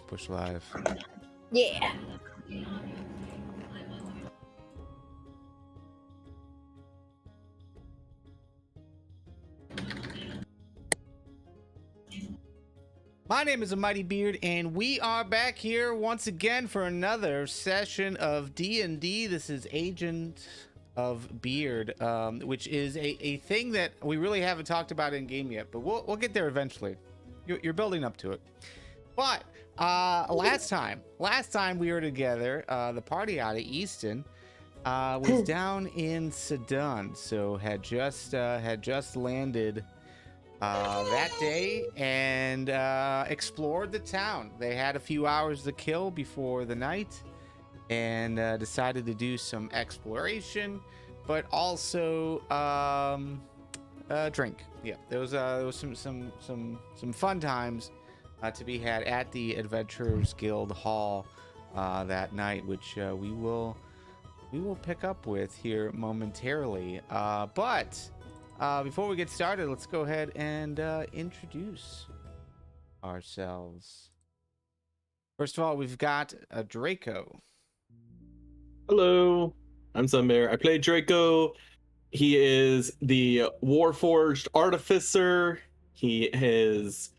Push live. Yeah. My name is A Mighty Beard, and we are back here once again for another session of D&D. This is Agent of Beard, which is a thing that we really haven't talked about in game yet, but we'll get there eventually. You're building up to it. But last time we were together, the party out of Easton was down in Sydund, so had just landed that day and explored the town. They had a few hours to kill before the night and decided to do some exploration, but also drink. Yeah, there was some fun times to be had at the Adventurers Guild Hall that night, which we will pick up with here momentarily. But before we get started, let's go ahead and introduce ourselves. First of all, we've got Draco. Hello, I'm Sunbear. I play Draco. He is the Warforged Artificer. He has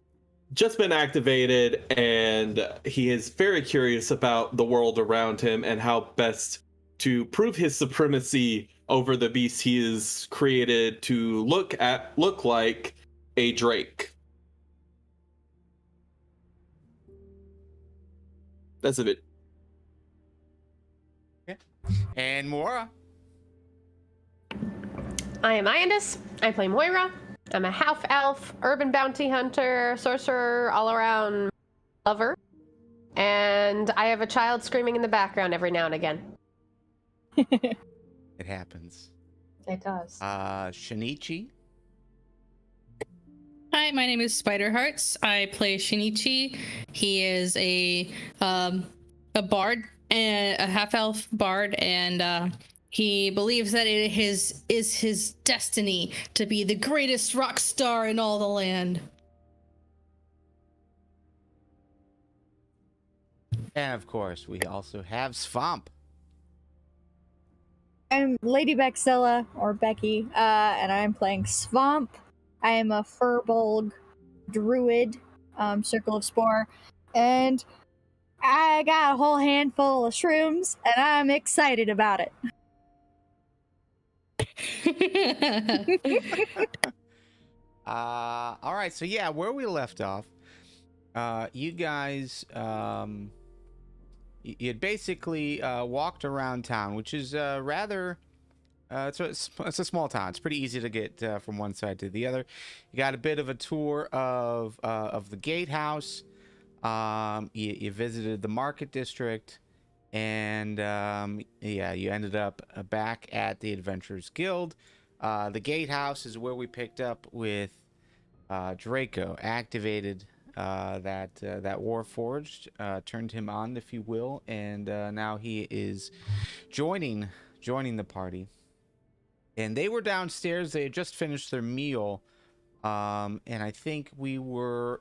just been activated, and he is very curious about the world around him and how best to prove his supremacy over the beast he is created to look like a drake. That's a bit. Okay. And Moira. I am Iondis. I play Moira. I'm a half-elf, urban bounty hunter, sorcerer, all-around lover. And I have a child screaming in the background every now and again. It happens. It does. Shinichi. Hi, my name is SpiderHearts. I play Shinichi. He is a bard, and a half-elf bard, and he believes that it is his destiny to be the greatest rock star in all the land. And of course, we also have Swamp. I'm LadyBeckzilla, or Becky, and I'm playing Swamp. I am a Furbolg druid, Circle of Spore, and I got a whole handful of shrooms, and I'm excited about it. All right, so yeah, where we left off, you guys, you had basically walked around town, which is rather, it's a small town. It's pretty easy to get from one side to the other. You got a bit of a tour of the gatehouse. You visited the market district, and yeah, you ended up back at the Adventurers Guild. The gatehouse is where we picked up with Draco, activated that Warforged, turned him on, if you will, and now he is joining the party. And they were downstairs. They had just finished their meal, and I think we were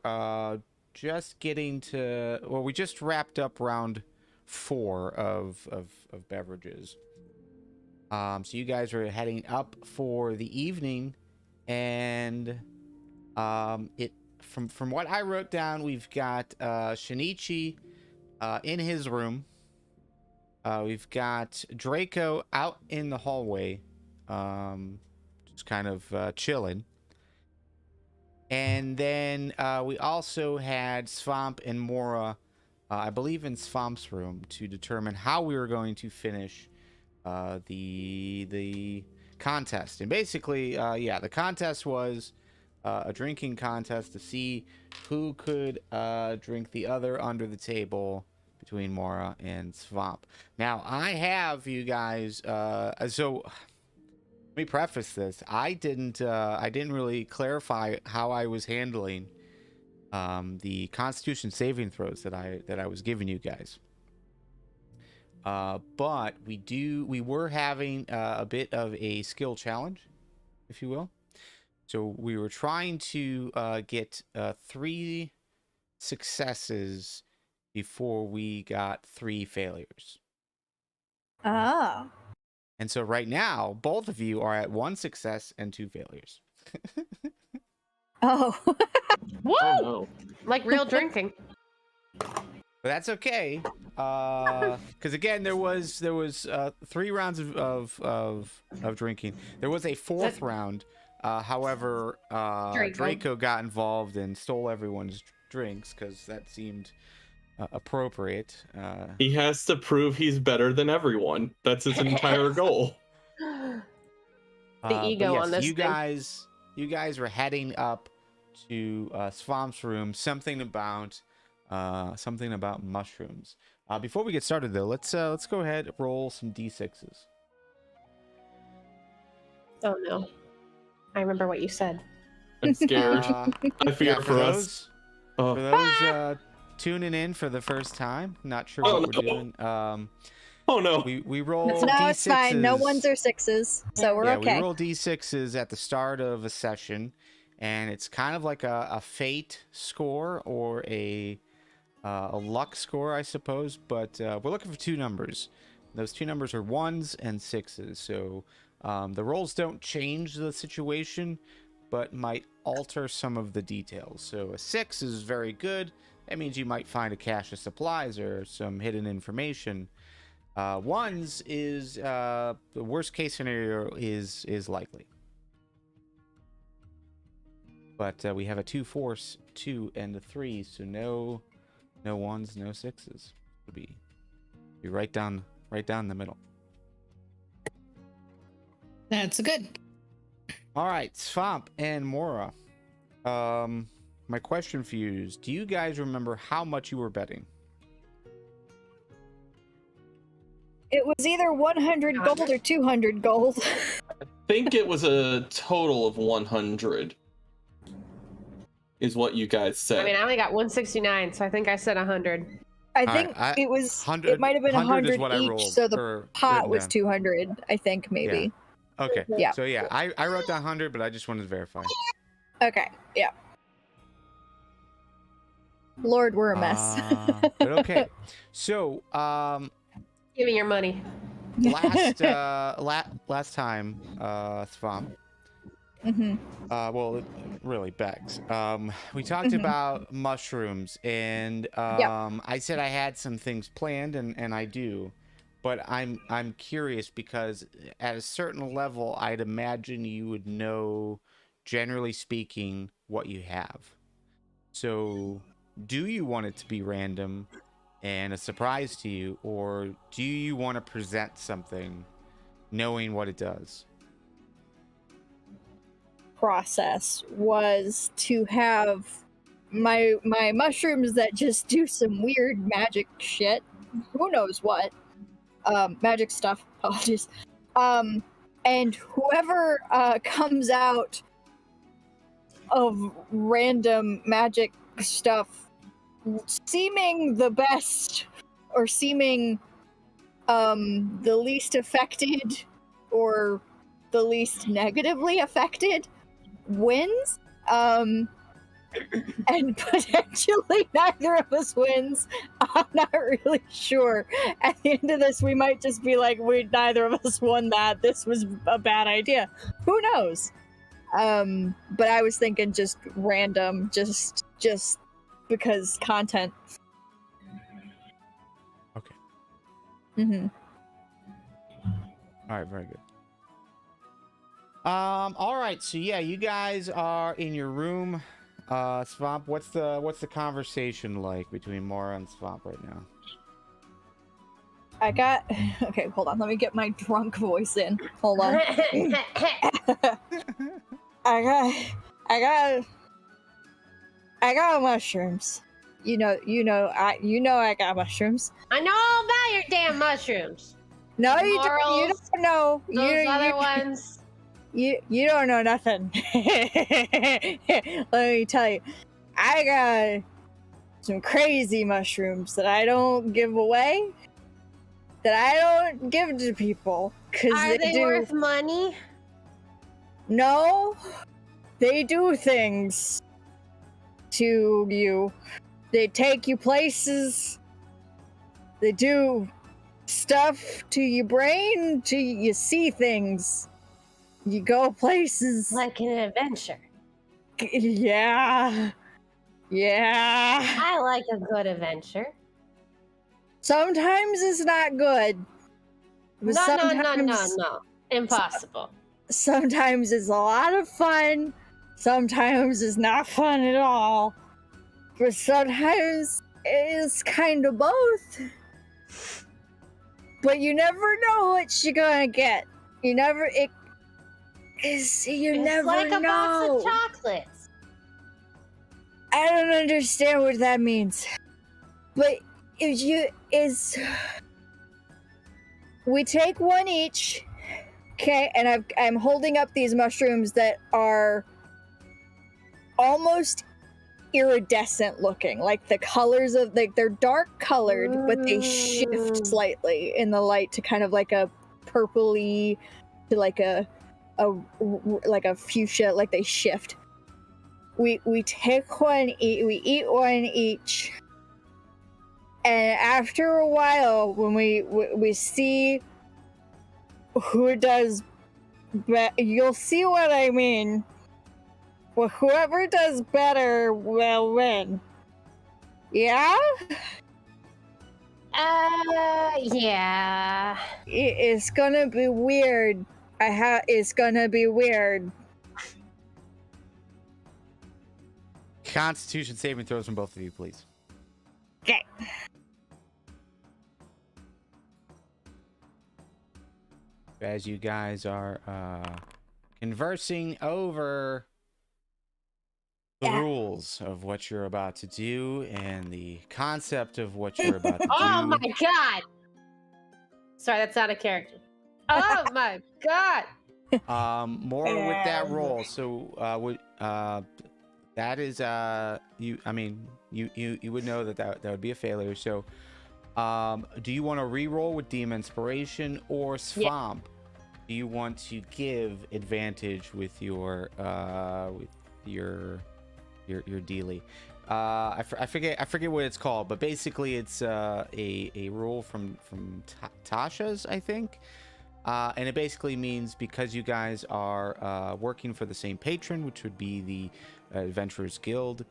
just getting to, well, we just wrapped up round 4 of beverages. So you guys are heading up for the evening, and from what I wrote down, we've got Shinichi in his room. We've got Draco out in the hallway, just kind of chilling. And then we also had Swamp and Mora, I believe, in Swamp's room to determine how we were going to finish the contest. And basically, yeah, the contest was a drinking contest to see who could drink the other under the table between Mora and Swamp. Now, I have you guys, so let me preface this. I didn't really clarify how I was handling the Constitution saving throws that I was giving you guys. But we were having a bit of a skill challenge, if you will. So we were trying to get 3 successes before we got 3 failures. Oh. And so right now, both of you are at 1 success and 2 failures. Oh. Woo! Oh no. Like real drinking. But that's okay, because again, there was 3 rounds of drinking. There was a 4th round. However, Draco got involved and stole everyone's drinks because that seemed appropriate. He has to prove he's better than everyone. That's his entire goal. The ego on this you thing. guys were heading up to Svamp's room. Something about mushrooms. Before we get started, though, let's go ahead and roll some d6s. Oh no. I remember what you said. I'm scared. I fear for us. For those tuning in for the first time, not sure what we're doing. Oh no. We roll No, d6s. it's fine. No 1s or 6s, so we're okay. We roll d6s at the start of a session, and it's kind of like a fate score or a luck score, I suppose. But we're looking for 2 numbers. Those 2 numbers are 1s and 6s. So the rolls don't change the situation, but might alter some of the details. So a 6 is very good. That means you might find a cache of supplies or some hidden information. 1s is the worst case scenario is likely. But we have a 2 force, 2 and a 3, so no 1s, no 6s. It'll be right down the middle. That's good. All right, Svamp and Mora. My question for you is, do you guys remember how much you were betting? It was either 100 gold or 200 gold. I think it was a total of 100. Is what you guys said. I mean, I only got 169, so I think I said 100. I think it was. 100, it might have been 100 each, so the pot was 200. I think maybe. Yeah. Okay. Yeah. So yeah, I wrote down 100, but I just wanted to verify. Okay. Yeah. Lord, we're a mess. But okay. So Give me your money. last time, Svamp. Mm-hmm. Well, really, Bex. We talked about mushrooms, and I said I had some things planned, and I do, but I'm curious because at a certain level, I'd imagine you would know, generally speaking, what you have. So, do you want it to be random and a surprise to you, or do you want to present something, knowing what it does? Process was to have my mushrooms that just do some weird magic shit. Who knows what? Magic stuff. Apologies. And whoever comes out of random magic stuff seeming the best or seeming the least affected or the least negatively affected wins. And potentially neither of us wins. I'm not really sure. At the end of this, we might just be like, neither of us won that. This was a bad idea. Who knows? But I was thinking just random, just because content. Okay. Mm-hmm. All right, very good. All right, so yeah, you guys are in your room. Svamp, what's the conversation like between Mora and Svamp right now? Okay, hold on, let me get my drunk voice in. Hold on. I got mushrooms. You know I got mushrooms. I know all about your damn mushrooms. No, you don't know. Those other ones. You don't know nothing. Let me tell you, I got some crazy mushrooms that I don't give away, that I don't give to people. Are they worth money? No, they do things to you. They take you places. They do stuff to your brain, to you see things. You go places. Like an adventure. Yeah. Yeah. I like a good adventure. Sometimes it's not good. But No. Impossible. Sometimes it's a lot of fun. Sometimes it's not fun at all. But sometimes it's kind of both. But you never know what you're gonna get. You never It's never like a box know. of chocolates. I don't understand what that means. But we take one each. Okay, and I'm holding up these mushrooms that are almost iridescent looking, like the colors of they're dark colored, but they shift slightly in the light to kind of like a purpley to like a fuchsia, like they shift. We take one, we eat one each, and after a while, when we see who does you'll see what I mean. Well, whoever does better will win. Yeah? Yeah. It's gonna be weird. It's gonna be weird. Constitution saving throws from both of you, please. Okay. As you guys are conversing over the rules of what you're about to do and the concept of what you're about to do. Oh my god! Sorry, that's out of character. Oh my god! More with that roll. So, that is you. I mean, you would know that would be a failure. So, do you want to re-roll with Demon Inspiration or Swamp? Do you want to give advantage with your dealie? I forget what it's called, but basically it's a rule from Tasha's, I think, and it basically means because you guys are working for the same patron, which would be the Adventurers Guild,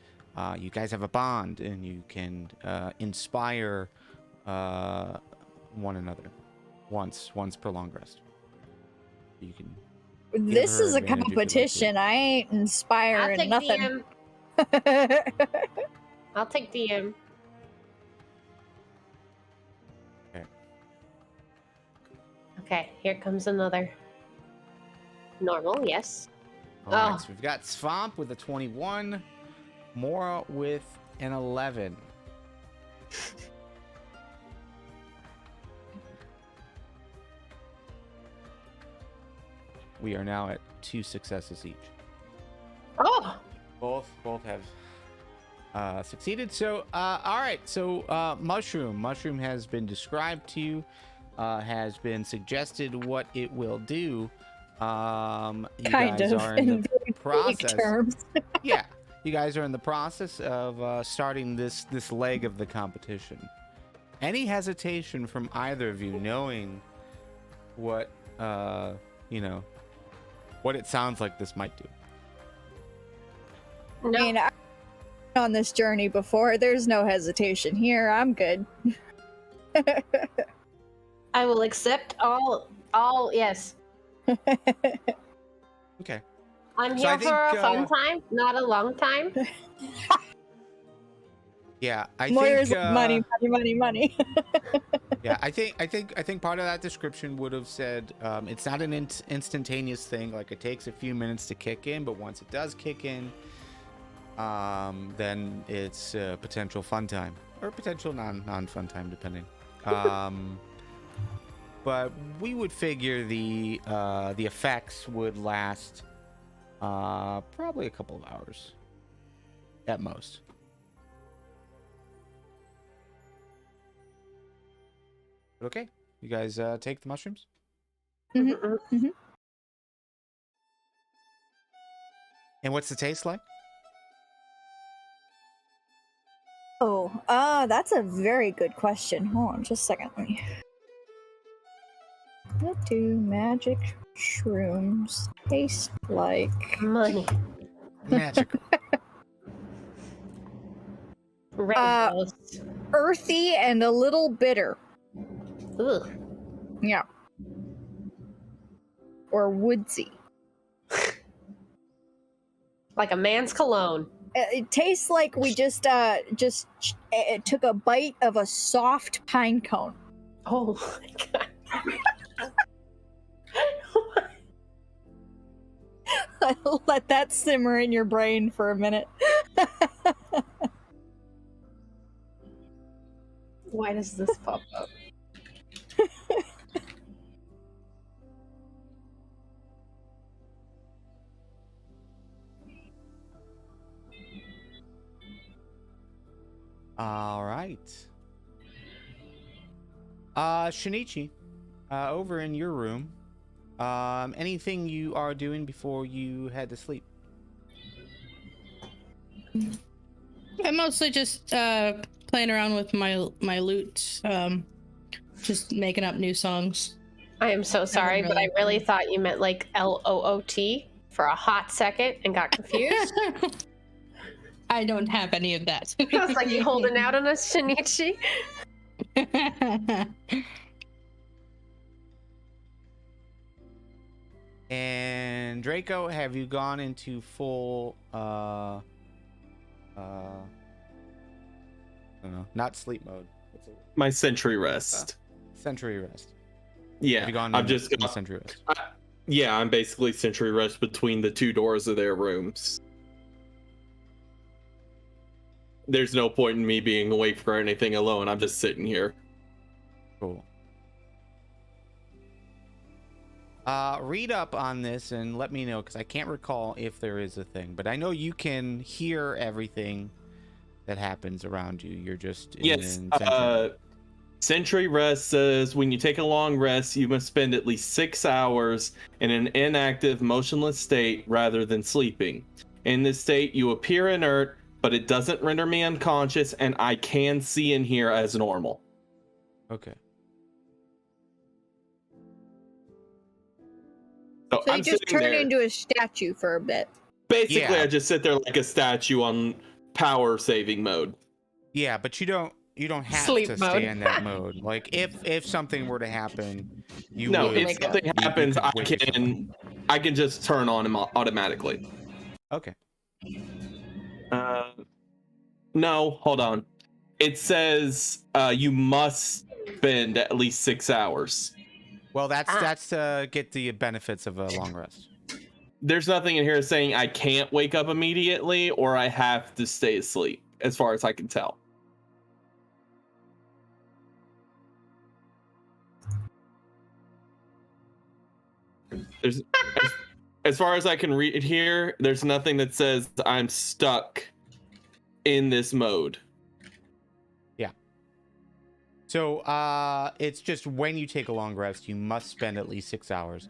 you guys have a bond and you can inspire one another once per long rest. You can. This is a advantage if you'd like to. competition. I ain't inspiring I'll take nothing. DM. I'll take DM. Okay, here comes another. Normal, yes. All right, so we've got Swamp with a 21, Mora with an 11. We are now at 2 successes each. Oh! Both have succeeded. So, all right. So, Mushroom has been described to you, has been suggested what it will do. You Kind guys of are in in the very vague process. terms. Yeah, you guys are in the process of starting this leg of the competition. Any hesitation from either of you knowing what what it sounds like this might do? No. I mean, I've been on this journey before. There's no hesitation here. I'm good. I will accept all yes. Okay. I'm So I here for a think, fun time, not a long time. Yeah, I Moira's think like, money. yeah, I think part of that description would have said it's not an instantaneous thing. Like it takes a few minutes to kick in, but once it does kick in, then it's potential fun time or potential non-fun time, depending. But we would figure the effects would last probably a couple of hours at most. Okay, you guys take the mushrooms? Mm-hmm. And what's the taste like? Oh, That's a very good question. Hold on just a second. What do magic shrooms taste like? Money. Magical. Rainbows. Earthy and a little bitter. Ugh. Yeah. Or woodsy. Like a man's cologne. It tastes like we just took a bite of a soft pine cone. Oh my god. Let that simmer in your brain for a minute. Why does this pop up? All right. Shinichi, over in your room, anything you are doing before you head to sleep? I'm mostly just playing around with my loot, just making up new songs. I am so sorry, but I really thought you meant like LOOT for a hot second and got confused. I don't have any of that. I was like, you holding out on us, Shinichi? And Draco, have you gone into full I don't know, not sleep mode. What's it? My sentry rest. Sentry rest. Yeah, Have you gone I'm into just gonna. sentry rest? Yeah, I'm basically sentry rest between the two doors of their rooms. There's no point in me being awake for anything alone. I'm just sitting here. Cool. Read up on this and let me know, because I can't recall if there is a thing, but I know you can hear everything that happens around you. You're just Yes. in sentry. Sentry rest says when you take a long rest, you must spend at least 6 hours in an inactive, motionless state rather than sleeping. In this state, you appear inert, but it doesn't render me unconscious, and I can see and hear as normal. Okay. So So I'm you just sitting turn there. into a statue for a bit. Basically, Yeah. I just sit there like a statue on power saving mode. Yeah, but you don't have Sleep to mode. stay in that mode. Like if something were to happen, you No, would. if something you happens, could wake yourself I can just turn on him automatically. up. Okay. No, hold on. It says you must spend at least 6 hours. Well, that's to get the benefits of a long rest. There's nothing in here saying I can't wake up immediately or I have to stay asleep, as far as I can tell. There's, as far as I can read here, there's nothing that says I'm stuck in this mode. So it's just when you take a long rest, you must spend at least 6 hours.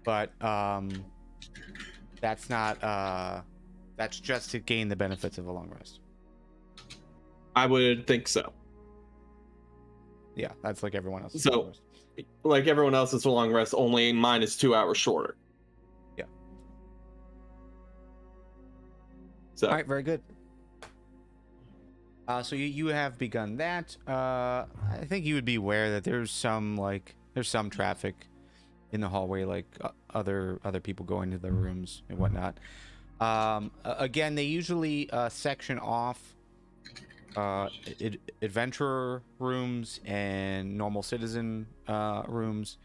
But that's not that's just to gain the benefits of a long rest. I would think so. Yeah, that's like everyone else's So- long rest. Like everyone else's long rest, only mine is 2 hours shorter. Yeah. So All right, very good. So you have begun that. I think you would be aware that there's some traffic in the hallway, like other people going to their rooms and whatnot. Again, they usually section off adventurer rooms and normal citizen rooms.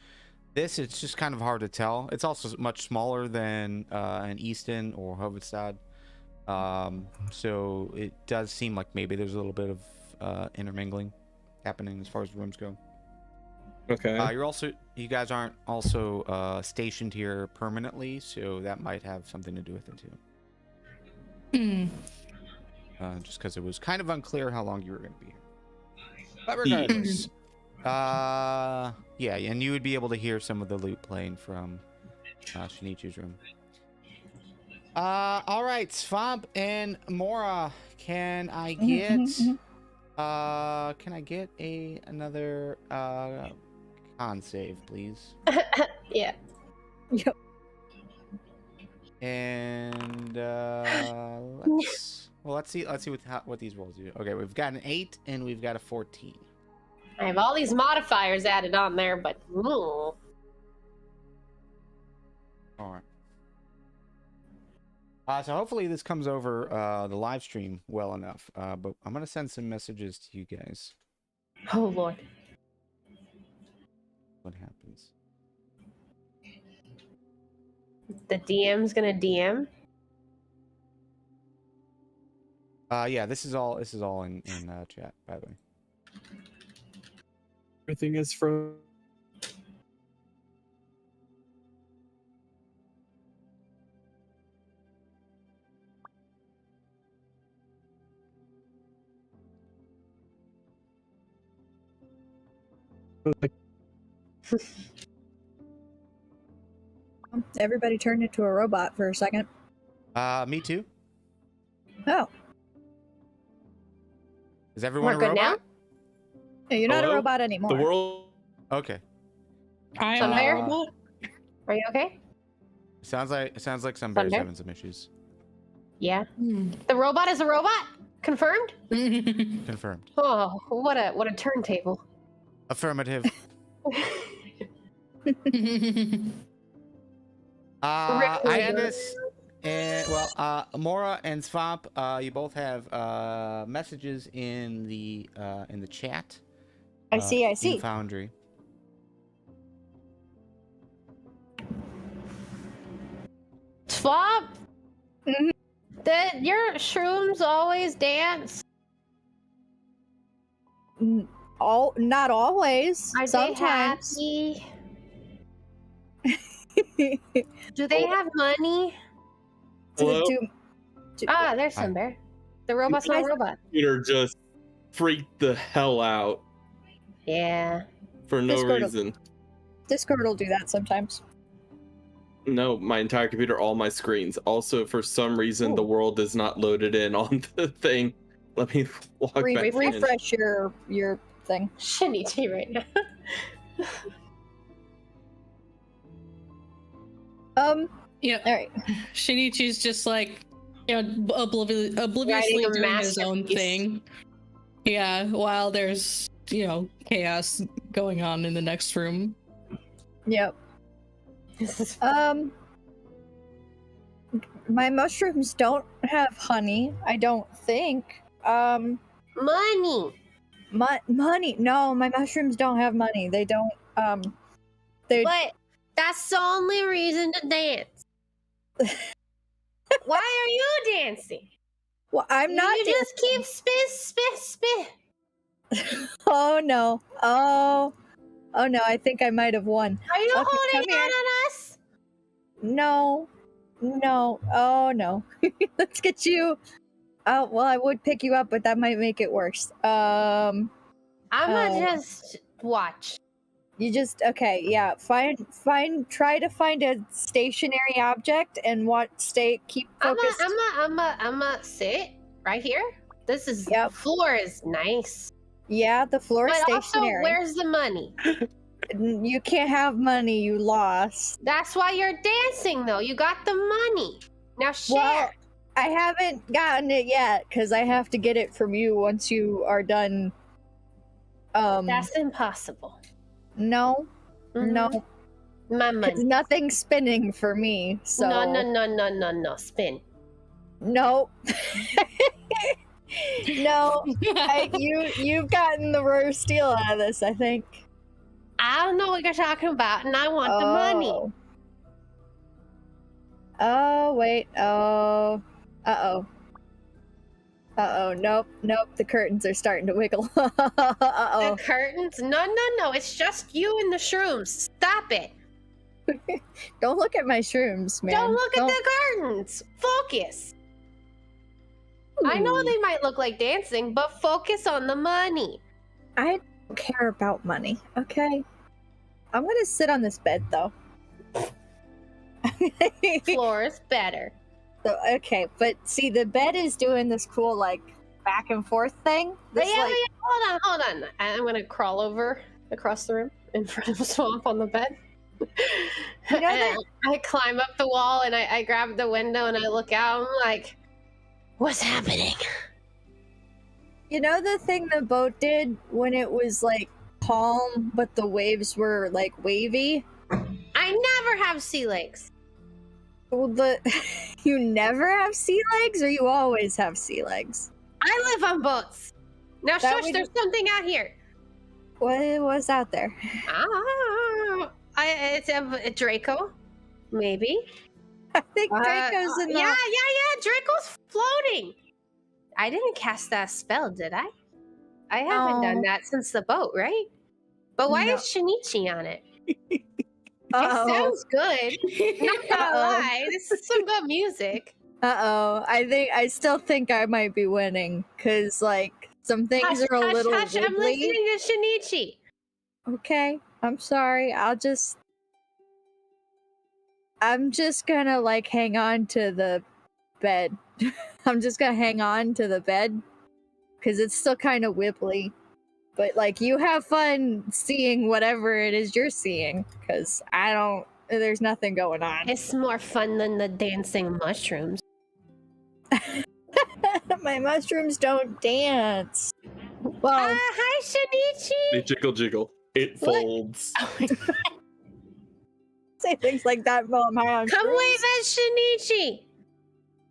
This, it's just kind of hard to tell. It's also much smaller than an Easton or Hovedstad. So it does seem like maybe there's a little bit of intermingling happening as far as rooms go. okay. You guys aren't also stationed here permanently, so that might have something to do with it too. Just because it was kind of unclear how long you were going to be here. But regardless, yeah, and you would be able to hear some of the loot playing from Shinichi's room. All right, Swamp and Mora, can I get Can I get another con save, please? Yeah. Yep. And let's see what these rolls do. Okay, we've got an 8 and we've got a 14. I have all these modifiers added on there, but All right. So hopefully this comes over the live stream well enough. But I'm gonna send some messages to you guys. oh lord. What happens? The DM's gonna DM. Yeah, this is all in chat, by the way. Everything is from. Everybody turned into a robot for a second. Me too. Oh, Is everyone We're a good now? robot? yeah, you're not a Hello? robot anymore. The world. Okay. I am Sunbear? a robot. Are you okay? Sounds like Sunbear's Sunbear? having some issues. Yeah. Hmm. The robot is a robot? Confirmed? Confirmed. Oh, what a turntable. Affirmative. Rick Iondis and Mora and Swamp, you both have messages in the chat. I see. In Foundry. Swap? Mhm. Did your shrooms always dance? Not always. Are Sometimes. they happy? Do they have money? Hello? Ah, there's Hi. Sunbear. The robot's not a robot. Computer just freaked the hell out Yeah. for no Discord- reason. Discord will do that sometimes. No, my entire computer, all my screens. Also, for some reason, the world is not loaded in on the thing. Let me log back in. Refresh your thing. Shinichi right now. Yeah, All right. Shinichi's just like, obliviously Writing a doing his own masterpiece. thing. Yeah, while there's, chaos going on in the next room. Yep. My mushrooms don't have honey. I don't think. Money. Money. No, my mushrooms don't have money. They don't. They. But that's the only reason to dance. Why are you dancing? Well, I'm not. You just keep spit. Oh no. Oh no. I think I might have won. Are you Okay, holding come here. out on us? No. Oh no. Let's get you. Oh well, I would pick you up, but that might make it worse. I'm gonna Oh. just watch. You just okay, yeah. Try to find a stationary object and keep focused. I'm a sit right here. This is Yep. floor is nice. Yeah, the floor is But also, stationary. where's the money? You can't have money. You lost. That's why you're dancing, though. You got the money. Now share. Well, I haven't gotten it yet because I have to get it from you once you are done. That's impossible. No, no, My because money. nothing's spinning for me. So No. Spin. no. No, you've gotten the roast deal out of this, I think. I don't know what you're talking about, and I want the money. Oh wait. Oh. Nope. The curtains are starting to wiggle. The curtains? No. It's just you and the shrooms. Stop it. Don't look at my shrooms, man. Don't look at the curtains. Focus. I know they might look like dancing, but focus on the money. I don't care about money. Okay. I'm gonna sit on this bed though. Floor is better. So, okay, but see, the bed is doing this cool, like, back and forth thing? This, Hold on. I'm gonna crawl over across the room in front of Swamp on the bed. You know that- I climb up the wall and I grab the window and I look out. I'm like, what's happening? You know the thing the boat did when it was like calm, but the waves were like wavy? I never have sea legs. Well, you never have sea legs, or you always have sea legs? I live on boats. Now, That shush, would- there's something out here. What was out there? It's a Draco, maybe. I think Draco's in the. Yeah, Draco's floating. I didn't cast that spell, did I? I haven't done No. that since the boat, right? But why No. is Shinichi on it? It Uh-oh. sounds good. Not gonna lie, this is some good music. Uh-oh. I still think I might be winning, because, like, some things are a little hush, I'm wibbly. listening to Shinichi. Okay, I'm sorry. I'm just gonna, like, hang on to the bed. I'm just gonna hang on to the bed, because it's still kind of wibbly. But, like, you have fun seeing whatever it is you're seeing, because there's nothing going on. It's more fun than the dancing mushrooms. My mushrooms don't dance. Well, Hi, Shinichi. They jiggle. It What? folds. say things like that while I'm high on Come shrooms. wave at Shinichi.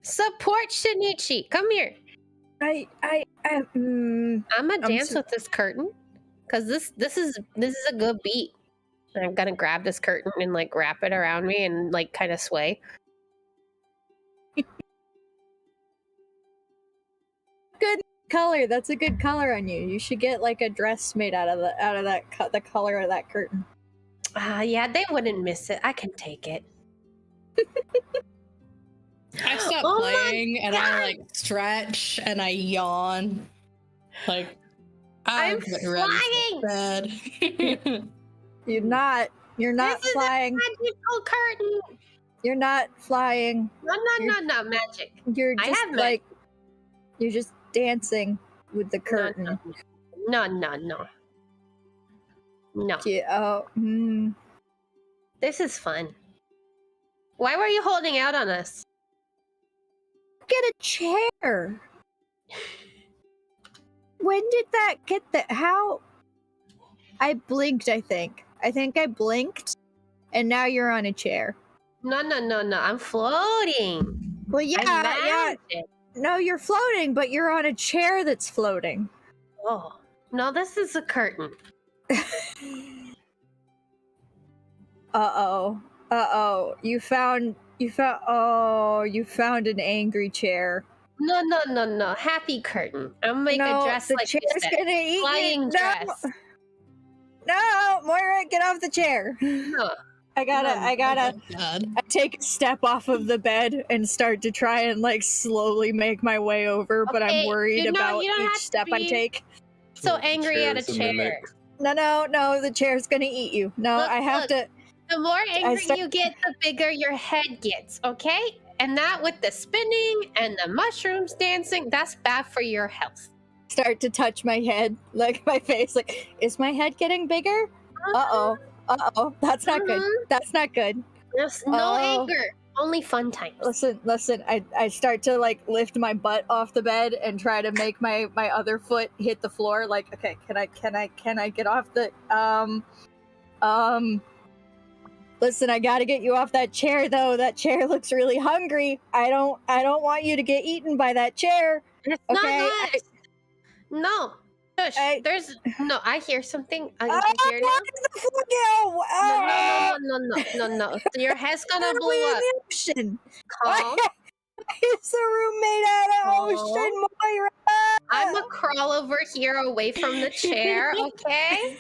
Support Shinichi. Come here. I'm gonna dance so- with this curtain, cause this is a good beat. And I'm gonna grab this curtain and like wrap it around me and like kind of sway. Good color. That's a good color on you. You should get like a dress made out of the color of that curtain. Yeah, they wouldn't miss it. I can take it. I stop Oh my playing and I God. like stretch and I yawn. Like I'm getting ready for bed. You're not This is flying. a magical curtain. You're not flying. No, magic. You're I just have like you're just dancing with the curtain. No. Yeah, This is fun. Why were you holding out on us? Get a chair. When did that get the how? I blinked, I think. I blinked, and now you're on a chair. No. I'm floating. Well, yeah. Magic. No, you're floating, but you're on a chair that's floating. Oh. No, this is a curtain. Uh-oh. You found an angry chair. No. Happy curtain. I'm gonna make a dress the like chair's this. gonna eat you. Flying dress. No, Moira, get off the chair. No. I gotta God. I take a step off of the bed and start to try and like slowly make my way over, but Okay, I'm worried you about don't have each to step I be- take. So angry at a Chairs and chair. mimic. No, the chair's gonna eat you. No, Look, I have look. to. The more angry start- you get, the bigger your head gets, okay? And that with the spinning and the mushrooms dancing, that's bad for your health. Start to touch my head, like my face, like, is my head getting bigger? Uh-oh, that's not good. Mhm. That's not good. There's no Oh. anger, only fun times. Listen, I start to like lift my butt off the bed and try to make my other foot hit the floor. Like, okay, can I get off the listen, I gotta get you off that chair though. That chair looks really hungry. I don't want you to get eaten by that chair. It's Okay, not good. No. Shush. There's no. I hear something. I hear now. No. Your head's gonna blow up. The ocean. Calm. It's a room made out of Calm. ocean, Moira. I'm gonna crawl over here away from the chair. Okay.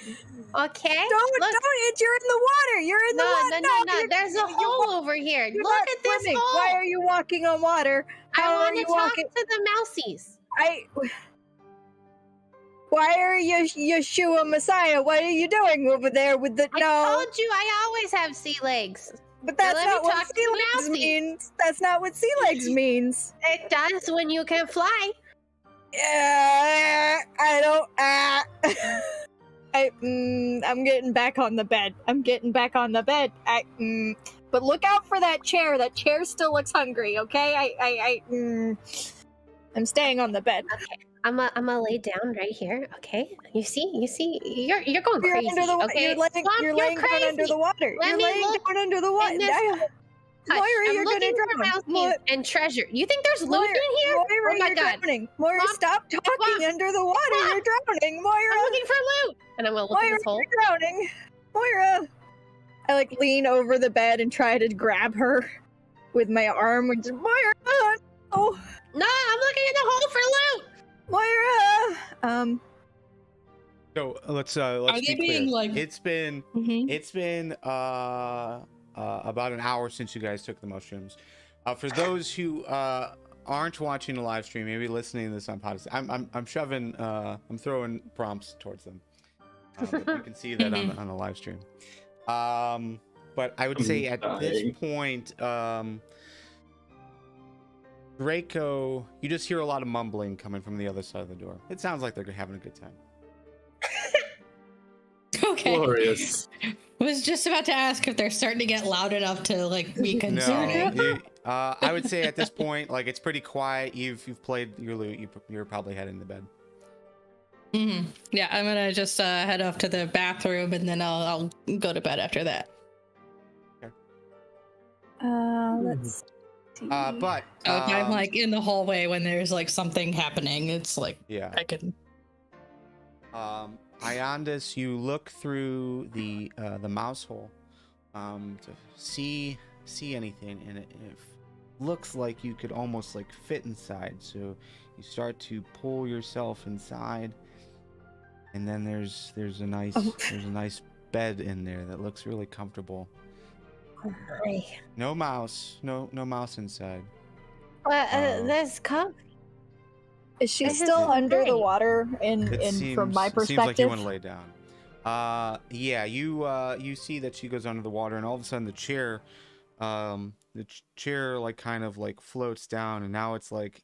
Okay. Don't, Look. you're in the water. You're in the water. No. you're- There's a you're hole over here. You're Look not at this swimming. hole. Why are you walking on water? How I are want to you talk walking? to the mousies. Why are you Yeshua Messiah? What are you doing over there with the I told you I always have sea legs. But that's let me not what talk to sea the legs mousy. means. That's not what sea legs means. It does when you can fly. Yeah, I don't. I'm getting back on the bed. But look out for that chair. That chair still looks hungry. Okay. I'm staying on the bed. Okay. I'm gonna lay down right here. Okay. You see, you're going You're crazy. under the water. Okay. You're laying down crazy. under the water. Let You're me laying look down under the water. in this Hush, Moira, I'm you're gonna looking for drown. mouse and treasure. You think there's loot Moira, in here? Moira, Oh my you're god. drowning. Moira, Swamp, stop talking swamp, under the water. swamp. You're drowning. I'm Moira, looking for loot. And I'm gonna look in Moira, this hole. you're drowning. Moira. I like lean over the bed and try to grab her with my arm. And just, Moira, oh, No, I'm looking in the hole for loot. Moira. So let's Are be they clear. being, like- It's been about an hour since you guys took the mushrooms. For those who aren't watching the live stream, maybe listening to this on podcast, I'm shoving I'm throwing prompts towards them. But you can see that on the live stream. But I would say at this point, Draco, you just hear a lot of mumbling coming from the other side of the door. It sounds like they're having a good time. Okay. Glorious. Was just about to ask if they're starting to get loud enough to like be concerning. No, I would say at this point, like it's pretty quiet. You've played your loot. You're probably heading to bed. Yeah, I'm gonna just head off to the bathroom and then I'll go to bed after that. Let's see. But If I'm like in the hallway when there's like something happening, it's like yeah. I can. Iondis, you look through the mouse hole to see anything, and it looks like you could almost like fit inside. So you start to pull yourself inside, and then there's a nice bed in there that looks really comfortable. No mouse inside. There's cover. Is she This still isn't under the right. water? From my It seems like you perspective, want to lay down. Yeah, you see that she goes under the water, and all of a sudden the chair like kind of like floats down, and now it's like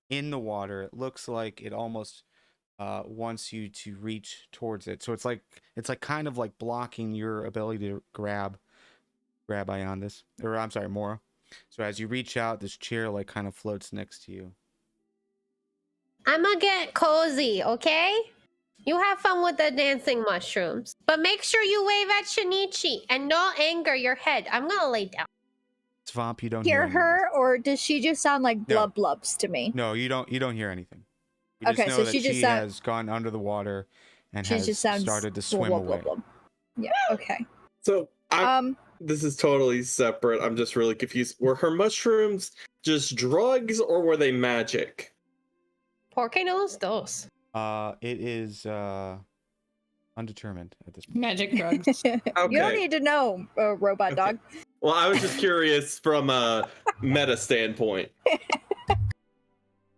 in the water. It looks like it almost wants you to reach towards it. So it's like kind of like blocking your ability to grab Iondis, or I'm sorry, Mora. So as you reach out, this chair like kind of floats next to you. I'm gonna get cozy, okay? You have fun with the dancing mushrooms, but make sure you wave at Shinichi and don't anger your head. I'm gonna lay down. Swamp, you don't hear anything. her, or does she just sound like No. blubs to me? No, you don't hear anything. You just Okay, know so that she just she sound- has gone under the water and She has just sounds started to blub, swim blub, away. blub, blub. Yeah. Okay. So this is totally separate. I'm just really confused. Were her mushrooms just drugs or were they magic? Por qué no los dos? It is undetermined at this point. Magic drugs. You don't need to know, robot dog. Well, I was just curious from a meta standpoint.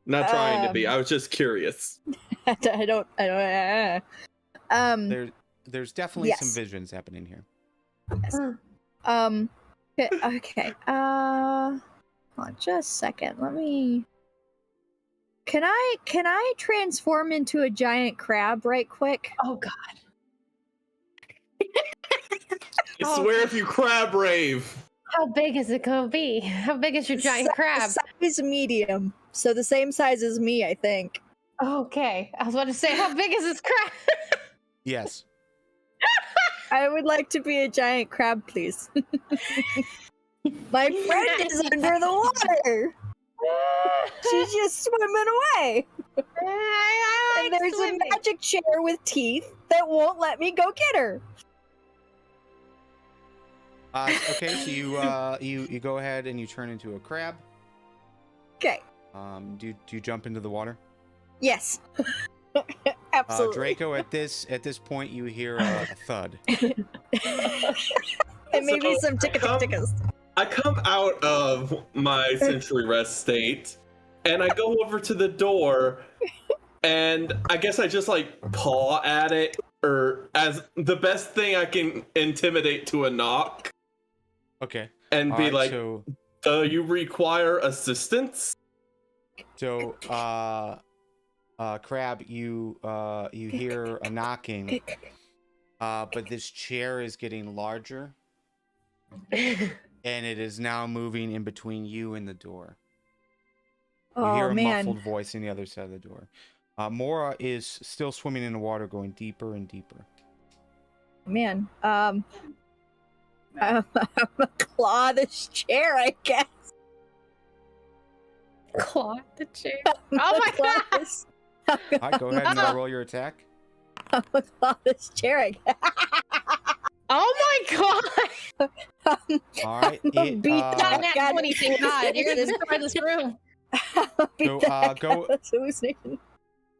Not trying to be. I was just curious. I don't. There's definitely Yes. some visions happening here. Okay. Hold on just a second. Let me. Can I transform into a giant crab right quick? Oh god. I swear if you crab rave. How big is it gonna be? How big is your giant crab? Size medium, so the same size as me, I think. Okay. I was about to say, how big is this crab? Yes. I would like to be a giant crab, please. My friend is under the water. She's just swimming away. I And like there's swimming. a magic chair with teeth that won't let me go get her. Okay, so you go ahead and you turn into a crab. Okay. Do you jump into the water? Yes. Absolutely. Draco, at this point, you hear a thud. And maybe So, some tickas. I come out of my century rest state and I go over to the door and I guess I just like paw at it, or as the best thing I can intimidate to a knock, Okay. and be Alright, like, so do you require assistance? Crab, you hear a knocking, but this chair is getting larger, and it is now moving in between you and the door. You hear a muffled voice on the other side of the door. Mora is still swimming in the water, going deeper and deeper. Man, I'm gonna claw this chair, I guess. Claw the chair. Oh my god! All right, go ahead and roll your attack. I'm gonna claw this chair, I guess. Oh my god! All right, beat that Not god. 20 thing god. You're gonna destroy this room. So, go.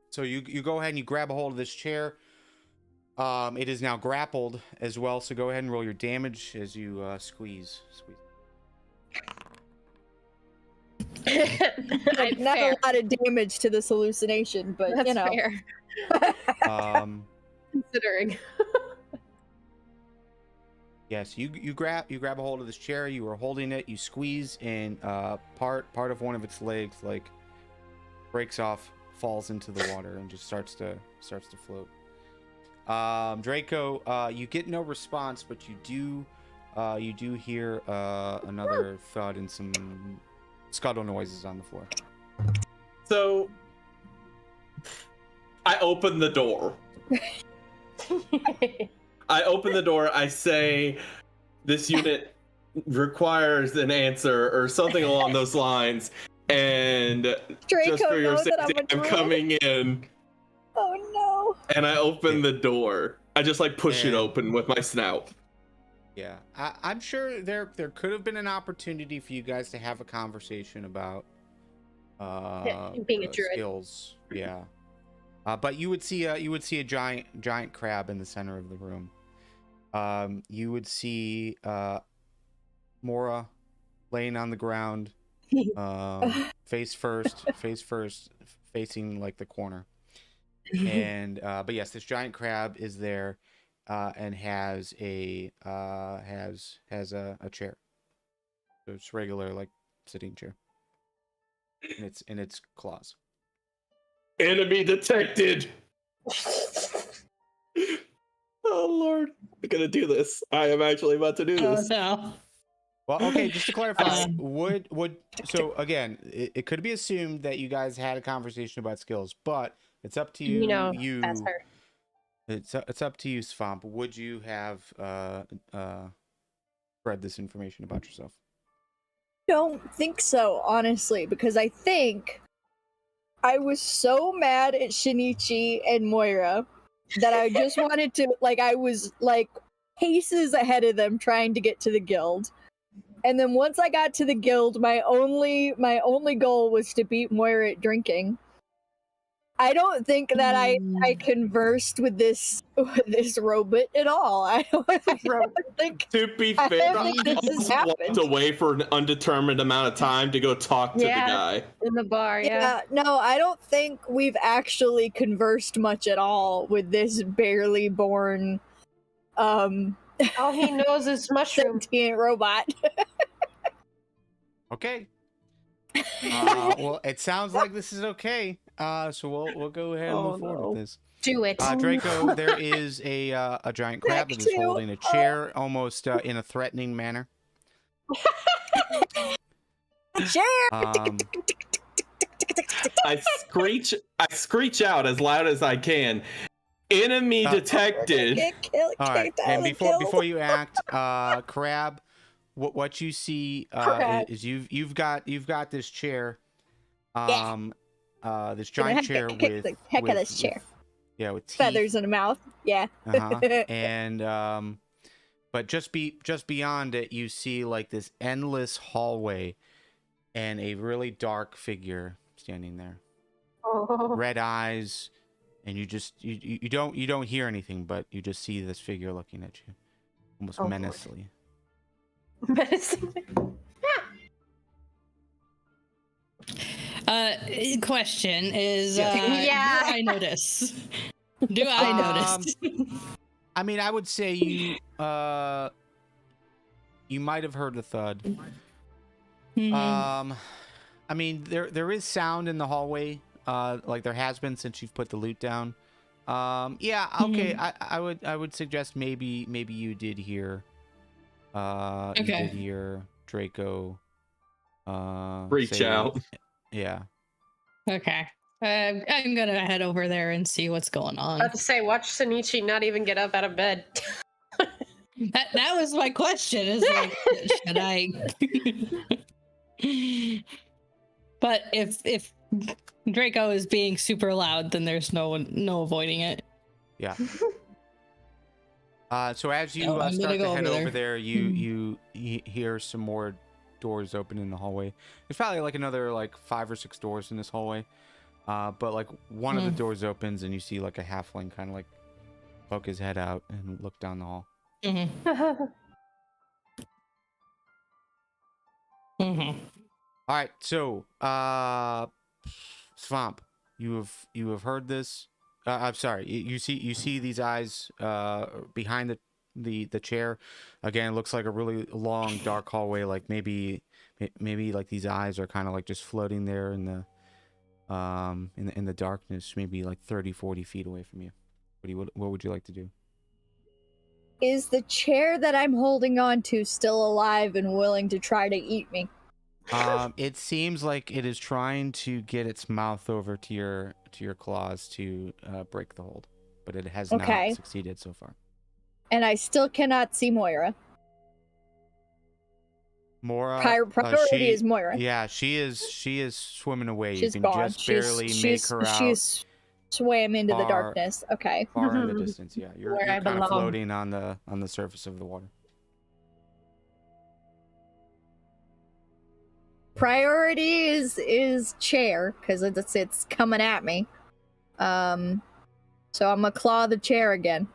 So you go ahead and you grab a hold of this chair. It is now grappled as well. So go ahead and roll your damage as you squeeze. Not a lot of damage to this hallucination, but That's you know. fair. Considering. Yes, you grab a hold of this chair. You are holding it. You squeeze, and part of one of its legs like breaks off, falls into the water, and just starts to float. Draco, you get no response, but you do hear another thud and some scuttle noises on the floor. So I open the door. I say, this unit requires an answer or something along those lines. And Draco just for your knows that safety, I'm a I'm druid. coming in. Oh no. And I open the door. I just like push it open with my snout. Yeah, I'm sure there could have been an opportunity for you guys to have a conversation about being a druid. skills. Yeah, but you would see a giant crab in the center of the room. You would see Mora laying on the ground, face first, facing like the corner. And but yes, this giant crab is there, and has a chair. So it's regular like sitting chair. In its claws. Enemy detected. Oh Lord, I'm gonna do this. I am actually about to do this. No. Well, okay, just to clarify, would so again, it could be assumed that you guys had a conversation about skills, but it's up to you. That's her. It's up to you, Swamp. Would you have spread this information about yourself? Don't think so, honestly, because I think I was so mad at Shinichi and Moira that I just wanted to, I was paces ahead of them trying to get to the guild. And then once I got to the guild, my only goal was to beat Moira at drinking. I don't think that I conversed with this robot at all. I don't think. To be fair, I this also walked away for an undetermined amount of time to go talk to the guy In the bar, yeah. No, I don't think we've actually conversed much at all with this barely born All he knows is mushroom. sentient robot. Okay. Well, it sounds like this is okay. So we'll go ahead and move forward with this. Do it. Draco, there is a giant crab that is holding a chair, almost in a threatening manner. Chair. I screech out as loud as I can. Enemy detected. All right, and before you act, Crab, what you see is you've got this chair, this giant chair with the heck of this chair. With teeth. Feathers in the mouth. Yeah. And but just beyond it, you see like this endless hallway, and a really dark figure standing there. Oh. Red eyes. And you don't hear anything, but you just see this figure looking at you, almost menacingly. Menacingly. Question is, Yeah. do I notice? Do I notice? I mean, I would say you might have heard the thud. Mm-hmm. I mean, there is sound in the hallway, Like there has been since you've put the loot down. Yeah, okay. I would suggest maybe you did hear you did hear Draco Reach say, out. Yeah. Okay. I'm gonna head over there and see what's going on. About to say, watch Shinichi not even get up out of bed. That was my question. Is like, should I? But if Draco is being super loud, then there's no avoiding it. Yeah. So as you I'm start gonna to go head over over there. there, you hear some more doors open in the hallway. There's probably like another like 5 or 6 doors in this hallway. But like one of the doors opens and you see like a halfling kind of like poke his head out and look down the hall. All right, so Swamp, you have heard this. I'm sorry. You see these eyes behind the chair. Again, it looks like a really long dark hallway. Like maybe like these eyes are kind of like just floating there in the darkness, maybe like 30-40 feet away from you. What would you like to do? Is the chair that I'm holding on to still alive and willing to try to eat me? It seems like it is trying to get its mouth over to your claws to break the hold, but it has not succeeded so far. And I still cannot see Moira. Moira, priority is Moira. Yeah, she is swimming away. She's you can gone. just barely make her out. She's swam into the darkness. Okay. Far in the distance. Yeah, you're Where I kind of belong. floating on the surface of the water. Priority is chair because it's coming at me. So I'm gonna claw the chair again.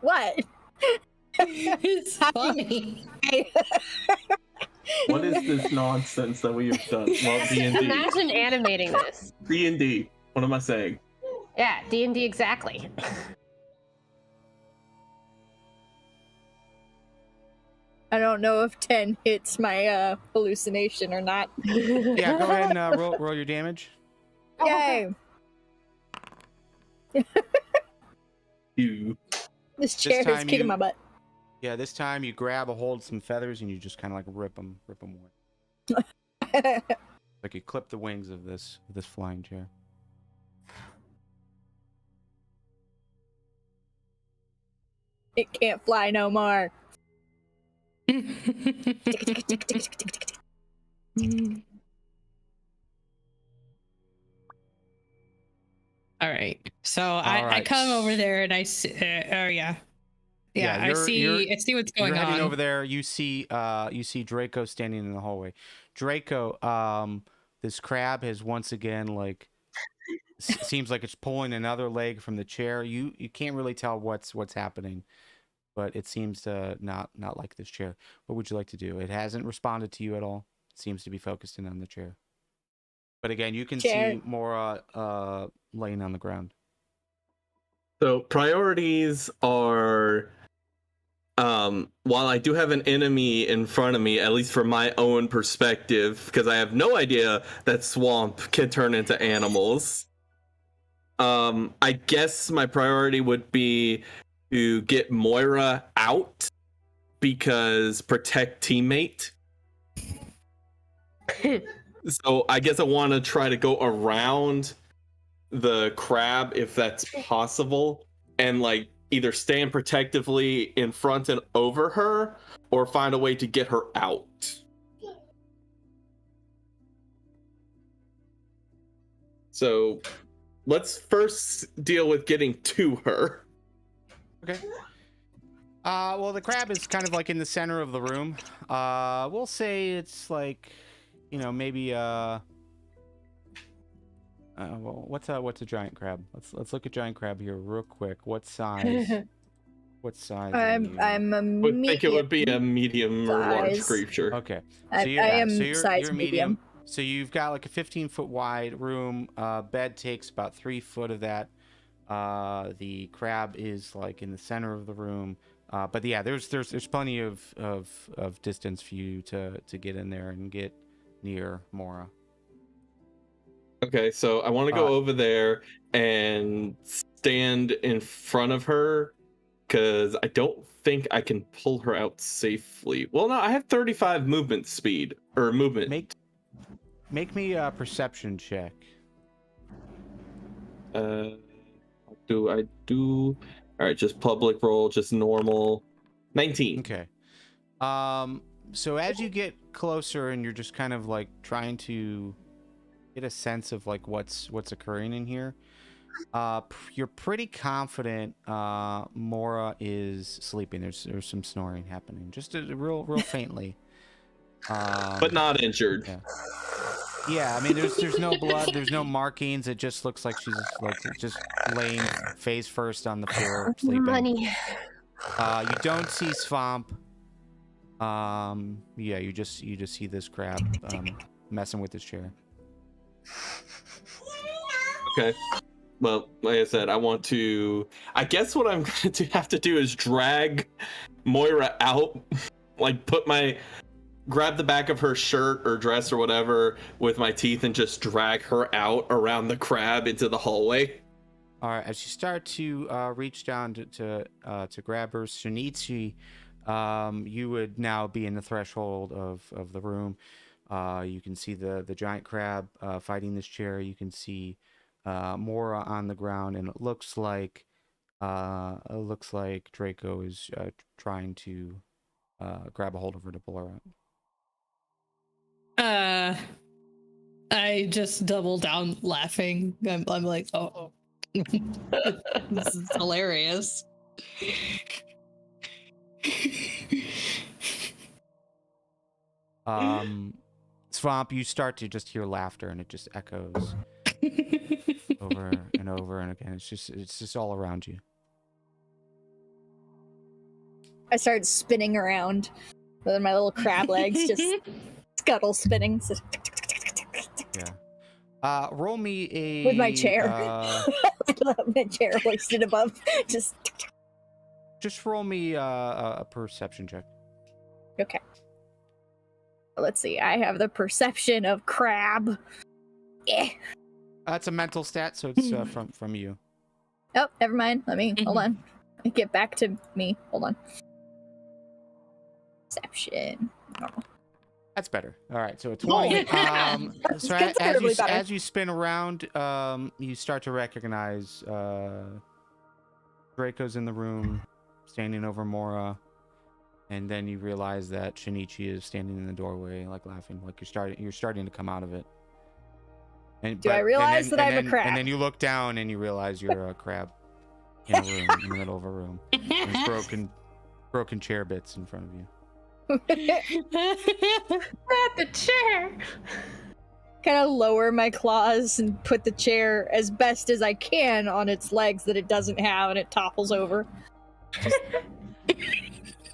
What? It's funny. What is this nonsense that we have done? Well, D&D. Imagine animating this. D&D. What am I saying? Yeah, D&D exactly. I don't know if 10 hits my hallucination or not. Yeah, go ahead and roll your damage. Yay! You. This chair is kicking my butt. Yeah, this time you grab a hold of some feathers and you just kind of like rip them away. Like you clip the wings of this flying chair. It can't fly no more. All right. So I come over there and I see. I see what's going you're on. heading over there. You see Draco standing in the hallway. Draco, this crab has once again like seems like it's pulling another leg from the chair. You can't really tell what's happening, but it seems to not like this chair. What would you like to do? It hasn't responded to you at all. It seems to be focused in on the chair. But again, you can see Mora laying on the ground. So priorities are, while I do have an enemy in front of me, at least from my own perspective, because I have no idea that swamp can turn into animals. I guess my priority would be to get Moira out because protect teammate. So I guess I want to try to go around the crab if that's possible and like either stand protectively in front and over her or find a way to get her out. So let's first deal with getting to her. Okay. Well, the crab is kind of like in the center of the room. We'll say it's like, maybe well, what's a giant crab? Let's look at giant crab here real quick. What size? What size? I'm a I would think it would be a medium medium or large size. creature. Okay. I am size you're medium. So you've got like a 15-foot wide room. Bed takes about 3 foot of that. The crab is like in the center of the room. But yeah, there's plenty of distance for you to get in there and get near Mora. Okay, so I want to go over there and stand in front of her because I don't think I can pull her out safely. Well, no, I have 35 movement speed or movement. Make me a perception check. Do I do? All right, just public roll, just normal. 19. Okay. So as you get closer and you're just kind of like trying to get a sense of like what's occurring in here, you're pretty confident Mora is sleeping. There's some snoring happening, just real faintly. But not injured. Yeah, I mean, there's no blood, there's no markings. It just looks like she's like just laying face first on the floor sleeping. Money. You don't see Swamp. Yeah, you just see this crab messing with his chair. Okay. Well, like I said, I guess what I'm going to have to do is drag Moira out, like grab the back of her shirt or dress or whatever with my teeth and just drag her out around the crab into the hallway. All right, as you start to reach down to grab her, Shinichi, you would now be in the threshold of the room. You can see the giant crab fighting this chair. You can see Mora on the ground, and it looks like Draco is trying to grab a hold of her to pull her out. I just double down laughing. I'm like, oh, this is hilarious. Swamp, you start to just hear laughter, and it just echoes over and over and again. It's just all around you. I started spinning around with my little crab legs, just scuttle spinning. Yeah. Roll me a with my chair. My chair hoisted above. Just roll me a perception check. Okay. Let's see. I have the perception of crab. Yeah. That's a mental stat, so it's from you. Oh, never mind. Let me hold on. Get back to me. Hold on. Perception. Normal. That's better. All right, so a 20. So as you spin around, you start to recognize Draco's in the room, standing over Mora, and then you realize that Shinichi is standing in the doorway, like laughing, like you're starting to come out of it. And I realize that I'm a crab? And then you look down and you realize you're a crab in a room, in the middle of a room. There's broken chair bits in front of you. Not the chair. Kind of lower my claws and put the chair as best as I can on its legs that it doesn't have, and it topples over.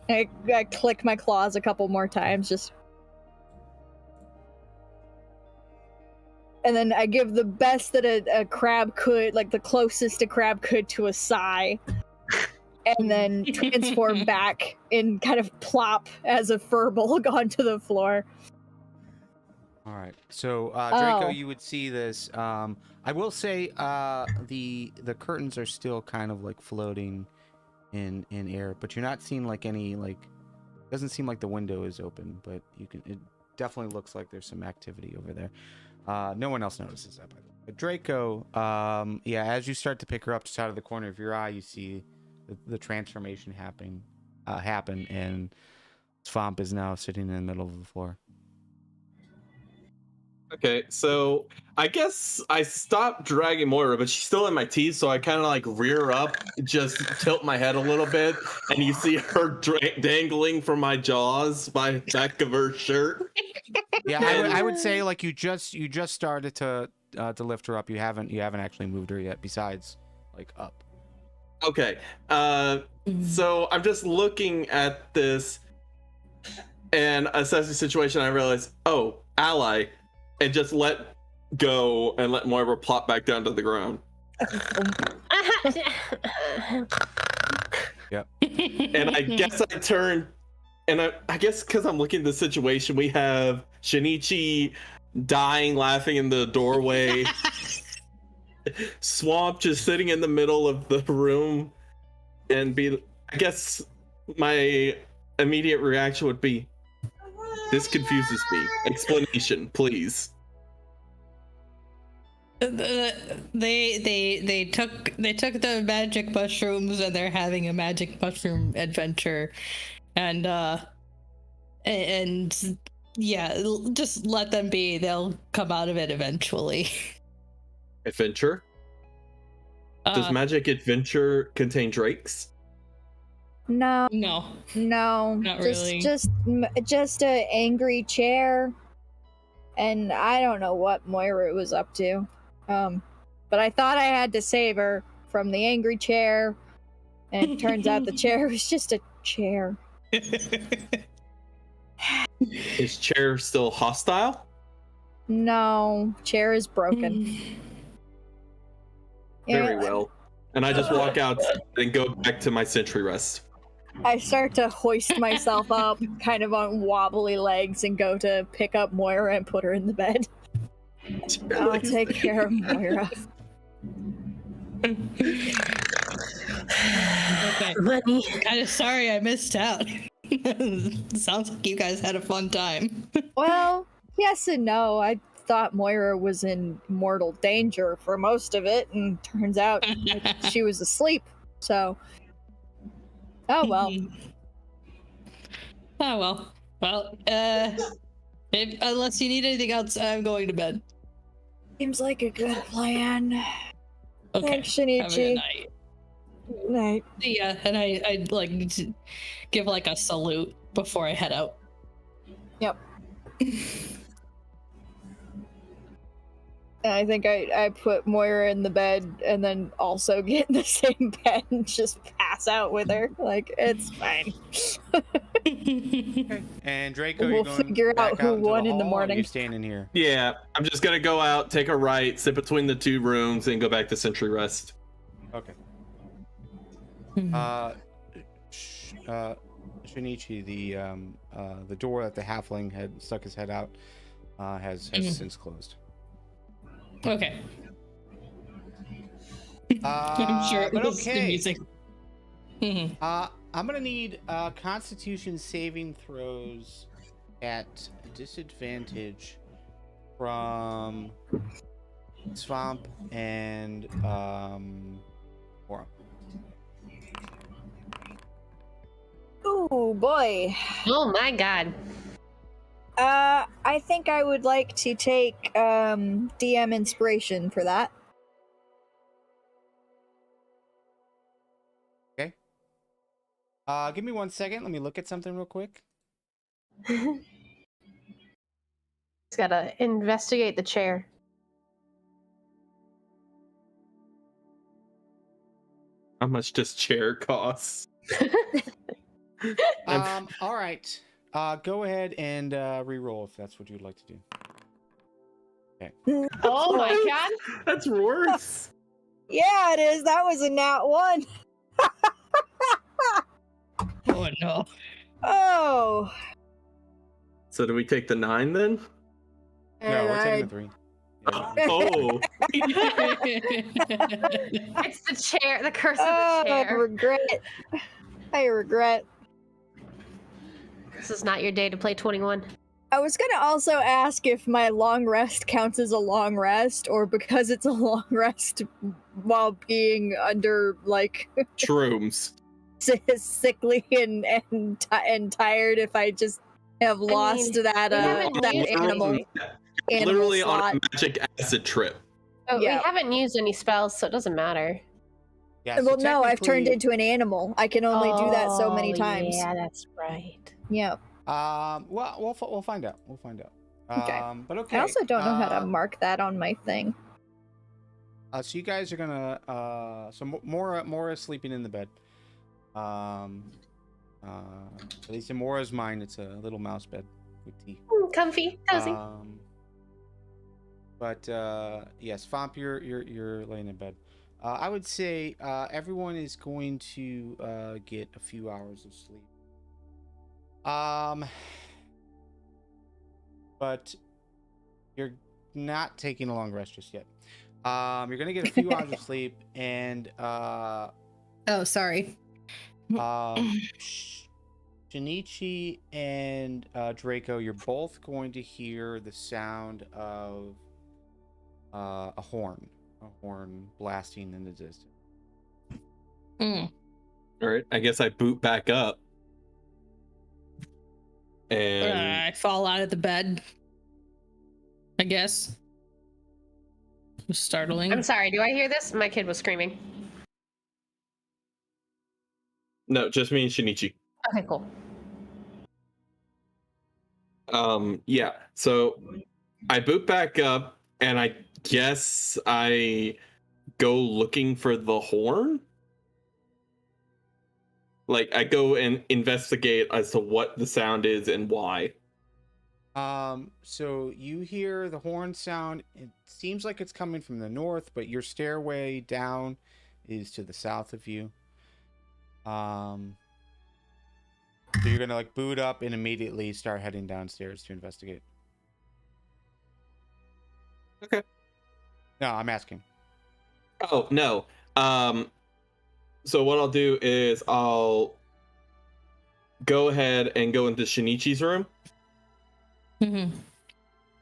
I click my claws a couple more times, just. And then I give the best that a crab could, like the closest a crab could to a sigh. And then transform back and kind of plop as a furball onto the floor. All right. So Draco, you would see this. I will say the curtains are still kind of like floating in air, but you're not seeing like any like. Doesn't seem like the window is open, but you can. It definitely looks like there's some activity over there. No one else notices that, by the way. But Draco, yeah, as you start to pick her up just out of the corner of your eye, you see the transformation happen, and Swamp is now sitting in the middle of the floor. Okay, so I guess I stopped dragging Moira, but she's still in my teeth, so I kind of like rear up, just tilt my head a little bit, and you see her dangling from my jaws by the back of her shirt. Yeah, I would say like you just started to lift her up. You haven't actually moved her yet. Besides, like up. Okay, so I'm just looking at this and assess the situation. I realize, oh, ally, and just let go and let Moira plop back down to the ground. Yep. And I guess I turn, and I guess because I'm looking at the situation, we have Shinichi dying, laughing in the doorway. Swamp just sitting in the middle of the room, and I guess my immediate reaction would be, this confuses me. Explanation, please. They took the magic mushrooms and they're having a magic mushroom adventure, and yeah, just let them be. They'll come out of it eventually. Adventure? Does magic adventure contain drakes? No, No, not really. Just a angry chair, and I don't know what Moira was up to. But I thought I had to save her from the angry chair, and it turns out the chair was just a chair. Is chair still hostile? No, chair is broken. Very well. And I just walk out and go back to my sentry rest. I start to hoist myself up, kind of on wobbly legs, and go to pick up Moira and put her in the bed. I'll take care of Moira. Okay. Money. Kind of sorry I missed out. Sounds like you guys had a fun time. Well, yes and no. I thought Moira was in mortal danger for most of it, and turns out she was asleep. So, oh well. Oh well. Well, unless you need anything else, I'm going to bed. Seems like a good plan. Okay. Thanks, Have a good Shinichi. night. Night. Yeah, and I like give like a salute before I head out. Yep. And I think I put Moira in the bed and then also get in the same bed and just pass out with her. Like, it's fine. Okay. And Draco, We'll you going figure back out who into won in the hall, or are morning. you staying in here? Yeah, I'm just gonna go out, take a right, sit between the two rooms, and go back to sentry rest. Okay. Shinichi, the door that the halfling had stuck his head out has since closed. Okay. I'm sure it but was okay. amusing. I'm gonna need Constitution saving throws at disadvantage from Swamp and Aura. Oh boy. Oh my god. I think I would like to take DM inspiration for that. Okay. Give me 1 second. Let me look at something real quick. He's gotta investigate the chair. How much does chair cost? All right. Go ahead and re-roll if that's what you'd like to do. Okay. Oh my god. That's worse. Yeah, it is. That was a nat 1. Oh no. Oh. So do we take the 9 then? No, we're taking the 3. Oh. It's the chair, the curse of Oh, the chair. I regret. This is not your day to play 21. I was gonna also ask if my long rest counts as a long rest, or because it's a long rest while being under, like, Shrooms. sickly and tired, if I just have lost that animal Literally on slot. a magic acid trip. Oh, Yeah. we haven't used any spells, so it doesn't matter. Yeah, Well, no, I've turned technically- into an animal. I can only do that so many Oh, times. Yeah, that's right. Yeah. Well, we'll find out. We'll find out. Okay. But okay. I also don't know how to mark that on my thing. So you guys are gonna. So Mora is sleeping in the bed. At least in Mora's mind, it's a little mouse bed with tea. Comfy, cozy. But yes, Fomp, you're laying in bed. I would say everyone is going to get a few hours of sleep. But you're not taking a long rest just yet. You're gonna get a few hours of sleep, and Oh, sorry. Shinichi and Draco, you're both going to hear the sound of a horn blasting in the distance. Mm. All right, I guess I boot back up. And I fall out of the bed. I guess. It was startling. I'm sorry, do I hear this? My kid was screaming. no, just me and Shinichi. Okay, cool. Yeah, so I boot back up and I guess I go looking for the horn. Like I go and investigate as to what the sound is and why. So you hear the horn sound. It seems like it's coming from the north, but your stairway down is to the south of you. So you're gonna like boot up and immediately start heading downstairs to investigate. Okay. No, I'm asking. Oh, no. So what I'll do is I'll go ahead and go into Shinichi's room. Mm-hmm.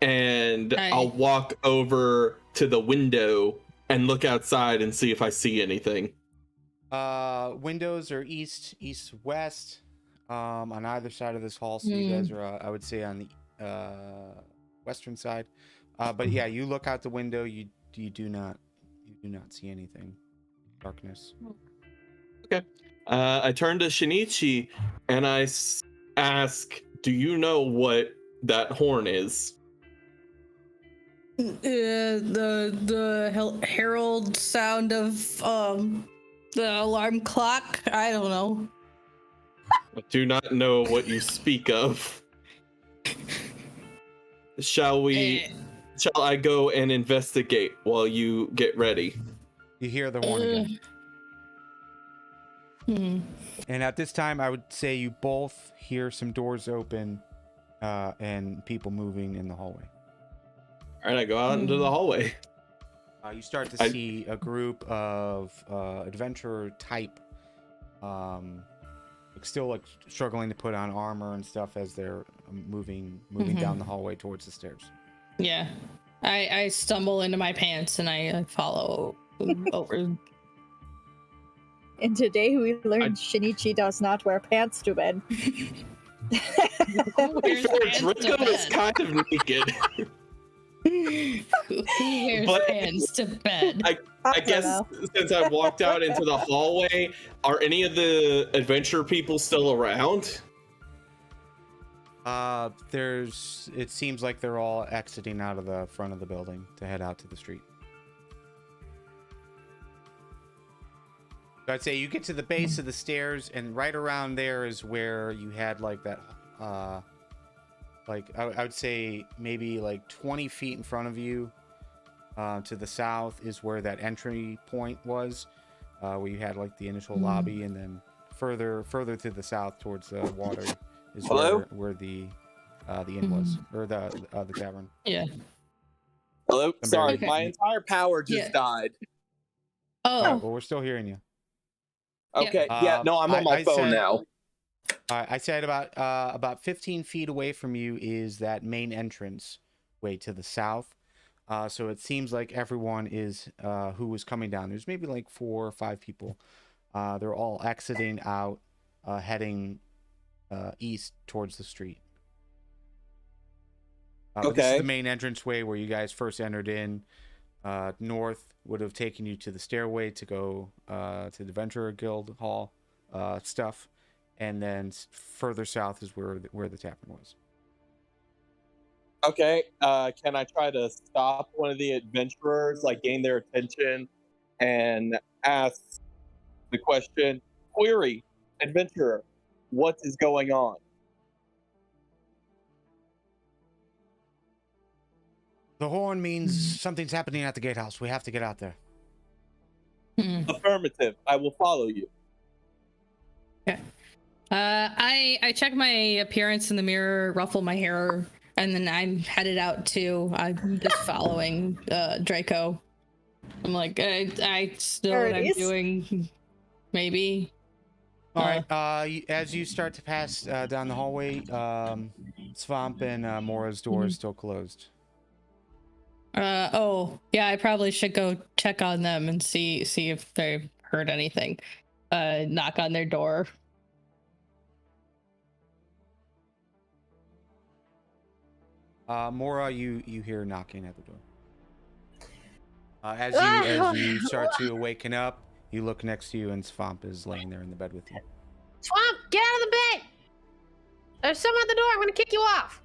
And I'll walk over to the window and look outside and see if I see anything. Windows are east, west, on either side of this hall. So you guys are, I would say, on the western side. But yeah, you look out the window. You do not see anything. Darkness. Okay. I turn to Shinichi and I ask, "Do you know what that horn is?" The herald sound of the alarm clock. I don't know. I do not know what you speak of. Shall I go and investigate while you get ready? You hear the horn again. And at this time, I would say you both hear some doors open and people moving in the hallway. All right, I go out into the hallway. You start to see a group of adventurer type, still like struggling to put on armor and stuff as they're moving down the hallway towards the stairs. Yeah, I stumble into my pants and I follow over. And today we learned Shinichi does not wear pants to bed. Draco is kind of naked. Who wears pants to bed? I guess since I walked out into the hallway, are any of the adventure people still around? It seems like they're all exiting out of the front of the building to head out to the street. So I'd say you get to the base of the stairs, and right around there is where you had like that, like I would say maybe like 20 feet in front of you, to the south is where that entry point was, where you had like the initial lobby, and then further to the south towards the water is where the inn was, or the tavern. Yeah. Hello. Sorry, Okay. my entire power just died. Oh. Right, well, we're still hearing you. Okay. Yeah. No, I'm on my phone now. I said about 15 feet away from you is that main entrance way to the south. So it seems like everyone is who was coming down. There's maybe like 4 or 5 people. They're all exiting out, heading east towards the street. Okay. This is the main entrance way where you guys first entered in. North would have taken you to the stairway to go to the Adventurer Guild Hall stuff, and then further south is where the tavern was. Okay. Can I try to stop one of the adventurers, like gain their attention, and ask the question? Query, adventurer, what is going on? The horn means something's happening at the gatehouse. We have to get out there. Affirmative. I will follow you. Okay. I check my appearance in the mirror, ruffle my hair, and then I'm headed out too. I'm just following Draco. I'm like, I still know what I'm doing. Maybe. All right. As you start to pass down the hallway, Swamp and Mora's door is still closed. Oh, yeah, I probably should go check on them and see if they've heard anything. Knock on their door. Mora, you hear knocking at the door. As you start to awaken up, you look next to you, and Swamp is laying there in the bed with you. Swamp, get out of the bed! There's someone at the door. I'm gonna kick you off.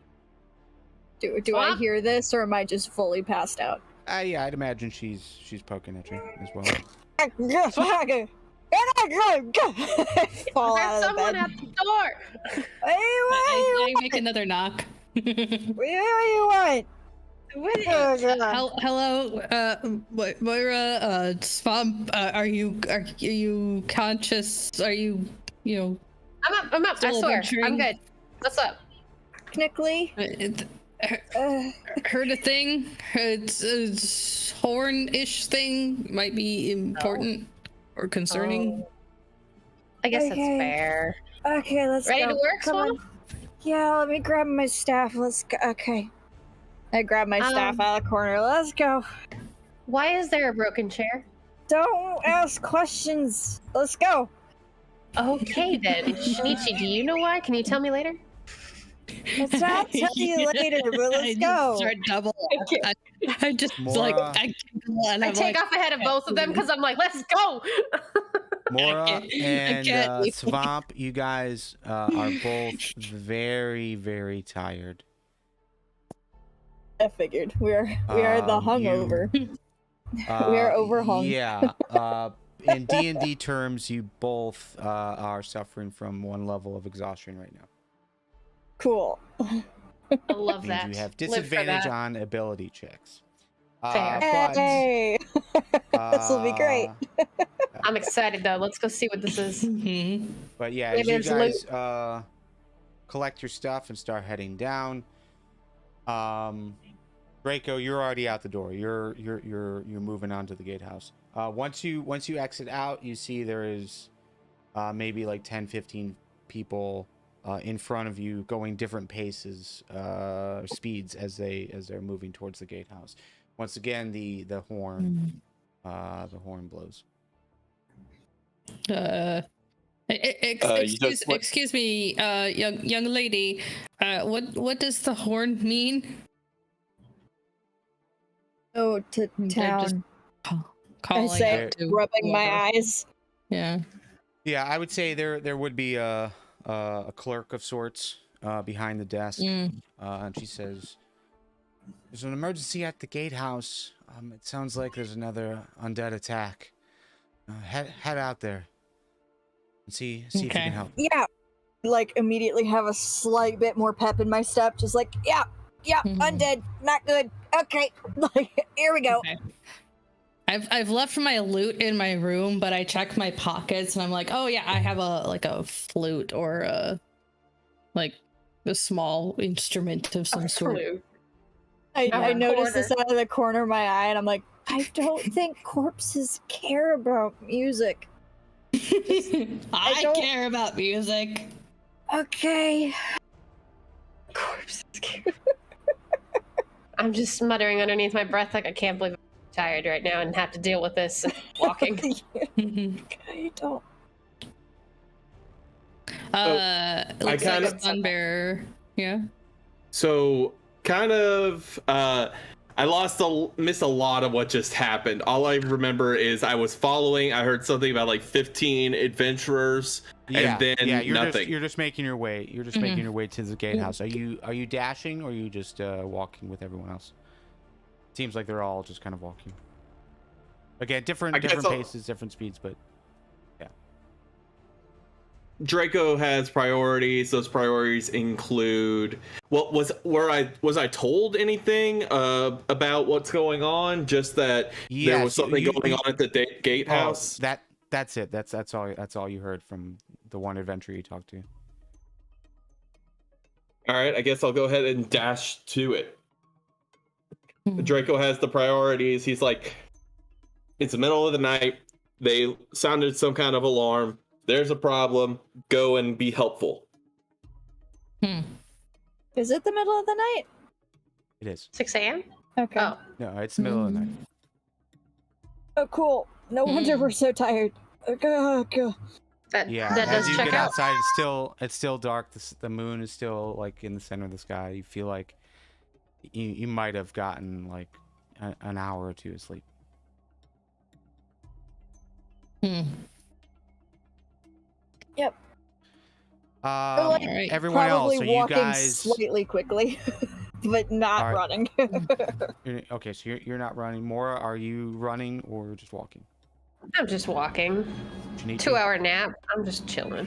Do I hear this, or am I just fully passed out? Yeah, I'd imagine she's poking at you as well. Fall There's out of the someone bed. at the door. I make another knock. What do you want? Hello, Moira, Swamp. Are you conscious? Are you I'm up. I Still swear. adventuring? I'm good. What's up? Technically, heard a thing? It's horn-ish thing might be important or concerning. I guess Okay. that's fair. okay, let's Ready go. to work, Come on. Swamp? Yeah, let me grab my staff. Let's go. Okay. I grab my staff out of the corner. Let's go. Why is there a broken chair? Don't ask questions. Let's go. Okay then. Shinichi, do you know why? Can you tell me later? I'll tell you later, but let's go. Start double. I just Mora. I take off ahead of both of them because I'm like, let's go. Mora and can't. Swamp, you guys are both very, very tired. I figured we are the hungover. We are overhung. Yeah. In D&D terms, you both are suffering from one level of exhaustion right now. Cool. I love Means that. you have Live for disadvantage that. on ability checks. Fair. Hey, this will be great. I'm excited though. Let's go see what this is. But yeah, Maybe as you there's guys collect your stuff and start heading down, Draco, you're already out the door. You're moving on to the gatehouse. Once you exit out, you see there is maybe like 10-15 people in front of you going different paces, speeds as they're moving towards the gatehouse. Once again, the horn blows. Excuse me, young lady. What does the horn mean? Oh, to town. I Calling say, out to rubbing my whoever. eyes. Yeah. Yeah, I would say there would be a clerk of sorts behind the desk, and she says, "There's an emergency at the gatehouse. It sounds like there's another undead attack. Head out there and see if you can help." Yeah, like immediately have a slight bit more pep in my step. Just like, yeah, undead, not good. Okay, like here we go. Okay. I've left my loot in my room, but I check my pockets and I'm like, oh yeah, I have a flute or a small instrument of some sort. I noticed this out of the corner of my eye, and I'm like, I don't think corpses care about music. I don't- care about music. Okay. Corpses. I'm just muttering underneath my breath like I can't believe I'm tired right now and have to deal with this and walking. I don't. Looks like a Sunbear. Yeah. So kind of I missed a lot of what just happened. All I remember is I was following, I heard something about like 15 adventurers and then you're nothing. you're just making your way. You're just making your way to the gatehouse. Are you dashing, or are you just walking with everyone else? Seems like they're all just kind of walking. Again, different I guess I'll- paces, different speeds, but yeah. Draco has priorities. Those priorities include was I told anything about what's going on? Just that there was Yes, something going on at the gatehouse. That's it. That's all you heard from the one adventurer you talked to. All right, I guess I'll go ahead and dash to it. Draco has the priorities. He's like, it's the middle of the night. They sounded some kind of alarm. There's a problem. Go and be helpful. Is it the middle of the night? It is. 6 a.m.? Okay. Oh. No, it's the middle of the night. Oh, cool. No wonder we're so tired. That Yeah, that as does you check get out. outside, it's still dark. The moon is still like in the center of the sky. You feel like you might have gotten like an hour or two of sleep. Yep. Alright. Everyone else, Probably are you walking guys slightly quickly, but not All right. running. Okay? So you're not running. Mora, are you running or just walking? I'm just walking. Shinichi? 2-hour nap. I'm just chilling.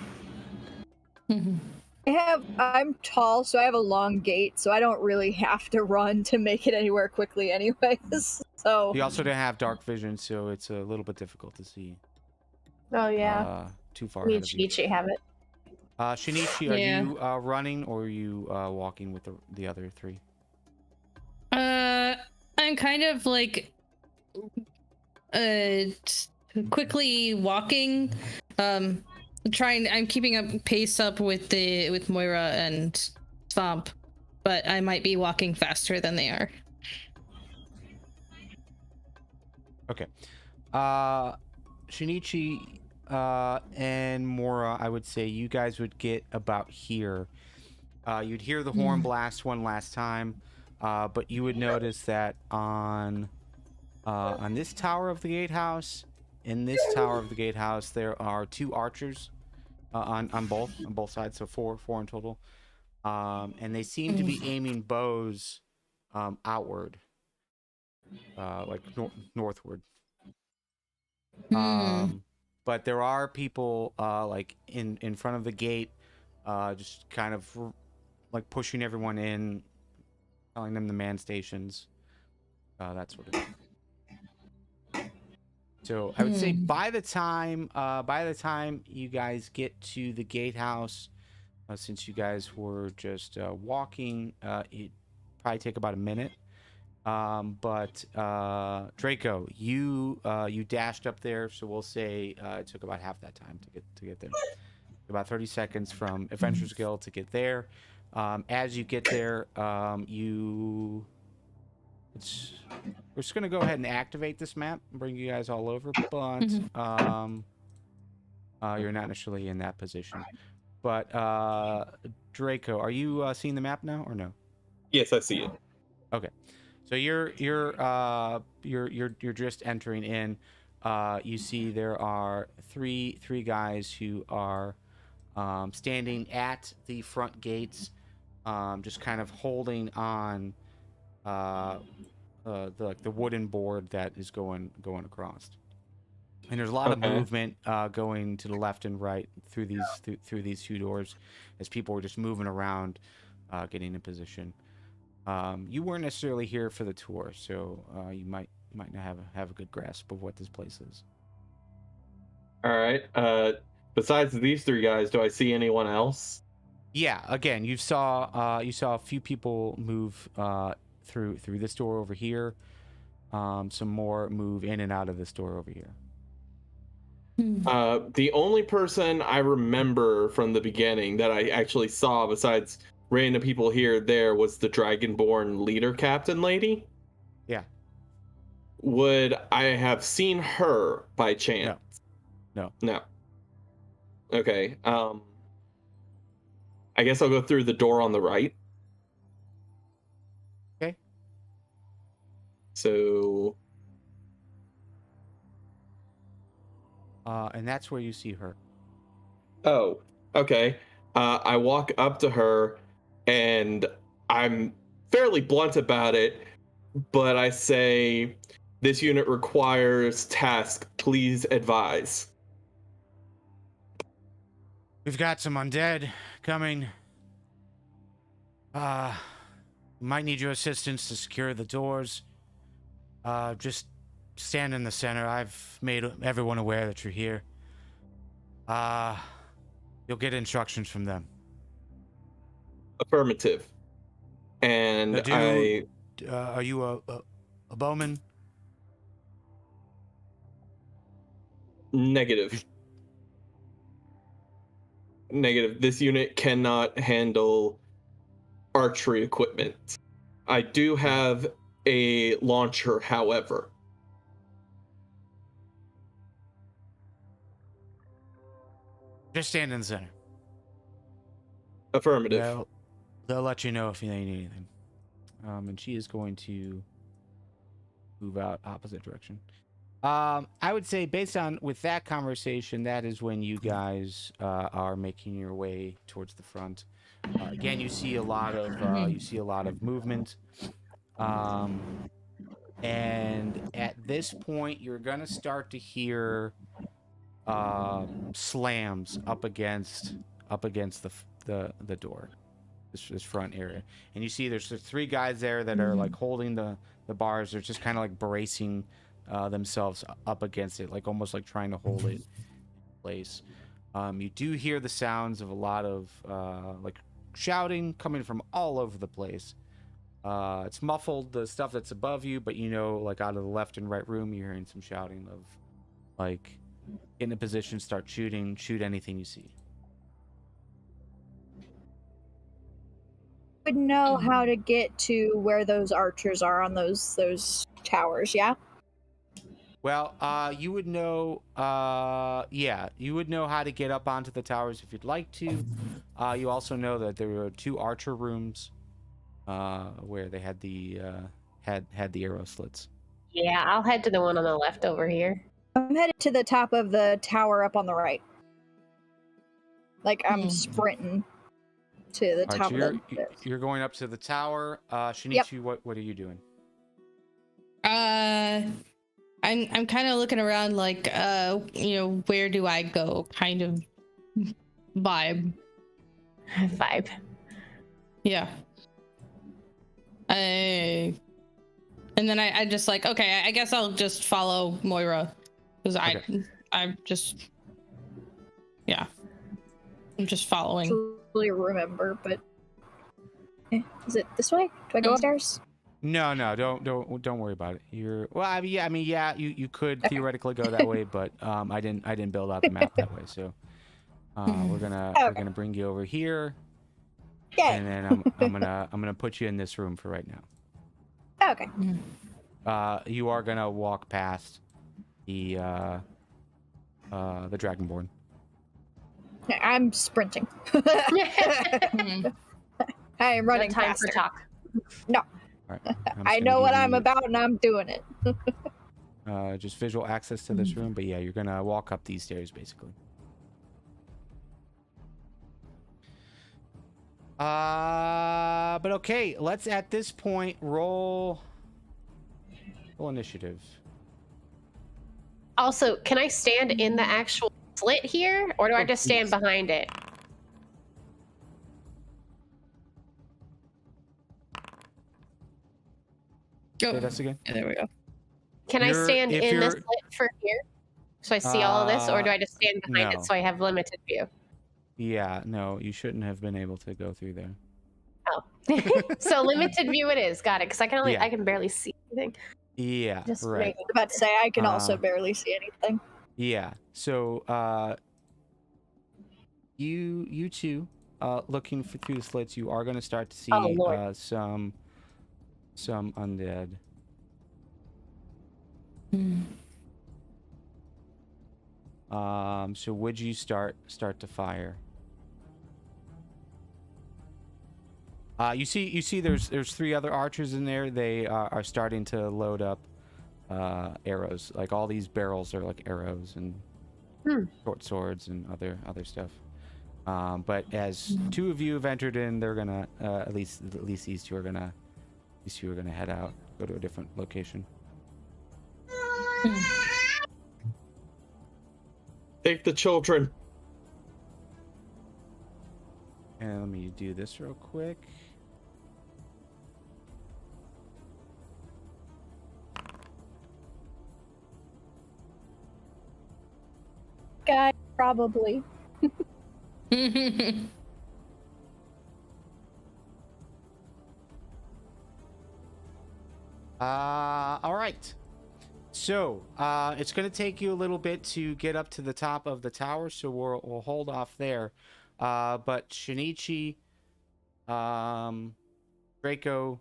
I'm tall, so I have a long gait, so I don't really have to run to make it anywhere quickly anyways. So You also don't have dark vision, so it's a little bit difficult to see Oh yeah. too far Me ahead and of you. Shinichi have it. Shinichi, are Yeah. you running or are you walking with the other three? I'm kind of like quickly walking. I'm keeping up pace up with Moira and Svamp, but I might be walking faster than they are. Okay. Shinichi and Mora, I would say you guys would get about here. You'd hear the horn blast one last time, but you would notice that on this tower of the gatehouse, in this tower of the gatehouse, there are 2 archers on both sides, so four in total, and they seem to be aiming bows outward, like northward. But there are people like in front of the gate, just kind of like pushing everyone in, telling them to man stations, that sort of thing. So I would say by the time you guys get to the gatehouse, since you guys were just walking, it probably take about a minute. But Draco, you dashed up there, so we'll say it took about half that time to get there. About 30 seconds from Adventurer's Guild to get there. As you get there, we're just gonna go ahead and activate this map and bring you guys all over, but you're not necessarily in that position. But Draco, are you seeing the map now or no? Yes, I see it. Okay. So you're just entering in. You see there are three guys who are standing at the front gates, just kind of holding on the wooden board that is going across. And there's a lot of movement going to the left and right through these 2 doors, as people were just moving around, getting in position. You weren't necessarily here for the tour, so you might not have a good grasp of what this place is. All right. Besides these 3 guys, do I see anyone else? Yeah. Again, you saw a few people move through this door over here. Some more move in and out of this door over here. The only person I remember from the beginning that I actually saw, besides random people here there, was the Dragonborn leader captain lady. Yeah. Would I have seen her by chance? No. Okay. I guess I'll go through the door on the right. Okay. So and that's where you see her. Oh, okay. I walk up to her and I'm fairly blunt about it, but I say, this unit requires task, please advise. We've got some undead coming. Might need your assistance to secure the doors. Just stand in the center. I've made everyone aware that you're here. You'll get instructions from them. Affirmative. And Are you a bowman? Negative. Negative. This unit cannot handle archery equipment. I do have a launcher, however. Just stand in the center. Affirmative. They'll let you know if they need anything. And she is going to move out opposite direction. I would say based on with that conversation, that is when you guys are making your way towards the front. Again, you see a lot of movement. And at this point, you're gonna start to hear slams up against the door, this front area, and you see there's 3 guys there that are like holding the bars. They're just kind of like bracing themselves up against it, like almost like trying to hold it in place. You do hear the sounds of a lot of like shouting coming from all over the place. It's muffled, the stuff that's above you, but you know, like out of the left and right room, you're hearing some shouting of like, get in a position, start shooting, shoot anything you see. Would know how to get to where those archers are on those towers, yeah? Well, you would know, you would know how to get up onto the towers if you'd like to. You also know that there were 2 archer rooms where they had the had the arrow slits. Yeah, I'll head to the one on the left over here. I'm headed to the top of the tower up on the right. Like I'm sprinting to the top So of the... you're going up to the tower. Shinichi, Yep. what are you doing? I'm kind of looking around like, where do I go? Kind of vibe. Vibe. Yeah. And then I just like, okay, I guess I'll just follow Moira. Because I'm just, yeah. I'm just following. Really remember, but... Is it this way? Do I go upstairs? No, don't worry about it. You could theoretically go that way, but I didn't build out the map that way. So we're gonna bring you over here, and then I'm gonna put you in this room for right now. Okay. You are gonna walk past the Dragonborn. I'm sprinting. I am running No time faster. for talk. No. All right. I know what I'm about and I'm doing it. Just visual access to this room, but yeah, you're gonna walk up these stairs basically. But okay, let's at this point roll initiative. Also, can I stand in the actual slit here, or do I just stand behind it? Say this again. Yeah, there we go. Can I stand in the slit for here, so I see all of this, or do I just stand behind it so I have limited view? Yeah, no, you shouldn't have been able to go through there. Oh, so limited view it is. Got it. Because I can barely see anything. Yeah, Just right. making- About to say I can also barely see anything. Yeah. So you two looking through the slits, you are going to start to see some undead. So would you start to fire? You see there's 3 other archers in there. They are starting to load up arrows. Like all these barrels are like arrows and short swords and other stuff. But as 2 of you have entered in, they're gonna at least these two are gonna head out, go to a different location. Take the children. let me do this real quick. Guy, probably. All right. So, it's going to take you a little bit to get up to the top of the tower, so we'll hold off there. But Shinichi, Draco,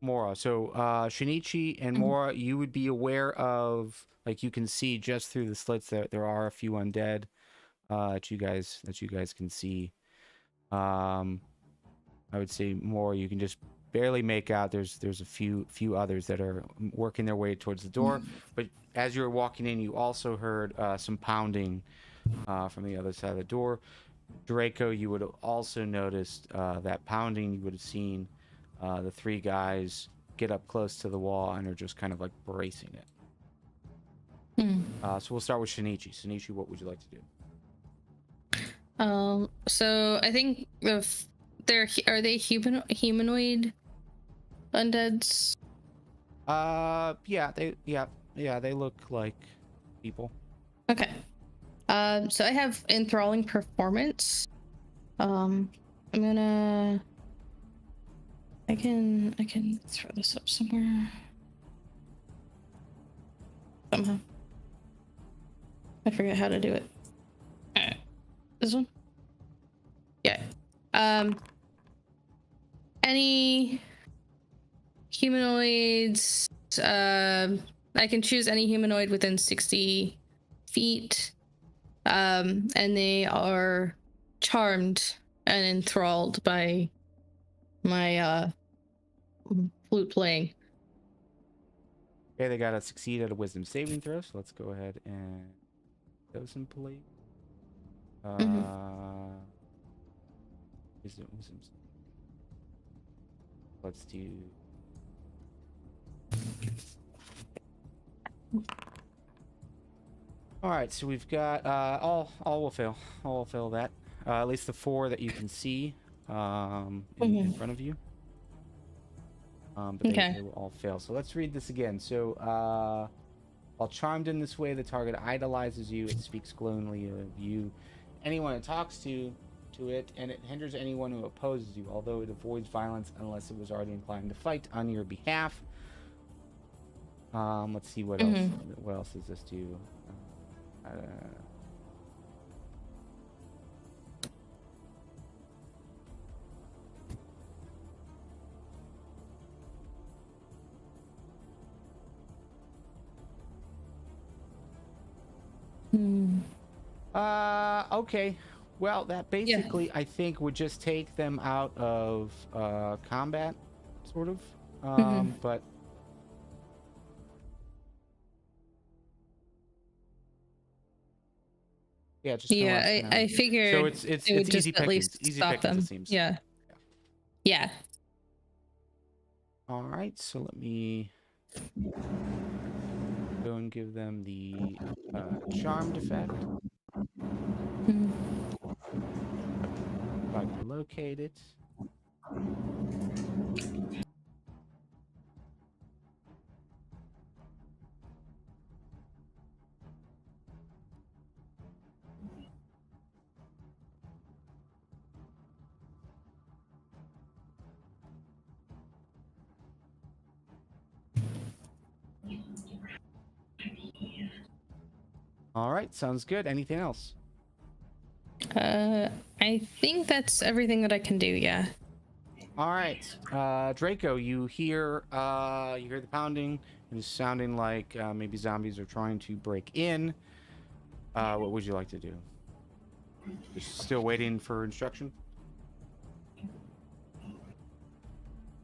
Mora. So, Shinichi and Mora, you would be aware of, like, you can see just through the slits that there are a few undead that you guys can see. I would say Mora, you can just barely make out. There's a few others that are working their way towards the door. But as you were walking in, you also heard some pounding from the other side of the door. Draco, you would have also noticed that pounding. You would have seen the three guys get up close to the wall and are just kind of like bracing it. So we'll start with Shinichi. Shinichi, what would you like to do? So I think if are they humanoid undeads? Yeah, they look like people. Okay. So I have enthralling performance. I can throw this up somewhere. Somehow. I forget how to do it. This one? Yeah. Any humanoids, I can choose any humanoid within 60 feet. And they are charmed and enthralled by my flute playing. Okay, they gotta succeed at a wisdom saving throw, so let's go ahead and those in play. Wisdom. Let's do. All right, so we've got all will fail. All will fail that. At least the 4 that you can see in front of you. But they will all fail. So let's read this again. So, while charmed in this way, the target idolizes you. It speaks glowingly of you. Anyone it talks to it, and it hinders anyone who opposes you, although it avoids violence unless it was already inclined to fight on your behalf. Let's see what else. What else does this do? Okay. Well, that basically, I think, would just take them out of combat, sort of. But yeah, just I figured. So it's it would easy just at least pickings. Easy stop pickings, them. it seems. Yeah. All right, so let me go and give them the charmed effect. If I can locate it. All right, sounds good. Anything else? I think that's everything that I can do. Yeah. All right, Draco, you hear the pounding. It's sounding like maybe zombies are trying to break in. What would you like to do? Just still waiting for instruction?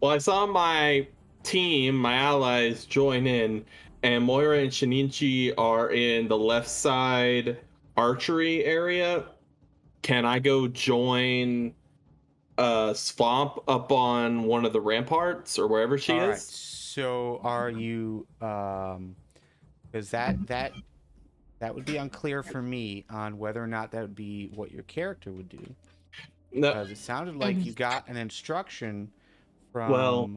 Well, I saw my team, my allies, join in, and Moira and Shinichi are in the left side archery area. Can I go join Swamp up on one of the ramparts or wherever she is? All right. So are you? Because that would be unclear for me on whether or not that would be what your character would do. No, Because it sounded like you got an instruction from. well,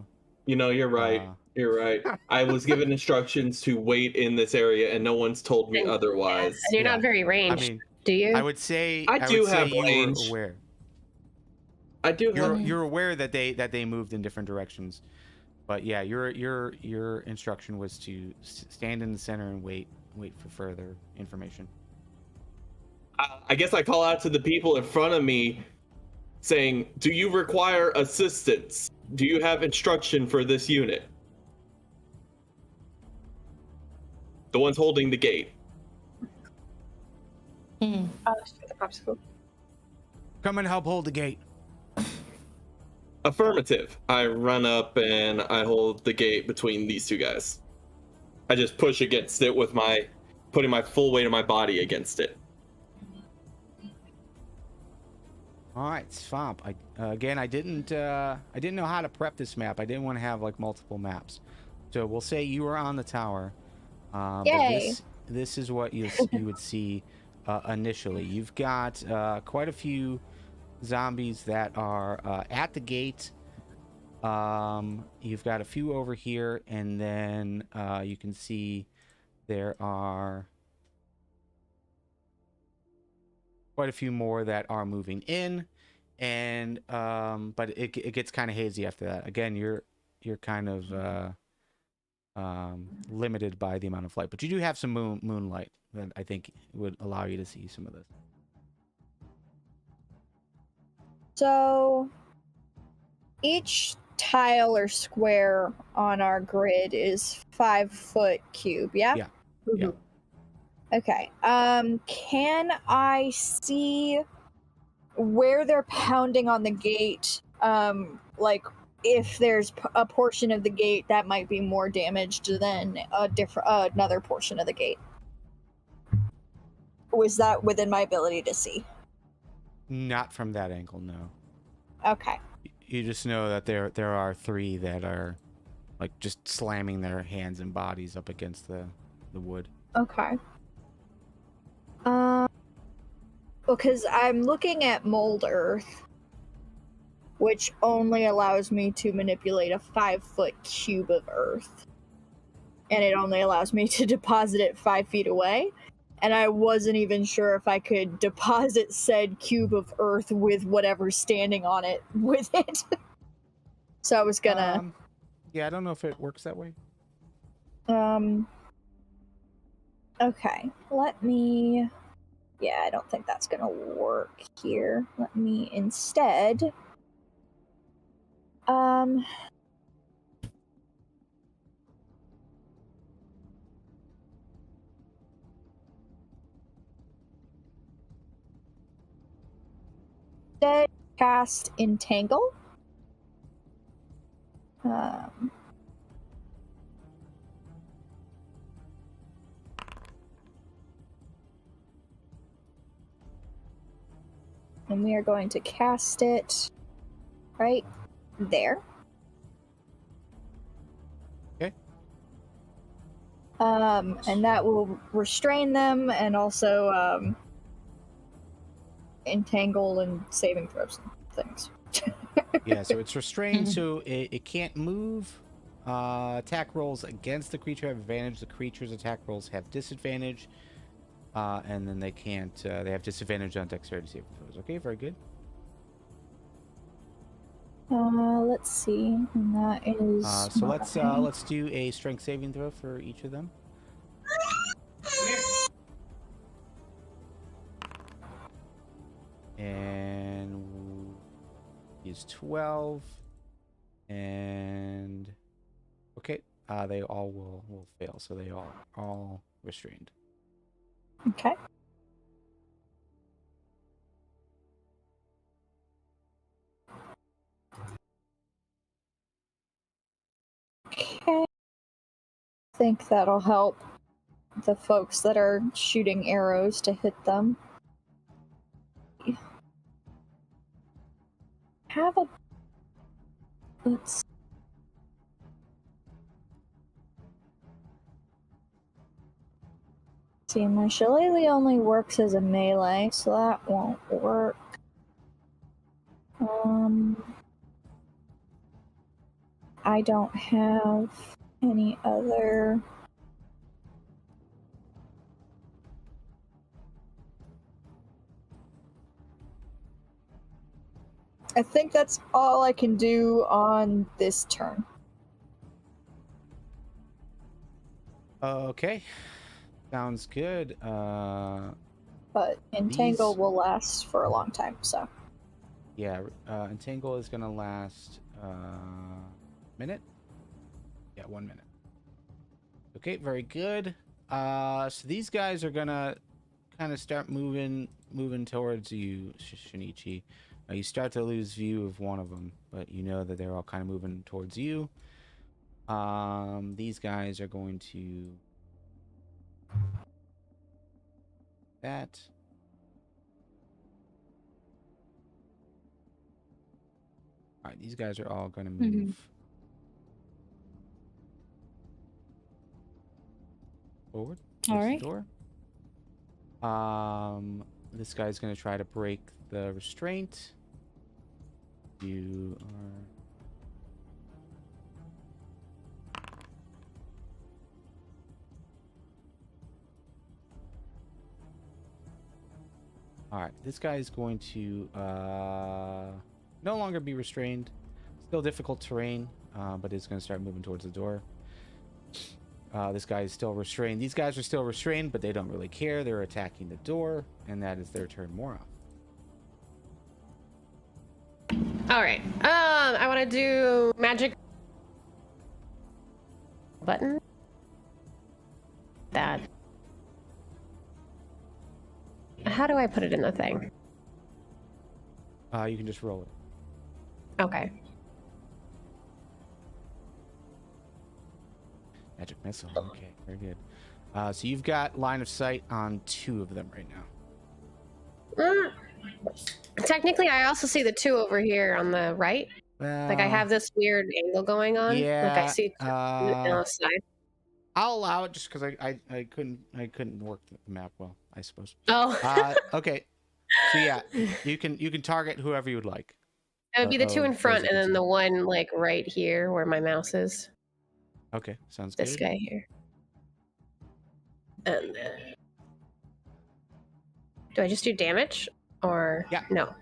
you're right. You're right. I was given instructions to wait in this area, and no one's told me And- otherwise. And you're Yeah. not very I ranged, mean, do you? I would say I do would say have you range. were aware. I do have. You're aware that they moved in different directions, but yeah, your instruction was to stand in the center and wait for further information. I guess I call out to the people in front of me, saying, "Do you require assistance? Do you have instruction for this unit?" The ones holding the gate. Hmm. Oh, the popsicle. Come and help hold the gate. Affirmative. I run up and I hold the gate between these two guys. I just push against it with putting my full weight of my body against it. All right, Swamp. I didn't know how to prep this map. I didn't want to have like multiple maps, so we'll say you were on the tower. Yay. But this is what you would see initially. You've got quite a few zombies that are at the gate. You've got a few over here, and then you can see there are quite a few more that are moving in, and but it gets kind of hazy after that. Again, you're kind of limited by the amount of light, but you do have some moonlight that I think would allow you to see some of this. So each tile or square on our grid is 5 foot cube, yeah? Yeah. Mhm. Yeah. Okay. Can I see where they're pounding on the gate? Like if there's a portion of the gate that might be more damaged than another portion of the gate. Was that within my ability to see? Not from that angle, no. Okay. You just know that there are 3 that are like just slamming their hands and bodies up against the wood. Okay. Because I'm looking at mold earth, which only allows me to manipulate a 5 foot cube of earth. And it only allows me to deposit it 5 feet away. And I wasn't even sure if I could deposit said cube of earth with whatever's standing on it with it. So I was gonna... Yeah, I don't know if it works that way. Okay, let me... Yeah, I don't think that's gonna work here. Let me instead... Instead, cast Entangle. And we are going to cast it right there. Okay. And that will restrain them and also entangle and saving throws and things. Yeah, so it's restrained, so it can't move. Attack rolls against the creature have advantage. The creature's attack rolls have disadvantage. And then they can't. They have disadvantage on dexterity saving throws. Okay, very good. Let's see. And that is. So let's do a strength saving throw for each of them. And is 12. And okay, they all will fail. So they are all restrained. Okay. Okay. I think that'll help the folks that are shooting arrows to hit them. Have a... Let's... See, my shillelagh only works as a melee, so that won't work. I don't have any other. I think that's all I can do on this turn. Okay. Sounds good. But Entangle will last for a long time, so. Yeah, Entangle is going to last minute. Yeah, 1 minute. Okay, very good. So these guys are going to kind of start moving towards you, Shinichi. You start to lose view of one of them, but you know that they're all kind of moving towards you. These guys are going to that. All right, these guys are all going to move forward. All towards right. the door. This guy's going to try to break the restraint. You are. All right, this guy is going to no longer be restrained. Still difficult terrain, but it's going to start moving towards the door. This guy is still restrained. These guys are still restrained, but they don't really care. They're attacking the door, and that is their turn. Mora. All right. I want to do magic button. That. How do I put it in the thing? You can just roll it. Okay. Magic missile. Okay, very good. So you've got line of sight on 2 of them right now. Technically, I also see the 2 over here on the right. Like I have this weird angle going on. Yeah. Like I see on the side. I'll allow it just because I couldn't work the map well, I suppose. Oh. Okay. So yeah, you can target whoever you would like. It would be the 2 in front, and then the one like right here where my mouse is. Okay, sounds This good. guy here. And then... Do I just do damage? Or... Yeah. No.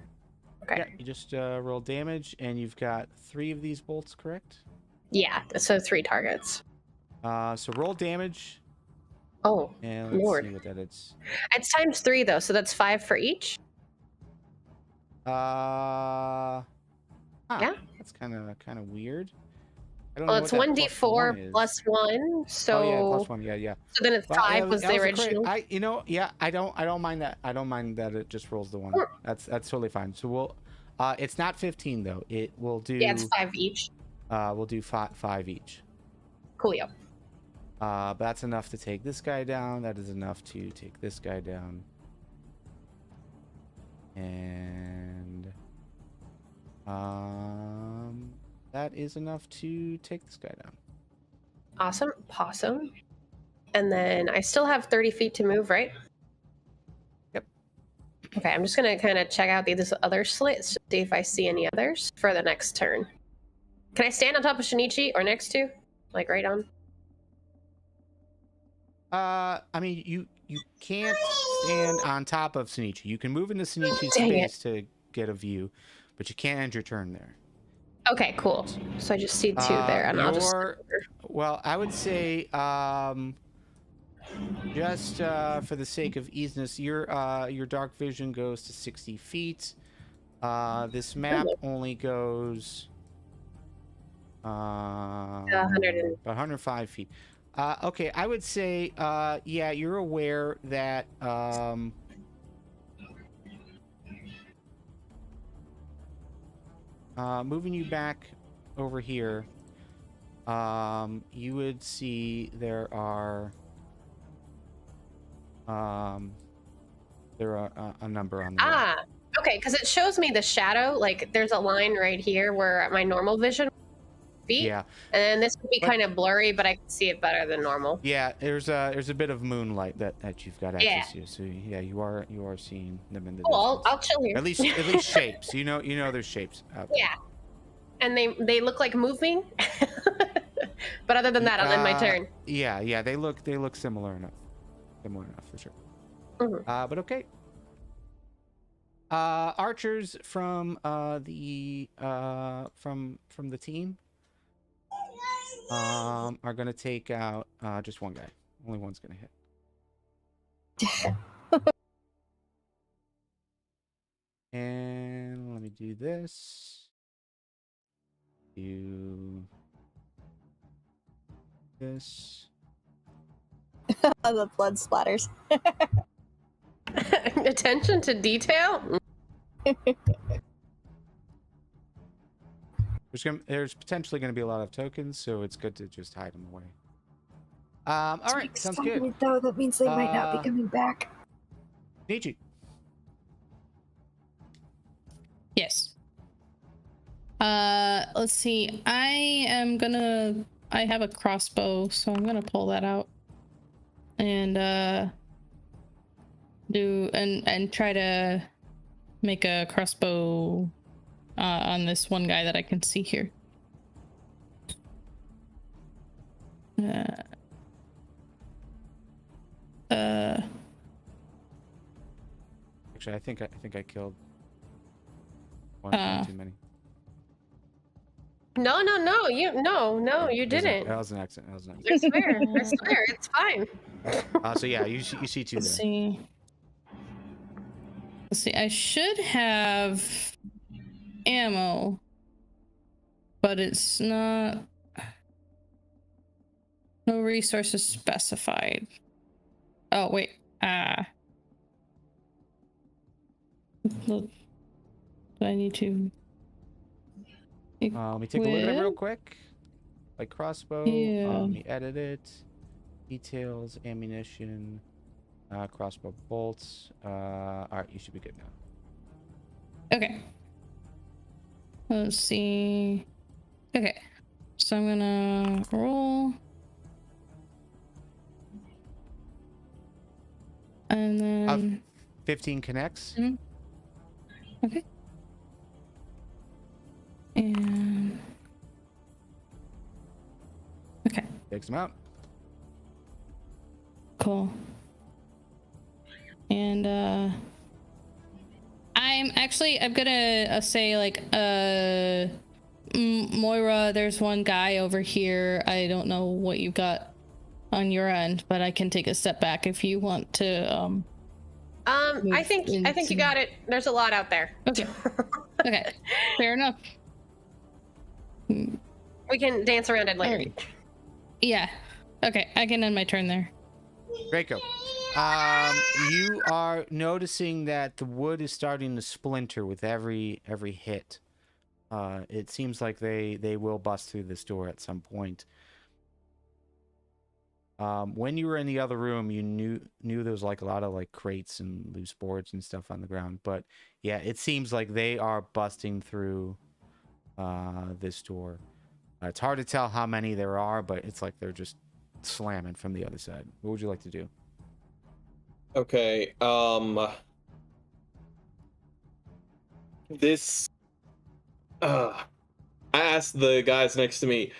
Okay. Yeah, you just roll damage, and you've got 3 of these bolts, correct? Yeah, so 3 targets. So roll damage. Oh, And let's Lord. see what that is. It's times 3, though, so that's 5 for each? Yeah. That's kind of weird. I don't Well, know it's what that plus 1 1d4 is. plus 1, so... Oh, yeah, plus 1, yeah. So then it's 5 was that the a original. crit. I don't mind that. I don't mind that it just rolls the 1. That's totally fine. So we'll it's not 15 though. It will do Yeah, it's 5 each. We'll do 5 each. Coolio. But that's enough to take this guy down. That is enough to take this guy down. And that is enough to take this guy down. Awesome. Possum. And then I still have 30 feet to move, right? Yep. Okay, I'm just going to kind of check out these other slits to see if I see any others for the next turn. Can I stand on top of Shinichi or next to? Like right on? I mean, you can't stand on top of Shinichi. You can move into Shinichi's Dang it. space to get a view, but you can't end your turn there. Okay, cool. So I just see 2 there, and I'll just... Well, I would say, just for the sake of easiness, your dark vision goes to 60 feet. This map only goes about 105 feet. Okay, I would say, yeah, you're aware that moving you back over here, you would see there are a number on there. Okay, because it shows me the shadow. Like, there's a line right here where my normal vision... feet. Yeah. And then this would be But- kind of blurry, but I can see it better than normal. Yeah, there's a bit of moonlight that you've got Yeah. access to. So yeah, you are seeing them in the Cool. distance. I'll chill here. At least shapes. You know there's shapes out there. Yeah. And they look like moving. But other than that, I'll end my turn. Yeah, they look similar enough. Similar enough for sure. Mhm. But okay. Archers from the team are gonna take out just one guy. Only one's gonna hit. And let me do this. Do this. The blood splatters. Attention to detail. There's potentially going to be a lot of tokens, so it's good to just hide them away. All right, sounds good. Though that means they might not be coming back. Nietzsche. Yes. Let's see. I have a crossbow, so I'm gonna pull that out and do and try to make a crossbow on this one guy that I can see here. Actually, I think I killed one too many. No, you didn't. That was an accident. I swear, it's fine. So yeah, you see two Let's there. see. Let's see. I should have ammo, but it's not. No resources specified. Oh wait. Do I need to? Let me take a look at it real quick. Like crossbow. Yeah. Let me edit it. Details, ammunition, crossbow bolts. All right, you should be good now. Okay. Let's see. Okay. So I'm gonna roll. And then 15 connects. okay. And okay. Takes them out. Cool. And I'm gonna say like Moira, there's one guy over here. I don't know what you've got on your end, but I can take a step back if you want to I think you got it. There's a lot out there. Okay. Okay. Fair enough. We can dance around it later. All right. Yeah. Okay, I can end my turn there. Draco. You are noticing that the wood is starting to splinter with every hit. It seems like they will bust through this door at some point. When you were in the other room, you knew there was like a lot of like crates and loose boards and stuff on the ground. But yeah, it seems like they are busting through this door. It's hard to tell how many there are, but it's like they're just slamming from the other side. What would you like to do? Okay. This. I asked the guys next to me,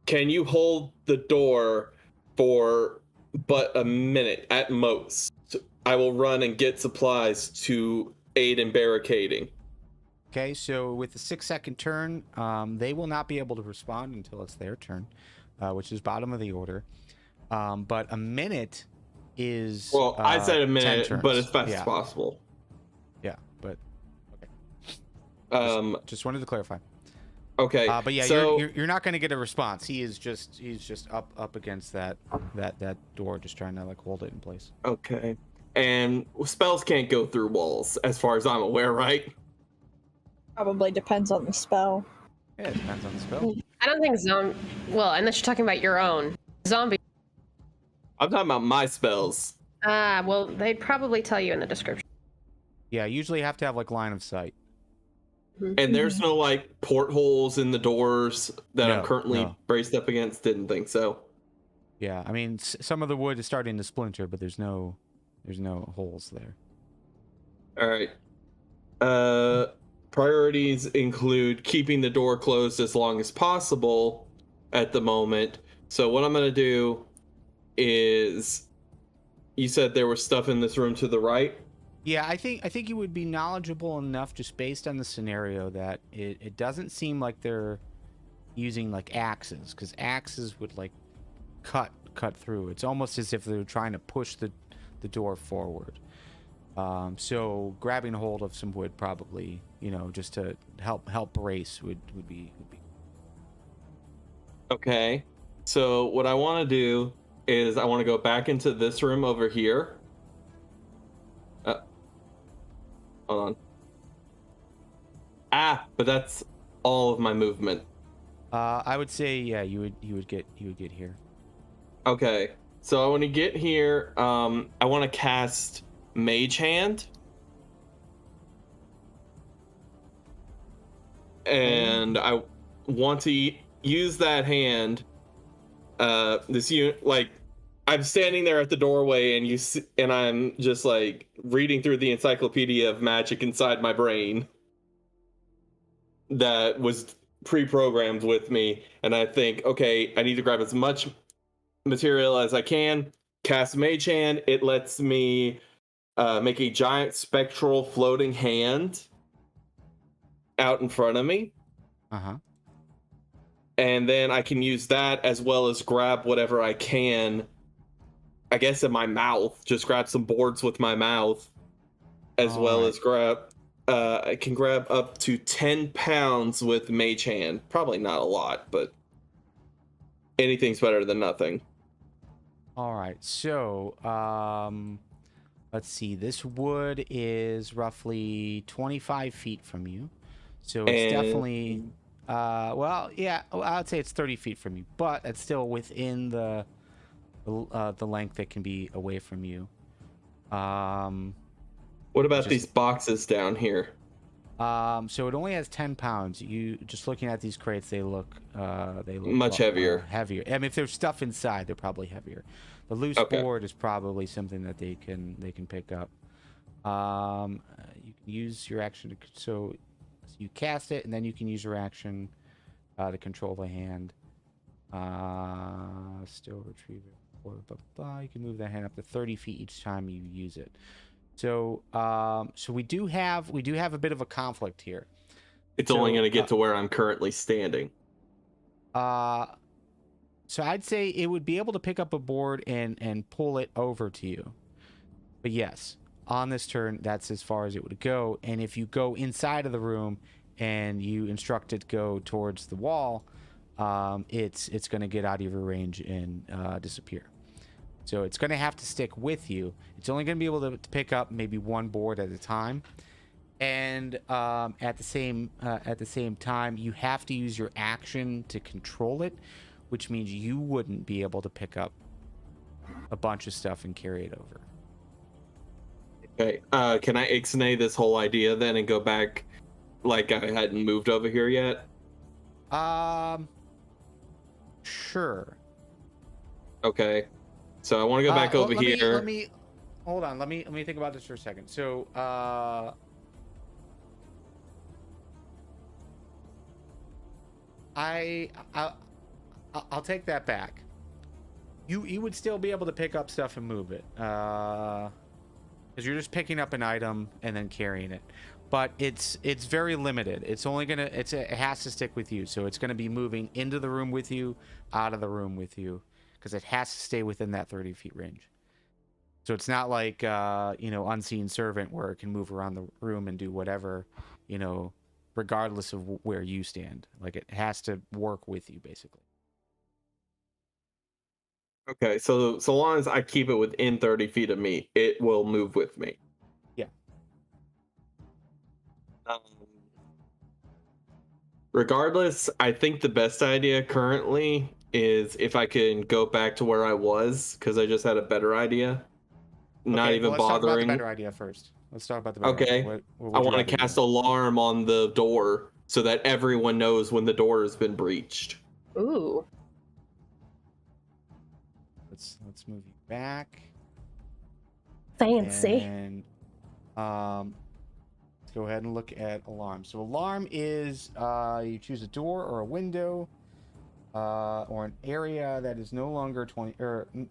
can you hold the door for but a minute at most? I will run and get supplies to aid in barricading. Okay, so with the 6-second turn, they will not be able to respond until it's their turn, which is bottom of the order. But a minute is. Well, I said a 10 minute, turns. but as fast Yeah. as possible. Yeah, but okay. Just wanted to clarify. Okay. But yeah, so you're not going to get a response. He's just up against that door, just trying to like hold it in place. okay, and spells can't go through walls, as far as I'm aware, right? Probably depends on the spell. Yeah, it depends on the spell. I don't think well, unless you're talking about your own zombie. I'm talking about my spells. Well, they'd probably tell you in the description. Yeah, usually you have to have like line of sight. And there's no like portholes in the doors that I'm No, currently no. braced up against. Didn't think so. Yeah, I mean, some of the wood is starting to splinter, but there's no holes there. All right. Priorities include keeping the door closed as long as possible at the moment. So what I'm gonna do is, you said there was stuff in this room to the right. Yeah, I think you would be knowledgeable enough just based on the scenario that it doesn't seem like they're using like axes, because axes would like cut through. It's almost as if they're trying to push the door forward. So grabbing a hold of some wood probably, just to help brace would be. Okay. So what I want to do is I want to go back into this room over here. Hold on. But that's all of my movement. I would say, yeah, you would get here. Okay. So I want to get here. I want to cast Mage Hand. And I want to use that hand. I'm standing there at the doorway, and I'm just like reading through the encyclopedia of magic inside my brain that was pre-programmed with me, and I think, okay, I need to grab as much material as I can. Cast Mage Hand. It lets me make a giant spectral floating hand out in front of me. And then I can use that as well as grab whatever I can, I guess, in my mouth. Just grab some boards with my mouth, as well as grab. I can grab up to 10 pounds with Mage Hand. Probably not a lot, but anything's better than nothing. All right. So, let's see. This wood is roughly 25 feet from you. So it's definitely, well, yeah, I'd say it's 30 feet from you, but it's still within the length that can be away from you. What about these boxes down here? So it only has 10 pounds. You just looking at these crates, they look much heavier. Heavier. I mean, if there's stuff inside, they're probably heavier. The loose board is probably something that they can pick up. You can use your action so you cast it, and then you can use your action to control the hand. Still retrieve it. You can move that hand up to 30 feet each time you use it. So, so we do have a bit of a conflict here. It's only going to get to where I'm currently standing. So I'd say it would be able to pick up a board and pull it over to you. But yes, on this turn, that's as far as it would go. And if you go inside of the room and you instruct it to go towards the wall, it's going to get out of your range and disappear. So it's going to have to stick with you. It's only going to be able to pick up maybe one board at a time. And at the same time, you have to use your action to control it, which means you wouldn't be able to pick up a bunch of stuff and carry it over. Okay. Can I ixnay this whole idea then and go back like I hadn't moved over here yet? Sure. Okay. So I want to go back over here. Let me hold on. Let me think about this for a second. So, I'll take that back. You would still be able to pick up stuff and move it, because you're just picking up an item and then carrying it. But it's very limited. It's only gonna it has to stick with you. So it's gonna be moving into the room with you, out of the room with you, because it has to stay within that 30 feet range. So it's not like Unseen Servant where it can move around the room and do whatever, regardless of where you stand. Like, it has to work with you, basically. Okay, so long as I keep it within 30 feet of me, it will move with me. Yeah. Regardless, I think the best idea currently is if I can go back to where I was, because I just had a better idea. Not even let's talk about the bothering. better idea first. Let's talk about the bear. Okay. What I would you want rather to cast do? alarm on the door so that everyone knows when the door has been breached. Ooh. Let's move you back. Fancy. And let's go ahead and look at alarm. So alarm is you choose a door or a window or an area that is no longer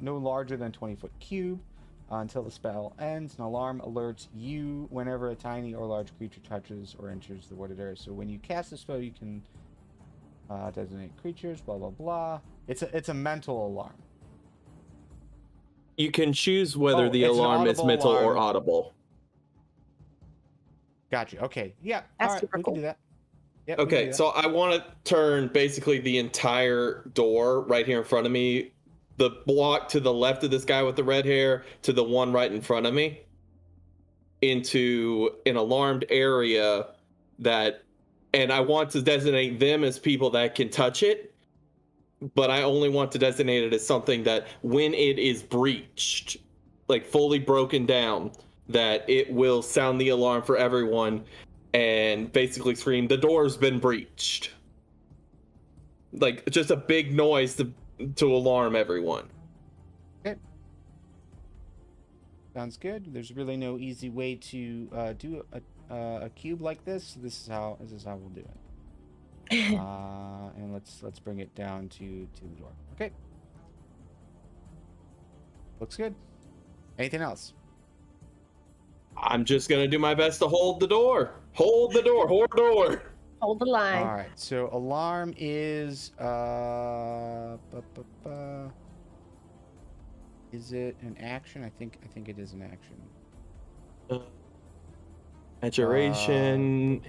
no larger than 20-foot cube until the spell ends. An alarm alerts you whenever a tiny or large creature touches or enters the wooded area. So when you cast the spell, you can designate creatures. Blah blah blah. It's a mental alarm. You can choose whether the it's an alarm is audible mental or alarm. audible. Gotcha. Okay. Yeah. That's all right. super We cool. can do that. Yep, we can do Okay, that. so I want to turn basically the entire door right here in front of me, the block to the left of this guy with the red hair to the one right in front of me, into an alarmed area and I want to designate them as people that can touch it, but I only want to designate it as something that when it is breached, like fully broken down, that it will sound the alarm for everyone and basically scream, "The door's been breached." Like just a big noise to alarm everyone. Okay. Sounds good. There's really no easy way to do a cube like this. This is how we'll do it. And let's bring it down to the door. Okay. Looks good. Anything else? I'm just gonna do my best to hold the door. Hold the door. Hold the door. Hold the line. All right. So alarm is is it an action? I think it is an action. Maturation.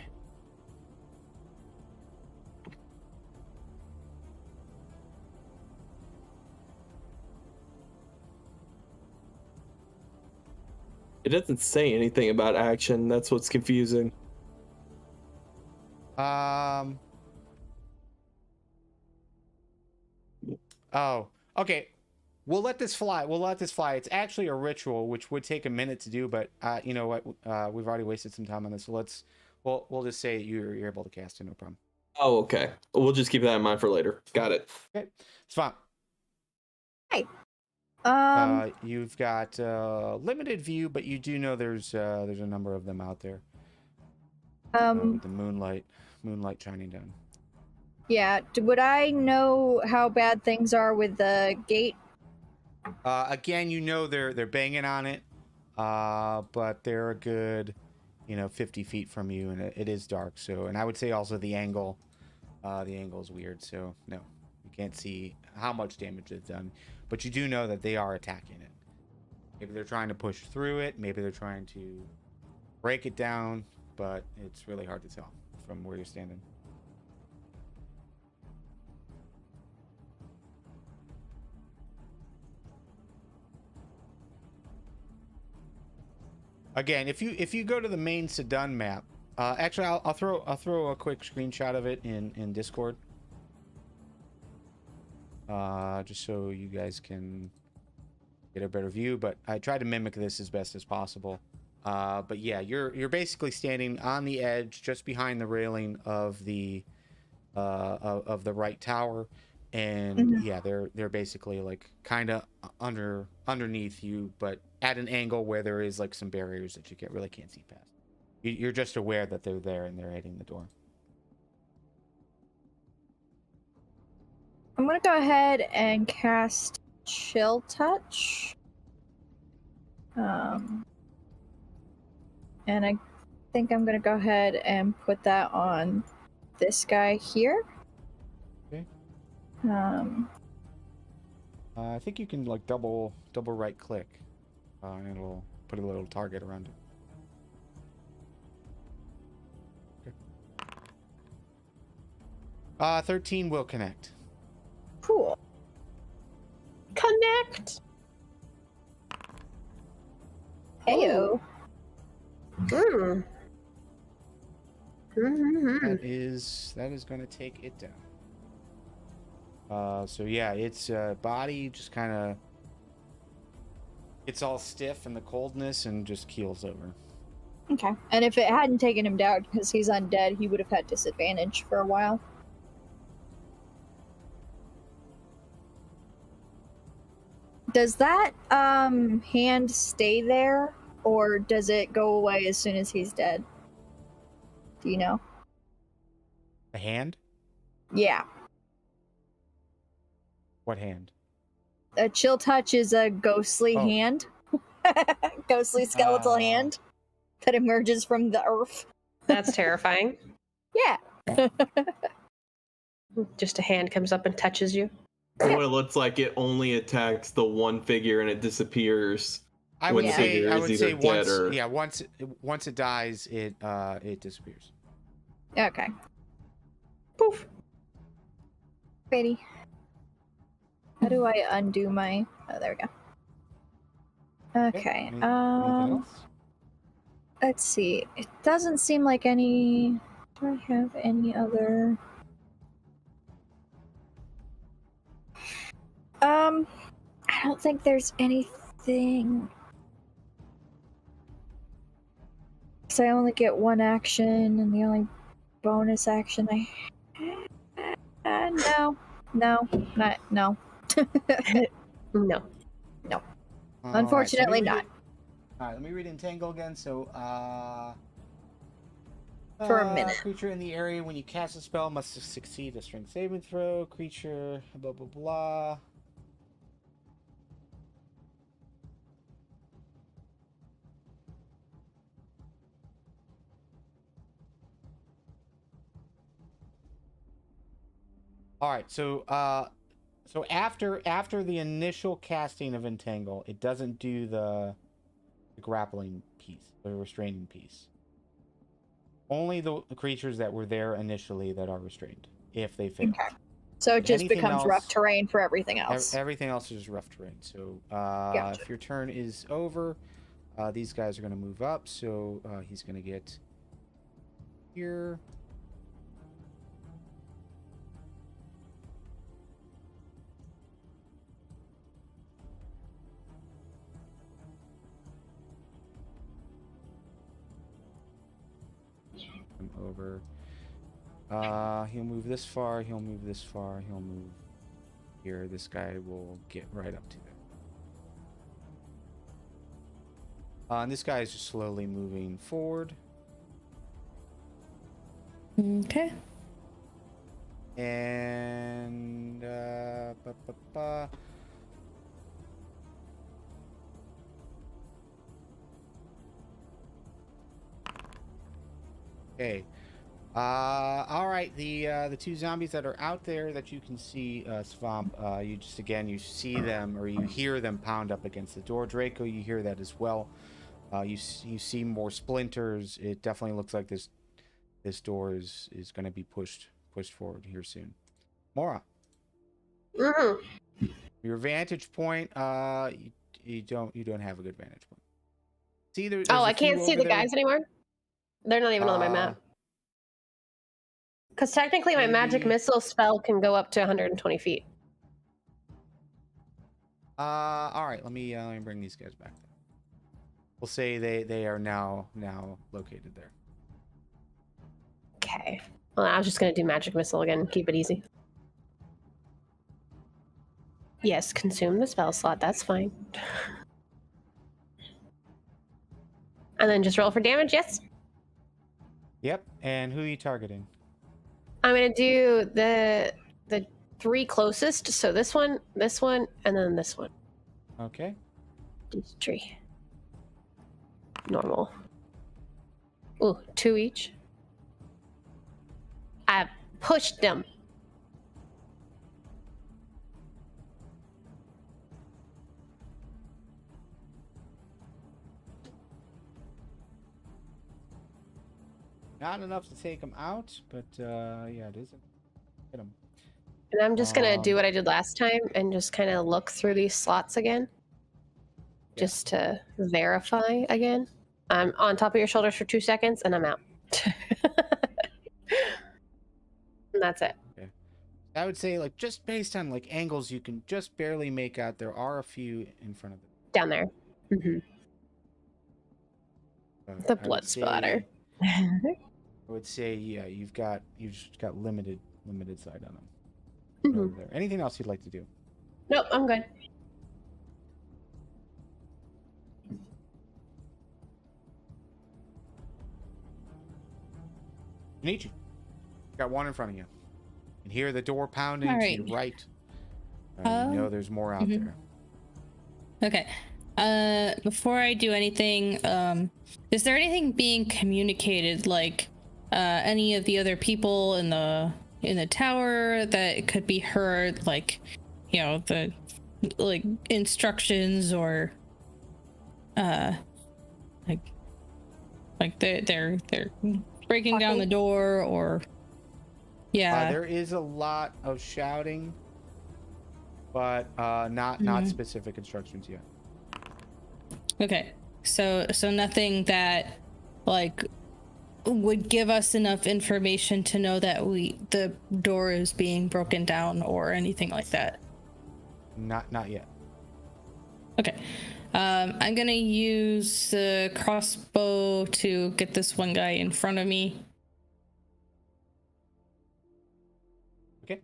It doesn't say anything about action. That's what's confusing. Oh, okay. We'll let this fly. It's actually a ritual, which would take a minute to do, but you know what? We've already wasted some time on this, so we'll just say you're able to cast it, no problem. Oh, okay. We'll just keep that in mind for later. Got it. Okay, it's fine. Hey. You've got limited view, but you do know there's a number of them out there. With the moonlight shining down. Yeah. Would I know how bad things are with the gate? Again, you know they're banging on it, but they're a good, 50 feet from you, and it is dark. So, and I would say also the angle is weird. So no, you can't see how much damage it's done, but you do know that they are attacking it. Maybe they're trying to push through it. Maybe they're trying to break it down, but it's really hard to tell from where you're standing. Again, if you go to the main Sydund map, actually I'll throw a quick screenshot of it in Discord, just so you guys can get a better view. But I tried to mimic this as best as possible. But yeah, you're basically standing on the edge, just behind the railing of the right tower, and yeah, they're basically like kind of underneath you, but at an angle where there is like some barriers that you really can't see past. You're just aware that they're there and they're hitting the door. I'm gonna go ahead and cast Chill Touch. And I think I'm gonna go ahead and put that on this guy here. Okay. I think you can like double right click, and it'll put a little target around it. Okay. 13 will connect. Cool. Connect. Heyo. Mm. Mm-hmm. That is going to take it down. So yeah, its body just kind of, it's all stiff in the coldness and just keels over. Okay. And if it hadn't taken him down because he's undead, he would have had disadvantage for a while. Does that hand stay there, or does it go away as soon as he's dead? Do you know? A hand? Yeah. What hand? A chill touch is a ghostly hand. Ghostly skeletal hand that emerges from the earth. That's terrifying. Yeah. Just a hand comes up and touches you. What it looks like, it only attacks the one figure and it disappears. I when would the say figure I is would either say dead once or... once it dies, it disappears. Okay. Poof. Ready. How do I undo my... Oh, there we go. Okay. Anything else? Let's see. It doesn't seem like any... Do I have any other... I don't think there's anything... Because I only get one action, and the only bonus action I... no. No. No. No. Unfortunately not. Alright, let me read Entangle again. So, For a minute. Creature in the area when you cast a spell must succeed a strength saving throw. Creature, blah, blah, blah. Alright, so, after the initial casting of Entangle, it doesn't do the grappling piece, the restraining piece. Only the creatures that were there initially that are restrained, if they fail. Okay. So it just Anything becomes else- rough terrain for everything else. Everything else is rough terrain. So Gotcha. if your turn is over, these guys are going to move up. So he's going to get here. Come over. He'll move this far. He'll move this far. He'll move here. This guy will get right up to there. And this guy is just slowly moving forward. Okay. And okay. All right. The two zombies that are out there that you can see, Swamp. You see them or you hear them pound up against the door. Draco, you hear that as well. You see more splinters. It definitely looks like this door is going to be pushed forward here soon. Mora. Mm-hmm. Your vantage point. You don't have a good vantage point. See, there's Oh, a I can't few see over the there. guys anymore? They're not even on my map. Because technically my magic maybe- missile spell can go up to 120 feet. All right. Let me bring these guys back. We'll say they are now located there. Okay. Well, I was just going to do magic missile again. Keep it easy. Yes, consume the spell slot. That's fine. And then just roll for damage, yes? Yep. And who are you targeting? I'm going to do the three closest. So this one, and then this one. Okay. These three. Normal. Ooh, 2 each. I pushed them. Not enough to take them out, but yeah, it is. Hit them. And I'm just going to do what I did last time and just kind of look through these slots again. Yeah. Just to verify again. I'm on top of your shoulders for 2 seconds and I'm out. And that's it. I would say, like, just based on like angles, you can just barely make out. There are a few in front of them. Down there. Mm-hmm. The I blood would say- splatter. I would say, yeah, you've just got limited sight on them. Over there. Anything else you'd like to do? Nope, I'm good. Shinichi, got one in front of you. You can hear the door pounding All to right. your right. You know there's more out there. Okay. Before I do anything, is there anything being communicated, like any of the other people in the tower that could be heard, like, you know, the like instructions or like they're breaking down the door, or There is a lot of shouting, but not specific instructions yet. Okay, so nothing that like would give us enough information to know that the door is being broken down or anything like that. Not yet. Okay, I'm gonna use the crossbow to get this one guy in front of me. Okay.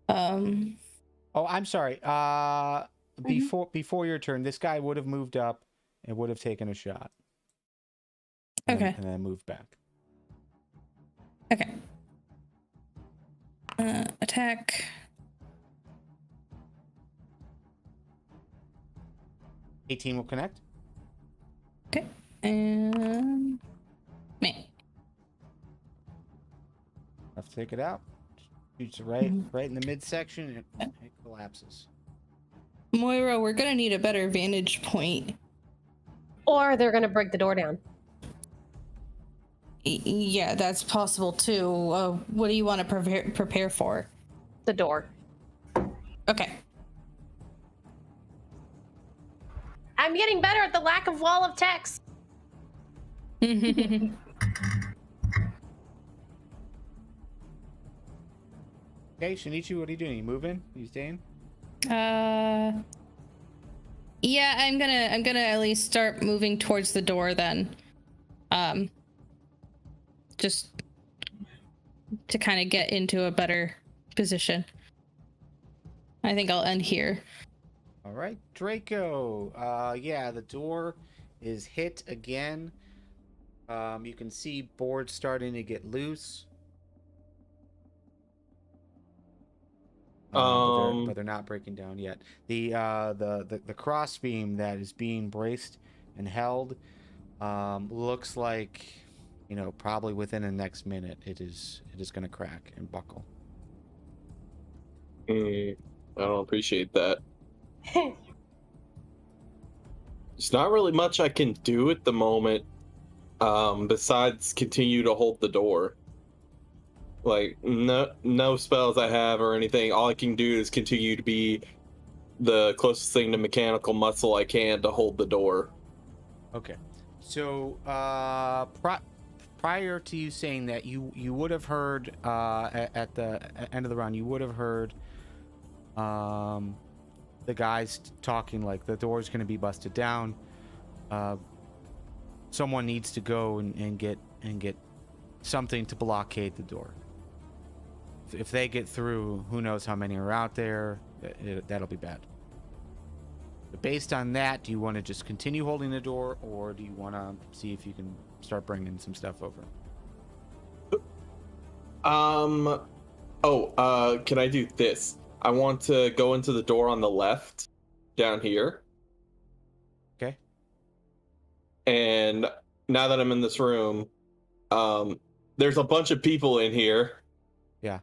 Oh, I'm sorry. Before your turn, this guy would have moved up and would have taken a shot. Okay. And then moved back. Okay. Attack. 18 will connect. Okay. And me. Have to take it out. Shoots right in the midsection and it collapses. Moira, we're gonna need a better vantage point. Or they're gonna break the door down. Yeah, that's possible too. What do you want to prepare for? The door. Okay. I'm getting better at the lack of wall of text. Okay, Shinichi, what are you doing? You moving? You staying? Yeah, I'm gonna at least start moving towards the door then. Just to kind of get into a better position. I think I'll end here. All right, Draco. Yeah, the door is hit again. You can see boards starting to get loose. But they're not breaking down yet. The cross beam that is being braced and held looks like, you know, probably within the next minute it is going to crack and buckle. I don't appreciate that. There's not really much I can do at the moment, besides continue to hold the door. Like, no spells I have or anything. All I can do is continue to be the closest thing to mechanical muscle I can to hold the door. Okay. So, prior to you saying that, you would have heard, at the end of the round, you would have heard the guys talking like the door's going to be busted down. Someone needs to go and get something to blockade the door. If they get through, who knows how many are out there. That'll be bad. But based on that, do you want to just continue holding the door, or do you want to see if you can start bringing some stuff over? Can I do this? I want to go into the door on the left, down here. Okay. And now that I'm in this room, there's a bunch of people in here. Yeah.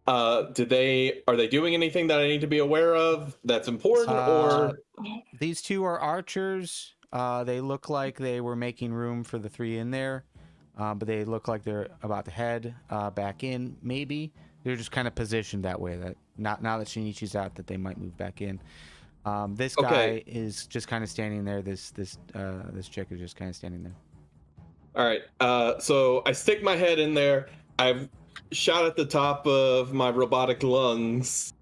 Are they doing anything that I need to be aware of that's important, or? These two are archers. They look like they were making room for the three in there, but they look like they're about to head back in. Maybe they're just kind of positioned that way. That now that Shinichi's out, that they might move back in. This guy is just kind of standing there. This chick is just kind of standing there. All right. So I stick my head in there. I've shot at the top of my robotic lungs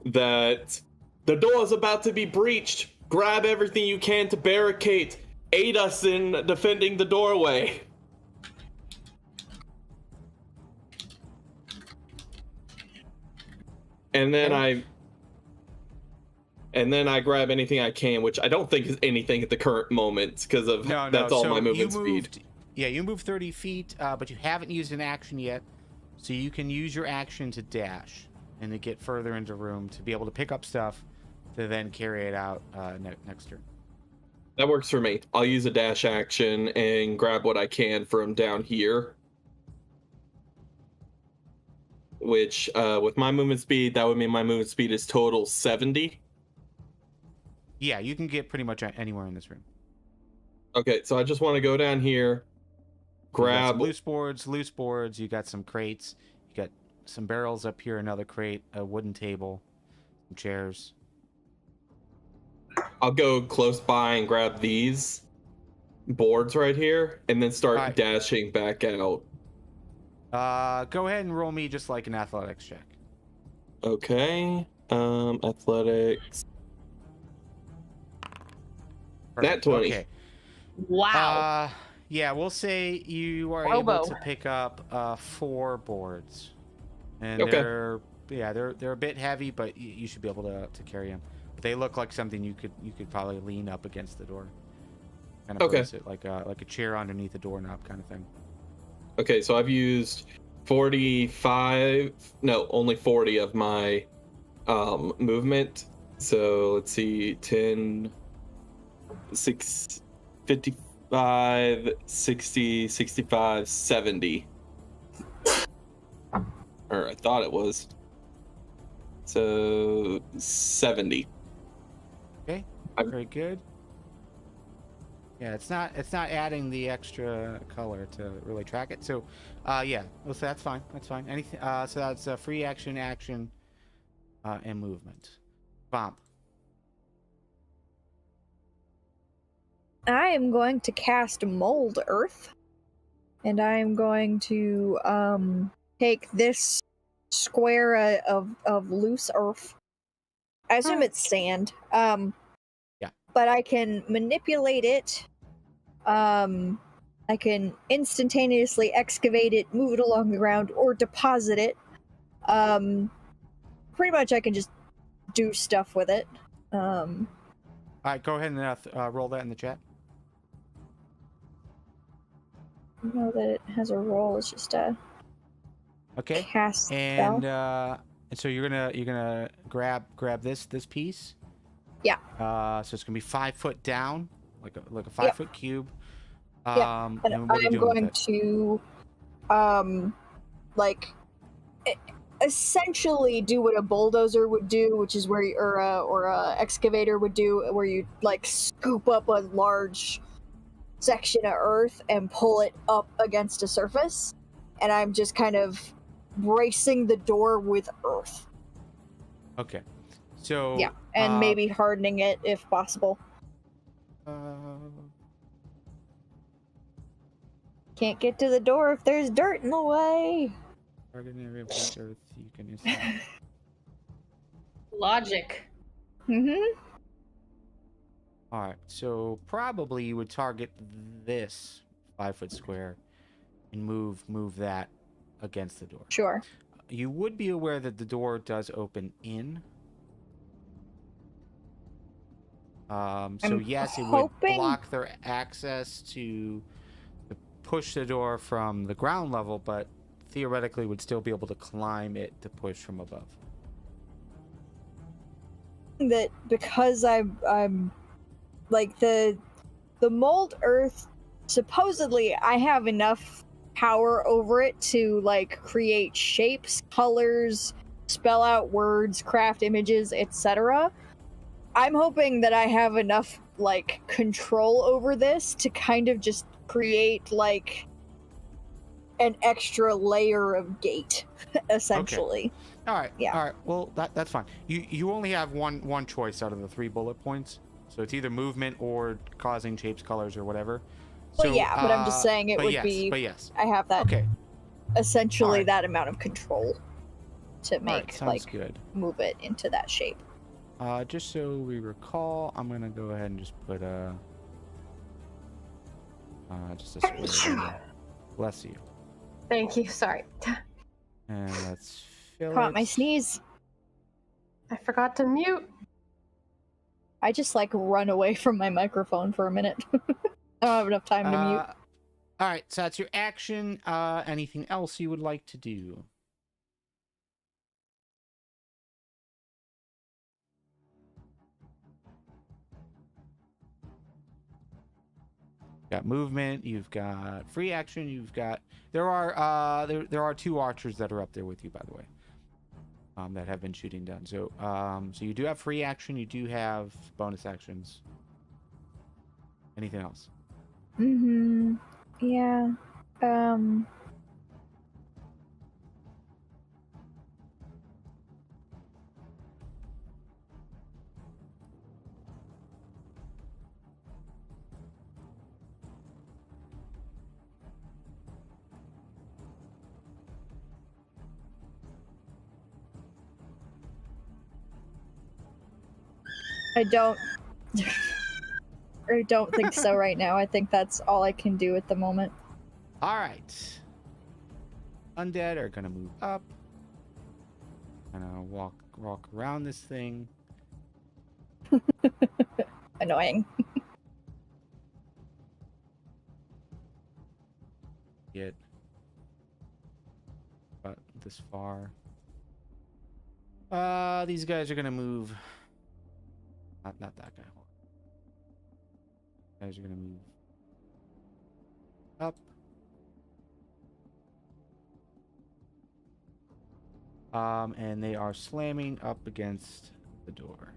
that the door is about to be breached. Grab everything you can to barricade. aid us in defending the doorway. And then I grab anything I can, which I don't think is anything at the current moment because of that's all so my movement speed. Yeah, you move 30 feet, but you haven't used an action yet, so you can use your action to dash and to get further into room to be able to pick up stuff to then carry it out next turn. That works for me. I'll use a dash action and grab what I can from down here. Which, with my movement speed, that would mean my movement speed is total 70. Yeah, you can get pretty much anywhere in this room. Okay, so I just want to go down here, grab loose boards. You got some crates. You got some barrels up here, another crate, a wooden table, some chairs. I'll go close by and grab these boards right here, and then start dashing back out. Go ahead and roll me just like an athletics check. Okay. Athletics. Nat 20. Okay. Wow. Yeah, we'll say you are able to pick up 4 boards, and they're a bit heavy, but you should be able to carry them. But they look like something you could probably lean up against the door, kind of place it like a chair underneath a doorknob kind of thing. Okay, so I've used 45, no, only 40 of my movement. So let's see, 10, 6, 55, 60, 65, 70. Or I thought it was. So 70. Okay, very good. Yeah, it's not adding the extra color to really track it. So, yeah, well, so that's fine. That's fine. Anything. So that's free action, and movement. Bomb. I am going to cast Mold Earth, and I am going to take this square of loose earth. I assume it's sand. Yeah. But I can manipulate it. I can instantaneously excavate it, move it along the ground, or deposit it. Pretty much I can just do stuff with it. All right, go ahead and roll that in the chat. I know that it has a roll. It's just a cast spell. And so you're gonna grab this piece. Yeah. So it's gonna be 5 foot down, like a 5 foot cube. Yeah. And I'm going to, essentially do what a bulldozer would do, which is where or a excavator would do, where you like scoop up a large section of earth and pull it up against a surface. And I'm just kind of bracing the door with earth. Okay. So yeah, and maybe hardening it if possible. Can't get to the door if there's dirt in the way. Logic. Mm-hmm. All right, so probably you would target this 5 foot square and move that against the door. Sure. You would be aware that the door does open in. So yes, it would block their access to push the door from the ground level, but theoretically would still be able to climb it to push from above. That because I'm like the mold earth, supposedly I have enough power over it to like create shapes, colors, spell out words, craft images, etc. I'm hoping that I have enough like control over this to kind of just create like an extra layer of gate, essentially. Okay. All right. Yeah. All right. Well, that's fine. You only have one choice out of the 3 bullet points, so it's either movement or causing shapes, colors, or whatever. Well, so, yeah, but I'm just saying it would be. But yes, I have that. Okay. Essentially, that amount of control to make good. Move it into that shape. Just so we recall, I'm gonna go ahead and just put Just a square area. Bless you. Thank you. Sorry. And let's fill Caught it. my sneeze. I forgot to mute. I just like run away from my microphone for a minute. I don't have enough time to mute. All right, so that's your action. Anything else you would like to do? Got movement. You've got free action. You've got there are 2 archers that are up there with you, by the way. That have been shooting down. So so you do have free action. You do have bonus actions. Anything else? Mm-hmm. Yeah. I don't think so right now. I think that's all I can do at the moment. All right. Undead are gonna move up. Gonna walk around this thing. Annoying. Get about this far. These guys are gonna move. Not that guy. Guys are gonna move up. And they are slamming up against the door.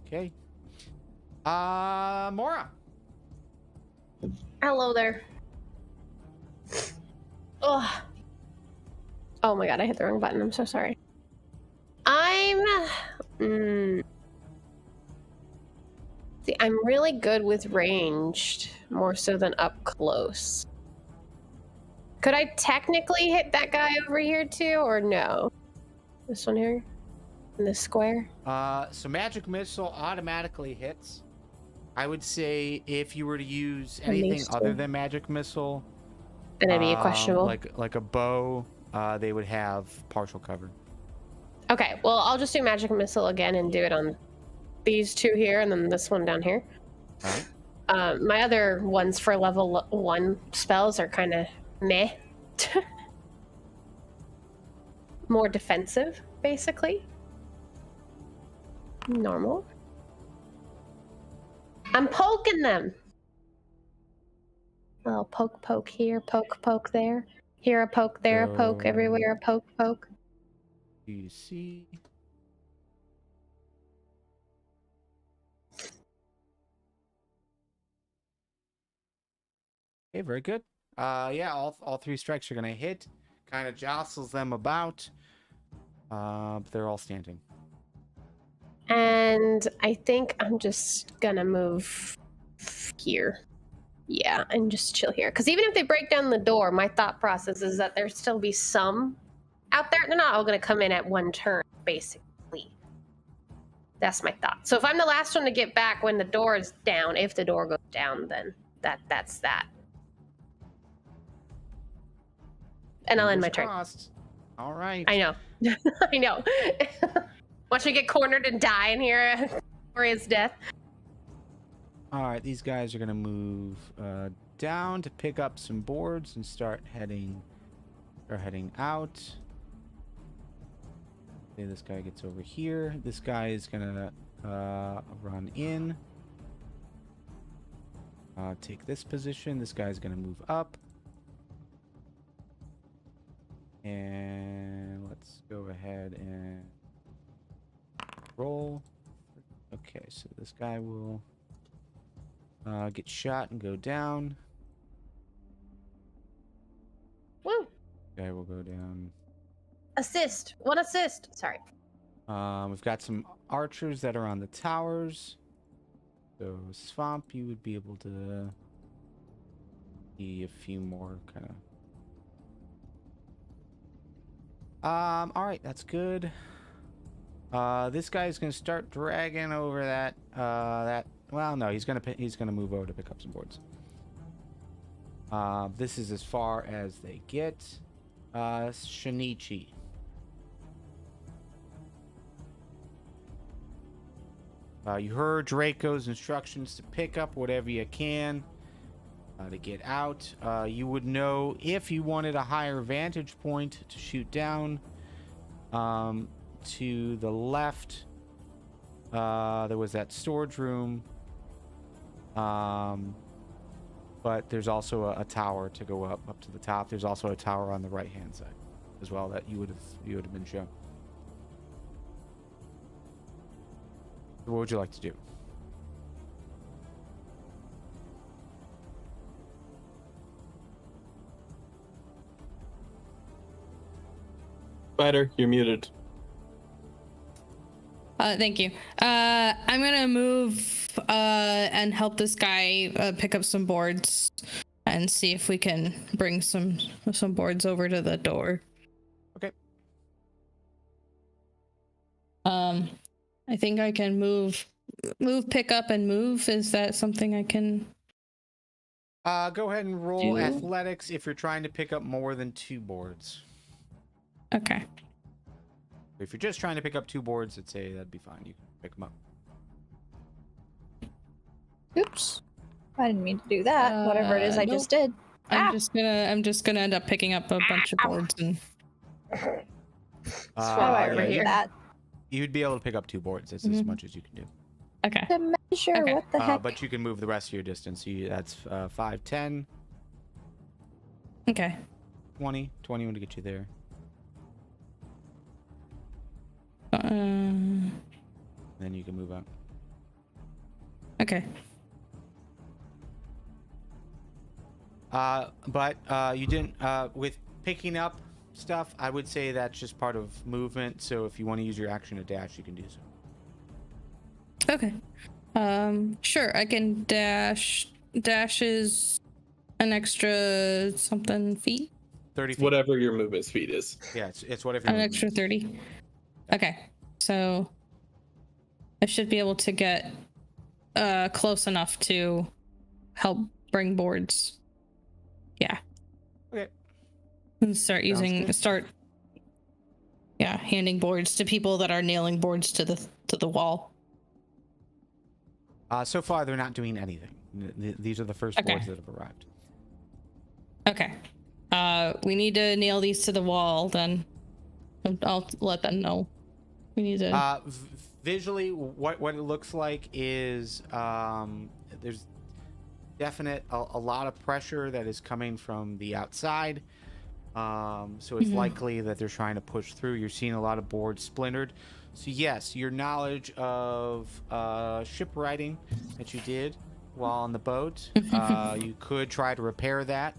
Okay. Mora. Hello there. Ugh. Oh my god, I hit the wrong button. I'm so sorry. See, I'm really good with ranged, more so than up close. Could I technically hit that guy over here too, or no? This one here? In this square? So magic missile automatically hits. I would say if you were to use anything other than magic missile, then it'd be questionable. like a bow, they would have partial cover. Okay, well, I'll just do magic missile again and do it on these 2 here and then this one down here. All right. My other ones for level 1 spells are kind of meh. More defensive, basically. Normal. I'm poking them. Oh, poke here, poke there. Here a poke, there a poke, everywhere a poke. You see. Okay, very good. Yeah, all 3 strikes are gonna hit. Kind of jostles them about. But they're all standing. And I think I'm just gonna move here. Yeah, and just chill here. Because even if they break down the door, my thought process is that there'd still be some out there. They're not all gonna come in at one turn, basically. That's my thought. So if I'm the last one to get back when the door is down, if the door goes down, then that's that. And I'll end my turn. All right. I know. I know. Watch me get cornered and die in here. Glorious death. All right, these guys are gonna move down to pick up some boards and start heading out. Okay, this guy gets over here. This guy is gonna run in. Take this position. This guy's gonna move up. And let's go ahead and roll. Okay, so this guy will get shot and go down. Woo! Guy will go down. Assist. One assist. Sorry. We've got some archers that are on the towers. So Swamp, you would be able to see a few more kind of. All right, that's good. This guy's gonna start dragging over that Well, no, he's gonna move over to pick up some boards. This is as far as they get. Shinichi. You heard Draco's instructions to pick up whatever you can to get out. You would know if you wanted a higher vantage point to shoot down. To the left, there was that storage room. But there's also a tower to go up to the top. There's also a tower on the right hand side as well that you would have been shown. What would you like to do? Spider, you're muted. Thank you. I'm gonna move and help this guy pick up some boards and see if we can bring some boards over to the door. Okay. I think I can move, pick up, and move. Is that something I can? Go ahead and roll athletics if you're trying to pick up more than 2 boards. Okay. If you're just trying to pick up 2 boards, I'd say that'd be fine. You can pick them up. Oops. I didn't mean to do that. Whatever it is I just did. I'm just gonna end up picking up a bunch of boards and. Over here. That. You'd be able to pick up 2 boards. That's as much as you can do. Okay. To measure Okay. what the heck. But you can move the rest of your distance. So that's 5, 10, Okay. 20. 20 would get you there. Um. Then you can move out. Okay. But you didn't with picking up stuff. I would say that's just part of movement. So if you want to use your action to dash, you can do so. Okay. Sure. I can dash. Dash is an extra something feet. 30 feet. Whatever your movement speed is. Yeah, it's whatever. An your extra movement 30. Okay. So I should be able to get close enough to help bring boards. Yeah. Okay. And start good. handing boards to people that are nailing boards to the wall. So far, they're not doing anything. These are the first Okay. boards that have arrived. Okay. We need to nail these to the wall, then I'll let them know. We need to Visually, what it looks like is there's definite a lot of pressure that is coming from the outside. So it's likely that they're trying to push through. You're seeing a lot of boards splintered. So yes, your knowledge of shipwriting that you did while on the boat, you could try to repair that.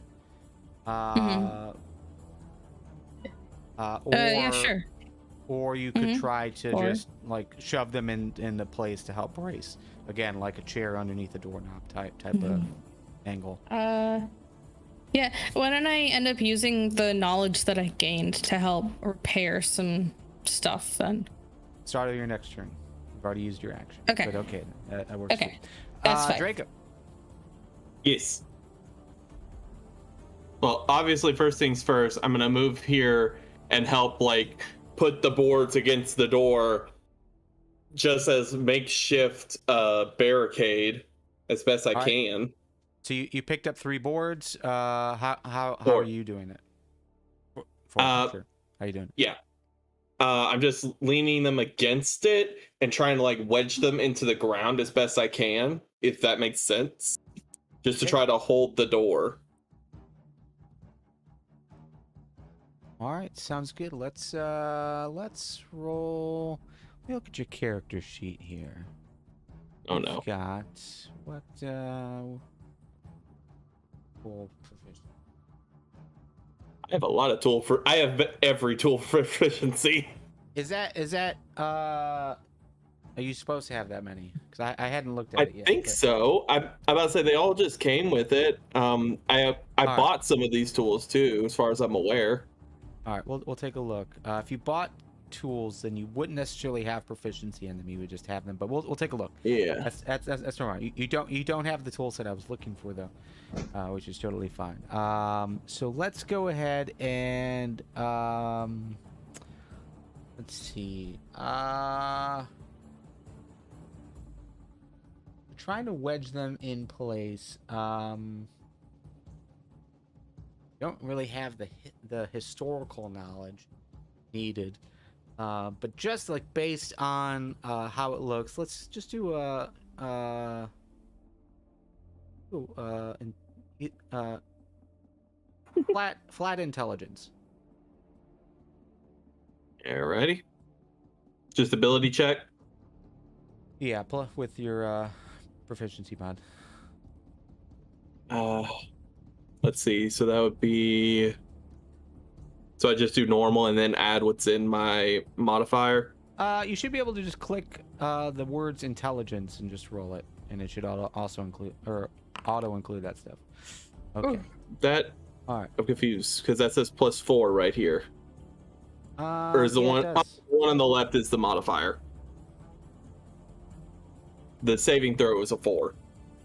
Or, yeah, sure. Or you could try to just like shove them in the place to help brace. Again, like a chair underneath a doorknob type of angle. Yeah. Why don't I end up using the knowledge that I gained to help repair some stuff then? Start of your next turn. You've already used your action. Okay. But okay, that works. Okay. Too. That's fine. Draco. Yes. Well, obviously, first things first, I'm gonna move here and help like put the boards against the door just as makeshift barricade as best I can. So you picked up 3 boards. How are you doing it? Four, sure. How you doing? Yeah. I'm just leaning them against it and trying to like wedge them into the ground as best I can, if that makes sense. Just to try to hold the door. All right, sounds good. Let's roll. Let me look at your character sheet here. Oh no. You've got what? Full proficiency. I have a lot of I have every tool proficiency. Is that are you supposed to have that many? Because I hadn't looked at it yet. I think so. I'm about to say they all just came with it. I bought some of these tools too, as far as I'm aware. All right, we'll take a look. If you bought tools, then you wouldn't necessarily have proficiency in them. You would just have them. But we'll take a look. Yeah. That's normal. You don't have the tools that I was looking for though, which is totally fine. So let's go ahead and let's see. We're trying to wedge them in place. Don't really have the historical knowledge needed, but just like based on how it looks, let's just do flat intelligence. Alrighty. Just ability check. Yeah, with your proficiency mod. Let's see. So that would be. So I just do normal and then add what's in my modifier. You should be able to just click the words intelligence and just roll it, and it should also include auto include that stuff. Okay. That. All right. I'm confused because that says +4 right here. Or is the one on the left is the modifier? The saving throw is a 4.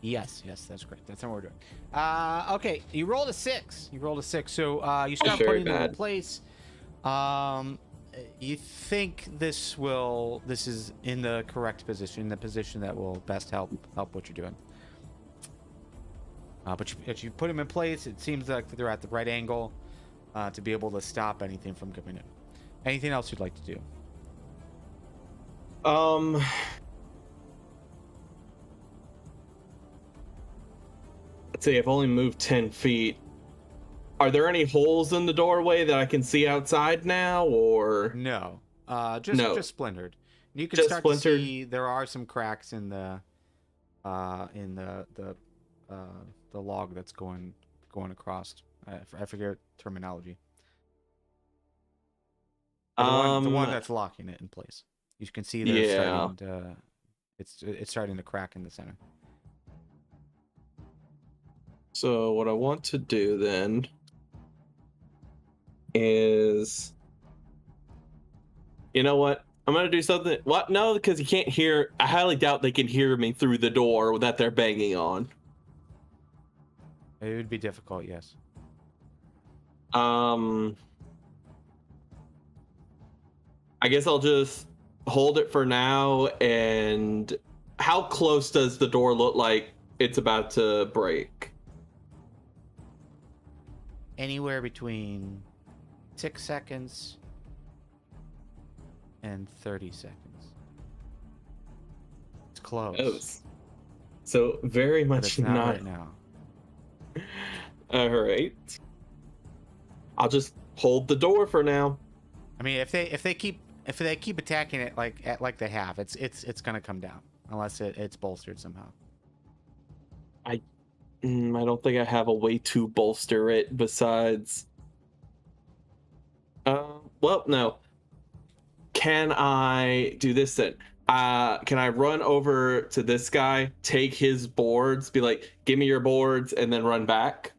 Yes, that's great. That's what we're doing. Okay, you rolled a 6. So you start putting them in place. You think this is in the correct position, the position that will best help what you're doing. But you put them in place. It seems like they're at the right angle to be able to stop anything from coming in. Anything else you'd like to do? Let's see, I've only moved 10 feet. Are there any holes in the doorway that I can see outside now, or no? Just splintered. You can just start splintered. to see there are some cracks in the log that's going across. I forget terminology. The one that's locking it in place. You can see that it's starting to crack in the center. So what I want to do then is, you know what? I'm going to do something. What? No, because you can't hear. I highly doubt they can hear me through the door that they're banging on. It would be difficult, yes. I guess I'll just hold it for now. And how close does the door look like it's about to break? Anywhere between 6 seconds and 30 seconds. It's close. Oh, so very But much it's not right now. All right. I'll just hold the door for now. I mean, if they keep attacking it like they have, it's gonna come down unless it's bolstered somehow. I don't think I have a way to bolster it besides. Well, no. Can I do this then? Can I run over to this guy, take his boards, be like, give me your boards, and then run back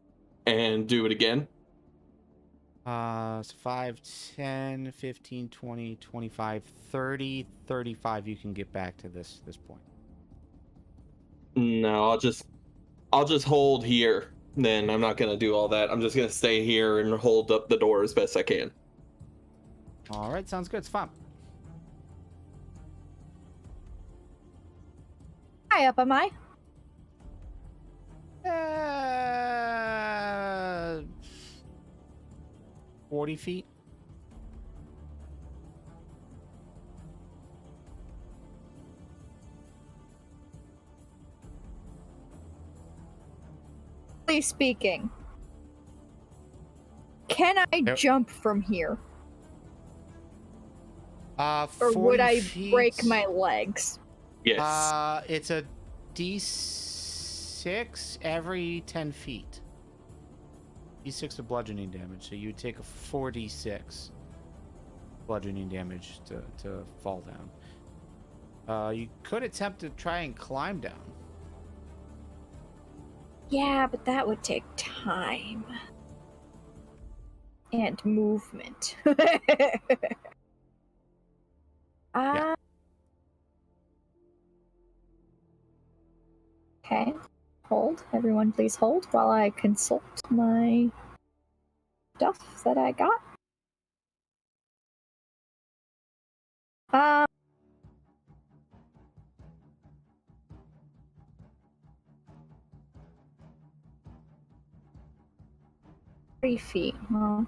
and do it again? So 5, 10, 15, 20, 25, 30, 35, you can get back to this point. No, I'll just hold here. Then I'm not gonna do all that. I'm just gonna stay here and hold up the door as best I can. All right, sounds good. It's fun. High up am I? 40 feet. Speaking, can I jump from here? Or would I break my legs? Yes. It's a D6 every 10 feet. D6 of bludgeoning damage, so you would take a 4d6 bludgeoning damage to fall down. You could attempt to try and climb down. Yeah, but that would take time. And movement. Yeah. Okay. Hold. Everyone please hold while I consult my stuff that I got. Um, 3 feet, huh?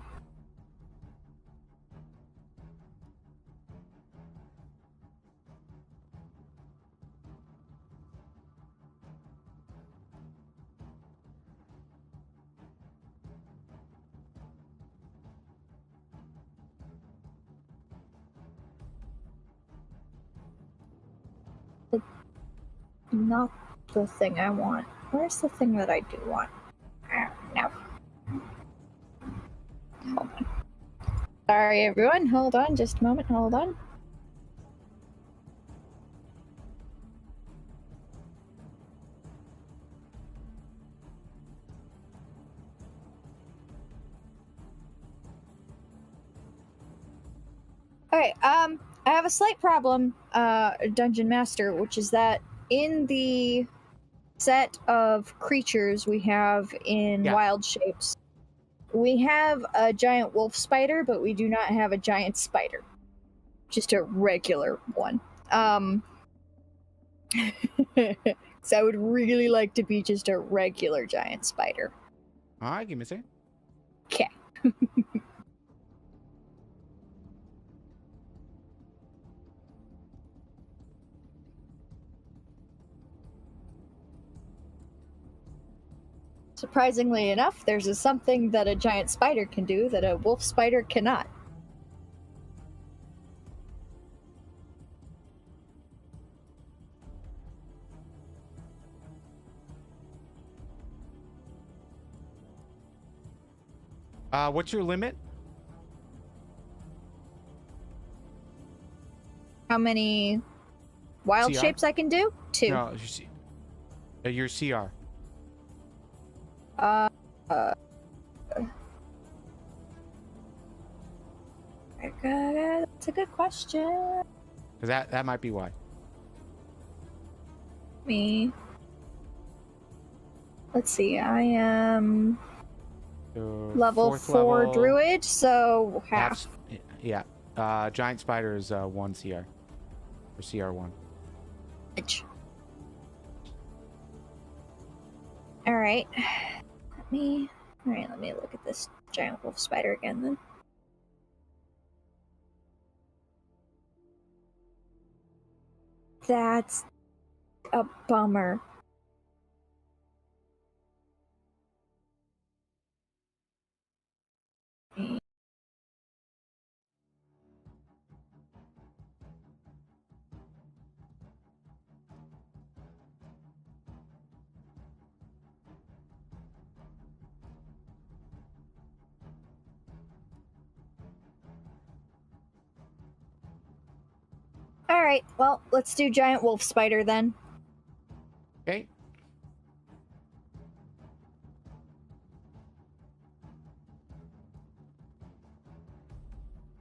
Not the thing I want. Where's the thing that I do want? No. Hold on. Sorry, everyone. Hold on. Just a moment. Hold on. Okay, I have a slight problem, Dungeon Master, which is that in the set of creatures we have in Yeah. wild shapes, we have a giant wolf spider, but we do not have a giant spider. Just a regular one. So I would really like to be just a regular giant spider. All right, give me a second. Okay. Surprisingly enough, there's something that a giant spider can do that a wolf spider cannot. What's your limit? How many wild CR? shapes I can do? 2. No, your CR. That's a good question. Because that might be why. Let's see, I am So level 4 level, druid, so half. Yeah. Giant spider is 1 CR. Or CR1. Alright. Let me look at this giant wolf spider again then. That's a bummer. Alright, well, let's do giant wolf spider then. Okay.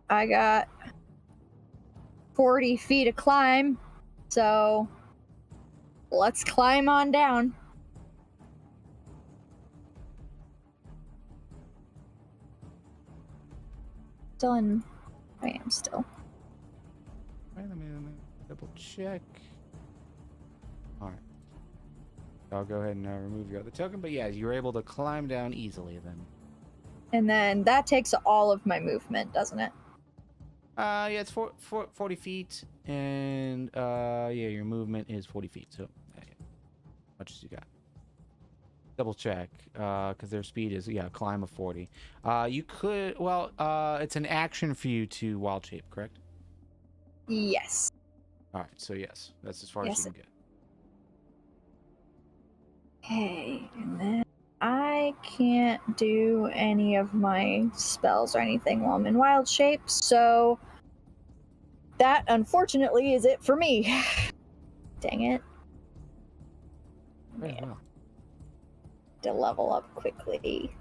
I got 40 feet of climb, so let's climb on down. Still in... I am still. All right, let me double check. All right. I'll go ahead and remove your other token. But yeah, you're able to climb down easily then. And then that takes all of my movement, doesn't it? Yeah, it's 40 feet. And yeah, your movement is 40 feet. So, yeah, much as you got. Double check, because their speed is, yeah, climb of 40. You could, well, it's an action for you to wild shape, correct? Yes. All right, so yes, that's as far as Yes. you can get. Okay, and then I can't do any of my spells or anything while I'm in wild shape, so that, unfortunately, is it for me. Dang it. Very Man, well. to level up quickly.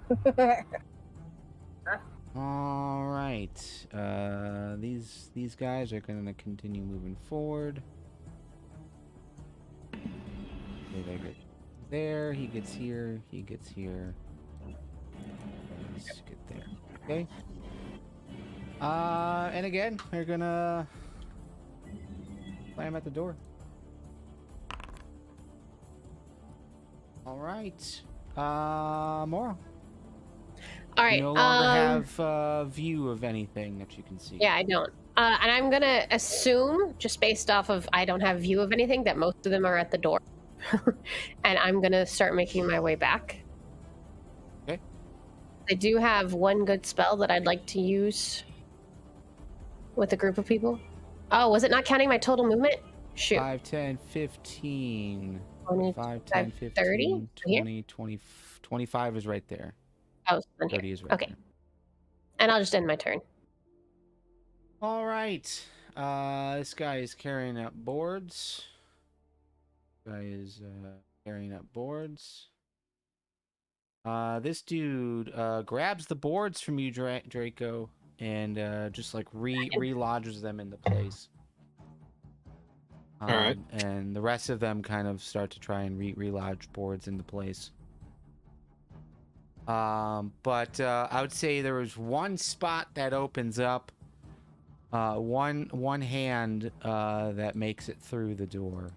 All right. These guys are going to continue moving forward. Okay, they get there. He gets here. He gets here. Let's get there. Okay. And again, we're gonna slam at the door. All right. Mora. All right. You no longer have view of anything that you can see. Yeah, I don't. And I'm gonna assume, just based off of I don't have view of anything, that most of them are at the door. And I'm gonna start making my way back. Okay. I do have one good spell that I'd like to use with a group of people. Oh, was it not counting my total movement? Shoot. 5, 10, 15. 20, 5, 10, 15, 30? 20, 20, 25 is right there. Oh, 30 is right okay. there. And I'll just end my turn. All right. This guy is carrying up boards. Guy is carrying up boards. This dude grabs the boards from you, Draco, and just like relodges them into place. All right. And the rest of them kind of start to try and relodge boards into place. But I would say there was one spot that opens up. One hand that makes it through the door.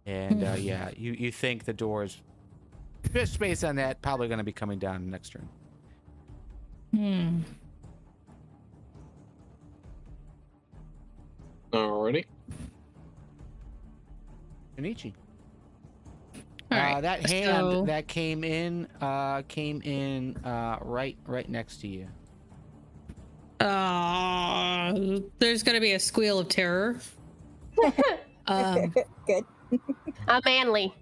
And yeah, you think the door is, just based on that, probably going to be coming down next turn. Alrighty. Shinichi. All right, that hand so- that came in right next to you. There's gonna be a squeal of terror. Good. Manly,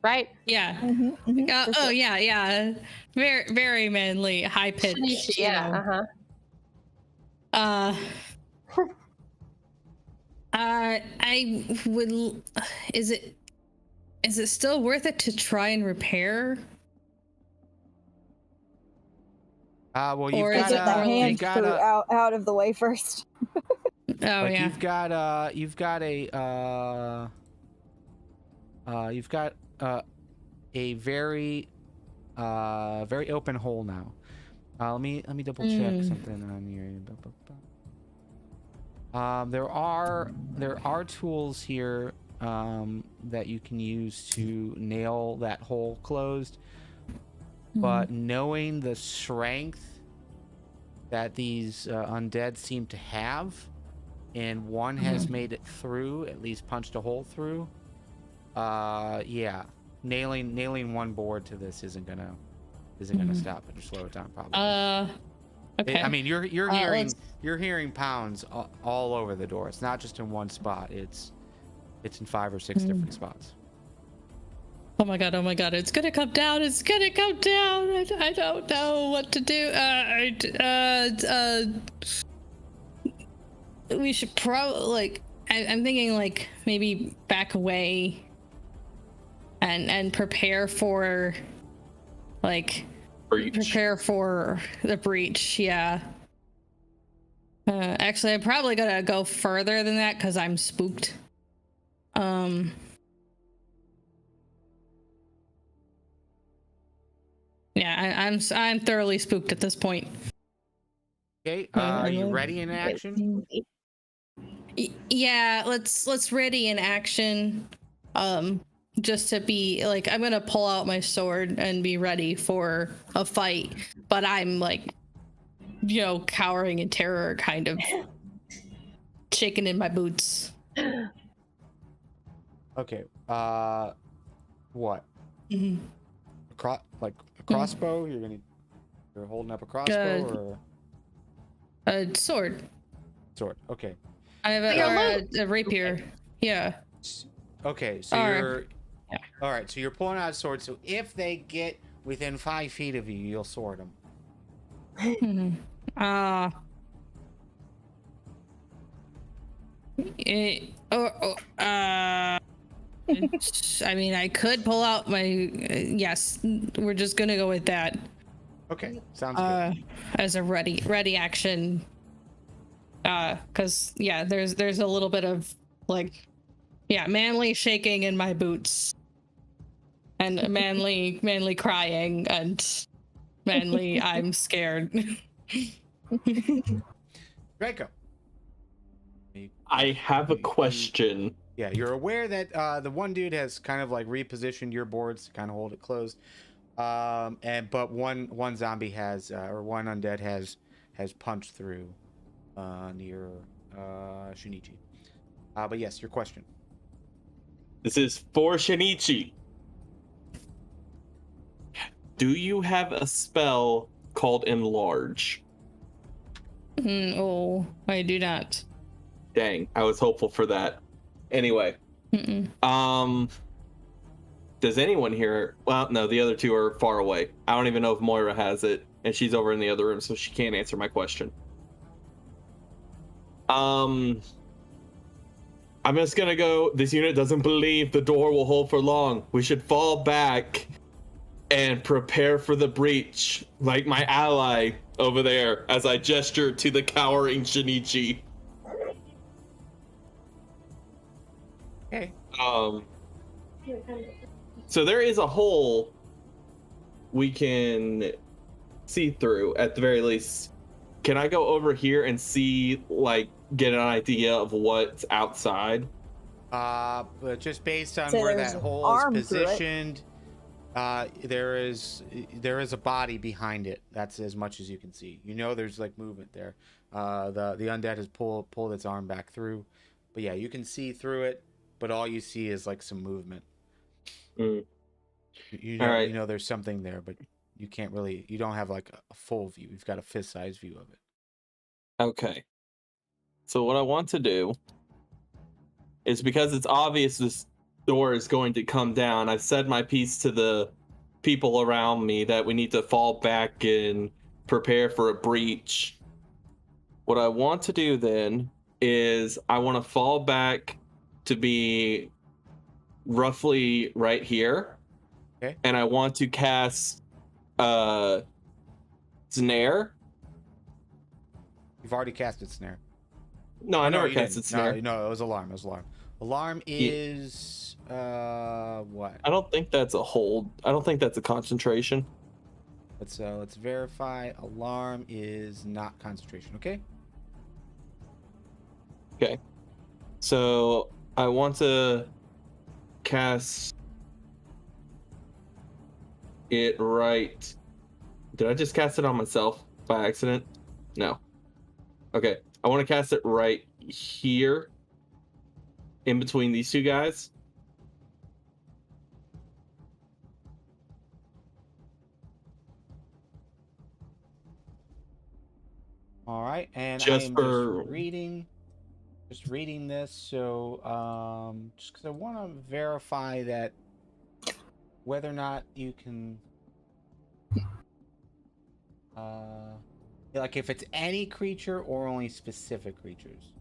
right? Yeah. For Oh sure. yeah. Very, very manly, high pitched. Yeah. I would. Is it still worth it to try and repair? Well, you've Or is got it Get that more you hand got through a out of the way first. Oh yeah. you've got a very very open hole now. Let me double check something on your. There are tools here that you can use to nail that hole closed, but knowing the strength that these undead seem to have, and one has made it through, at least punched a hole through. Yeah, nailing one board to this isn't gonna stop it or slow it down, probably. Okay. I mean, you're hearing pounds all over the door. It's not just in one spot. It's in 5 or 6 different spots. Oh my god! It's gonna come down! It's gonna come down! I don't know what to do. We should probably I'm thinking maybe back away and prepare for Breach. prepare for the breach. Yeah. Actually, I'm probably gonna go further than that because I'm spooked. Yeah, I'm thoroughly spooked at this point. Okay, are you ready in action? Yeah, let's ready in action. Just to be I'm gonna pull out my sword and be ready for a fight, but I'm cowering in terror, kind of shaking in my boots. Okay. What? Mm-hmm. A crossbow? You're holding up a crossbow or a sword. sword? Okay. I have a rapier. Yeah. Okay, so Alright. all right. So you're pulling out a sword. So if they get within 5 feet of you, you'll sword them. I mean, I could pull out my. Yes, we're just gonna go with that. Okay, sounds good. As a ready action. Cause yeah, there's a little bit of like, yeah, manly shaking in my boots, and manly crying, and manly I'm scared. Draco. I have a question. Yeah, you're aware that the one dude has kind of like repositioned your boards to kind of hold it closed, but one zombie has or one undead has punched through near Shinichi. But yes, your question. This is for Shinichi. Do you have a spell called Enlarge? Oh, I do not. Dang, I was hopeful for that. Anyway, does anyone here? Well, no, the other two are far away. I don't even know if Moira has it, and she's over in the other room, so she can't answer my question. I'm just gonna go. This unit doesn't believe the door will hold for long. We should fall back and prepare for the breach, like my ally over there, as I gesture to the cowering Shinichi. Okay. So there is a hole we can see through at the very least. Can I go over here and see, like, get an idea of what's outside? But just based on So where there's that an hole arm is through it. positioned, there is a body behind it. That's as much as you can see. You know, there's like movement there. The undead has pulled its arm back through, but yeah, you can see through it. But all you see is like some movement. Mm. You know, All right. you know there's something there, but you can't really. You don't have like a full view. You've got a fist-sized view of it. Okay. So what I want to do is, because it's obvious this door is going to come down, I've said my piece to the people around me that we need to fall back and prepare for a breach. What I want to do then is I want to fall back to be roughly right here. Okay. And I want to cast Snare. You've already casted snare. No, I never you casted didn't. Snare. No, it was alarm. It was alarm. Alarm is what? I don't think that's a hold. I don't think that's a concentration. Let's verify. Alarm is not concentration. Okay. Okay. So I want to cast it right. Did I just cast it on myself by accident? No. Okay. I want to cast it right here in between these two guys. All right, and Just I am for- just reading this. So just because I want to verify that whether or not you can, like if it's any creature or only specific creatures.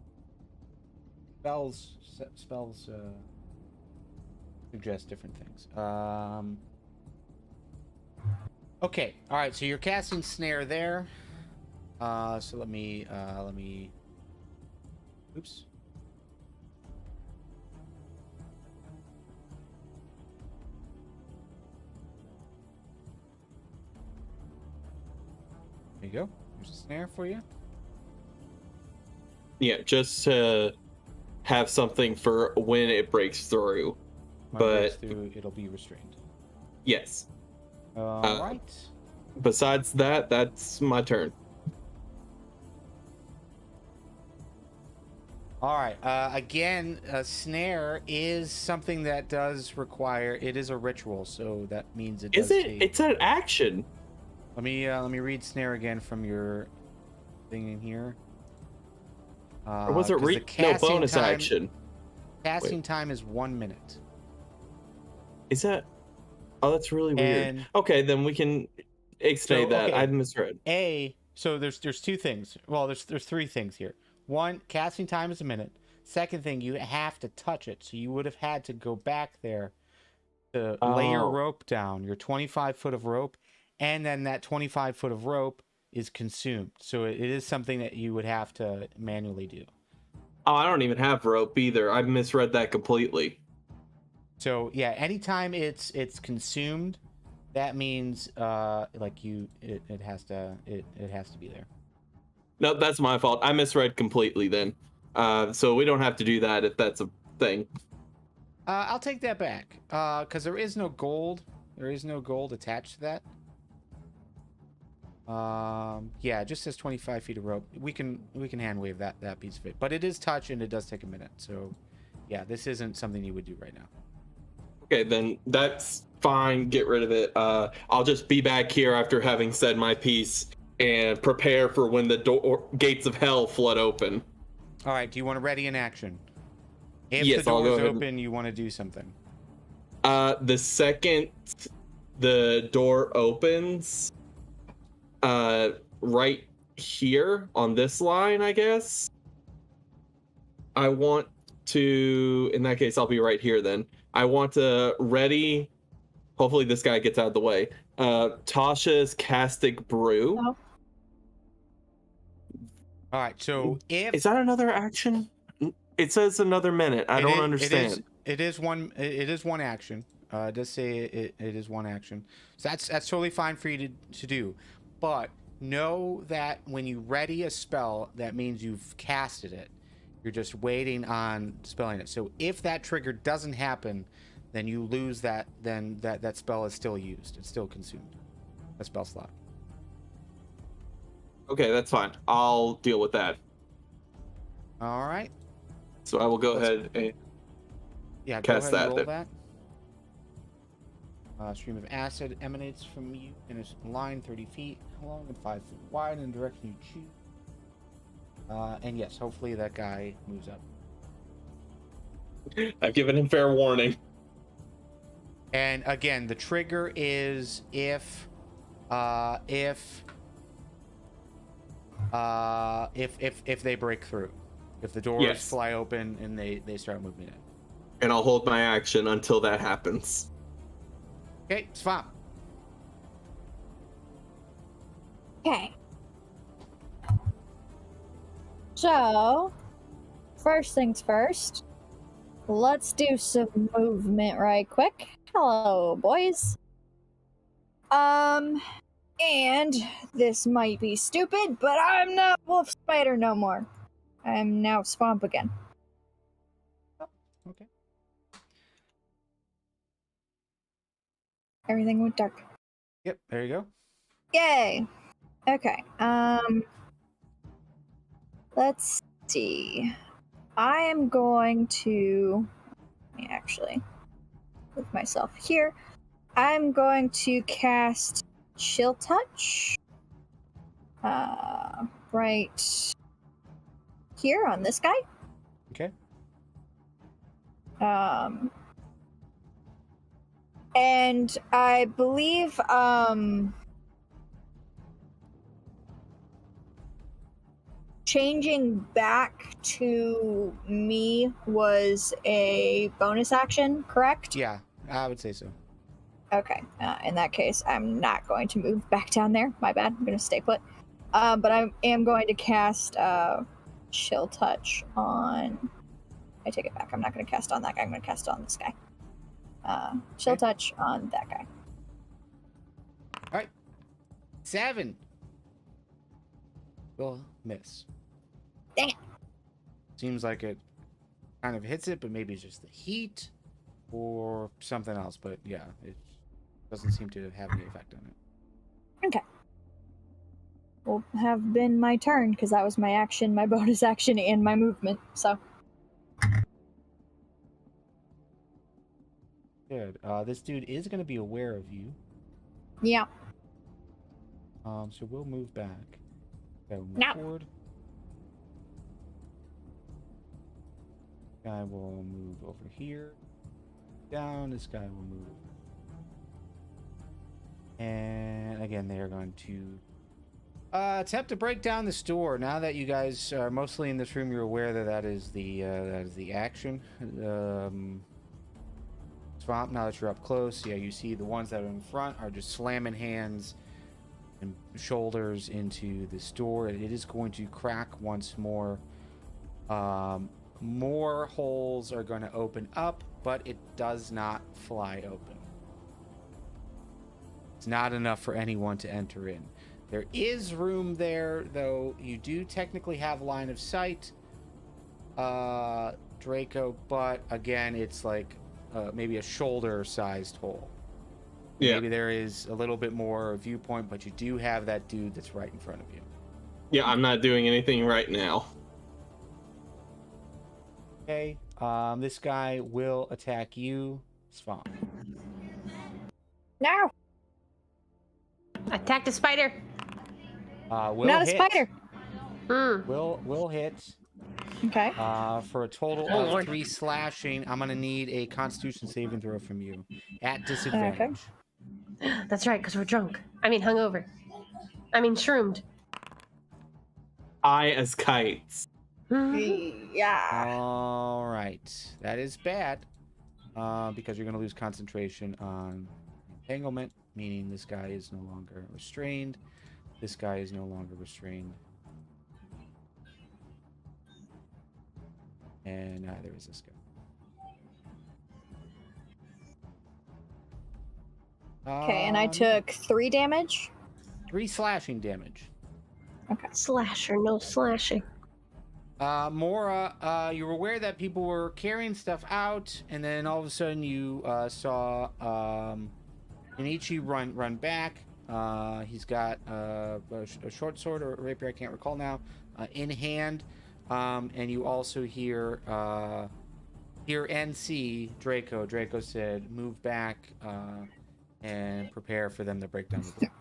Spells suggest different things. Okay, all right. So you're casting snare there. So let me. Oops. There you go. There's a snare for you. Yeah, just to have something for when it breaks through. When it But- breaks through, it'll be restrained. Yes. All right. Besides that, that's my turn. All right. Again, a snare is something that does require. It is a ritual, so that means it does Is it? take- It's an action. Let me read snare again from your thing in here. Or was it 'cause the no casting bonus time- action? Casting time is 1 minute. Is that? Oh, that's really weird. And Okay, then we can explain that. okay. I misread. so there's two things. Well, there's three things here. One, casting time is a minute. Second thing, you have to touch it. So you would have had to go back there to lay your rope down, your 25 foot of rope, and then that 25 foot of rope is consumed. So it is something that you would have to manually do. Oh, I don't even have rope either. I misread that completely. So yeah, anytime it's consumed, that means like it has to be there. No, that's my fault. I misread completely then. So we don't have to do that if that's a thing. I'll take that back. Because there is no gold. There is no gold attached to that. Yeah, it just says 25 feet of rope. We can hand wave that piece of it, but it is touch and it does take a minute. So yeah, this isn't something you would do right now. Okay, then that's fine. Get rid of it. I'll just be back here after having said my piece and prepare for when the gates of hell flood open. All right. Do you want to ready in action? If Yes, the I'll door go is ahead. open, you want to do something. The second the door opens, right here on this line, I guess. I want to, in that case, I'll be right here then. I want to ready, hopefully this guy gets out of the way, Tasha's Castic Brew. Oh. All right. So if Is that another action? It says another minute. I don't understand. It is one action. It does say it is one action. So that's totally fine for you to do. But know that when you ready a spell, that means you've casted it. You're just waiting on spelling it. So if that trigger doesn't happen, then you lose that. Then that spell is still used. It's still consumed. A spell slot. Okay, that's fine. I'll deal with that. All right. So I will go ahead and Yeah, cast go ahead and that roll that. Stream of acid emanates from you in a line 30 feet long and 5 feet wide in the direction you choose. And yes, hopefully that guy moves up. I've given him fair warning. And again, the trigger is if they break through. If the doors fly open and they start moving in. And I'll hold my action until that happens. Okay, swamp. Okay. So, first things first, let's do some movement right quick. Hello, boys. And this might be stupid, but I'm not Wolf Spider no more. I'm now Swamp again. Okay. Everything went dark. Yep, there you go. Yay! Okay, let's see. I am going to... Let me actually move myself here. I'm going to cast Chill Touch. Right here on this guy. Okay. And I believe, changing back to me was a bonus action, correct? Yeah, I would say so. Okay. In that case, I'm not going to move back down there. My bad. I'm going to stay put. But I am going to cast Chill Touch on... I take it back. I'm not going to cast on that guy. I'm going to cast on this guy. Chill Touch on that guy. All right. 7. Will miss. Dang it. Seems like it kind of hits it, but maybe it's just the heat or something else. But yeah, it doesn't seem to have any effect on it. Okay. Will have been my turn, because that was my action, my bonus action, and my movement, so... Good. This dude is going to be aware of you. Yeah. So we'll move back. Okay, we'll move No. forward. Guy will move over here. Down. This guy will move. And again, they are going to Attempt to break down this door. Now that you guys are mostly in this room, you're aware that that is the action. Swamp. Now that you're up close, yeah, you see the ones that are in front are just slamming hands and shoulders into this door. It is going to crack once more. More holes are going to open up, but it does not fly open. It's not enough for anyone to enter in. There is room there, though. You do technically have line of sight, Draco, but again, it's like maybe a shoulder-sized hole. Yeah. Maybe there is a little bit more viewpoint, but you do have that dude that's right in front of you. Yeah, I'm not doing anything right now. Okay, this guy will attack you, Swan. No, Attack the spider. Will not a hit. spider. Will hit. Okay. For a total Oh, of Lord. 3 slashing. I'm gonna need a Constitution saving throw from you at disadvantage. That's right, because we're drunk. I mean, hungover. I mean, shroomed. High as kites. Yeah. All right, that is bad because you're gonna lose concentration on entanglement, meaning this guy is no longer restrained. This guy is no longer restrained. And neither is this guy. Okay, and I took 3 damage. 3 slashing damage. Okay. Slasher, no slashing. Mora, you were aware that people were carrying stuff out, and then all of a sudden you saw Inichi run back. He's got a short sword or a rapier, I can't recall now, in hand. And you also hear and see Draco. Draco said, "Move back and prepare for them to break down the door."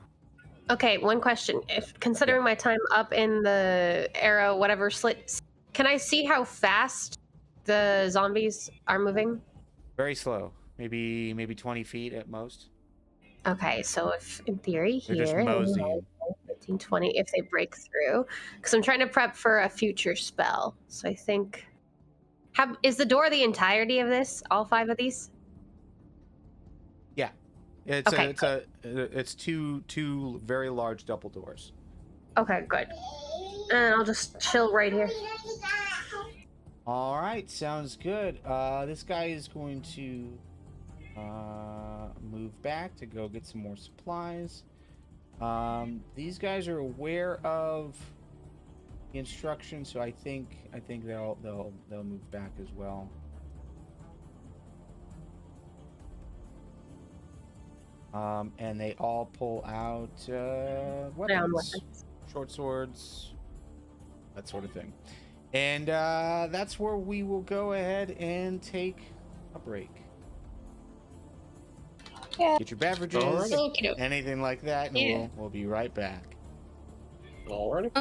Okay, one question. If considering my time up in the arrow, whatever slits, can I see how fast the zombies are moving? Very slow, maybe 20 feet at most. Okay, so if in theory They're just here, moseying. 15, 20, if they break through, because I'm trying to prep for a future spell. So I think, is the door the entirety of this? All 5 of these? Yeah, it's Okay, it's two very large double doors. Okay, good. And I'll just chill right here. All right, sounds good. This guy is going to move back to go get some more supplies. These guys are aware of the instructions, so I think they'll move back as well. And they all pull out weapons, short swords, that sort of thing. And that's where we will go ahead and take a break. Yeah. Get your beverages, Okey-doke. anything like that, and Yeah. we'll be right back. Alrighty.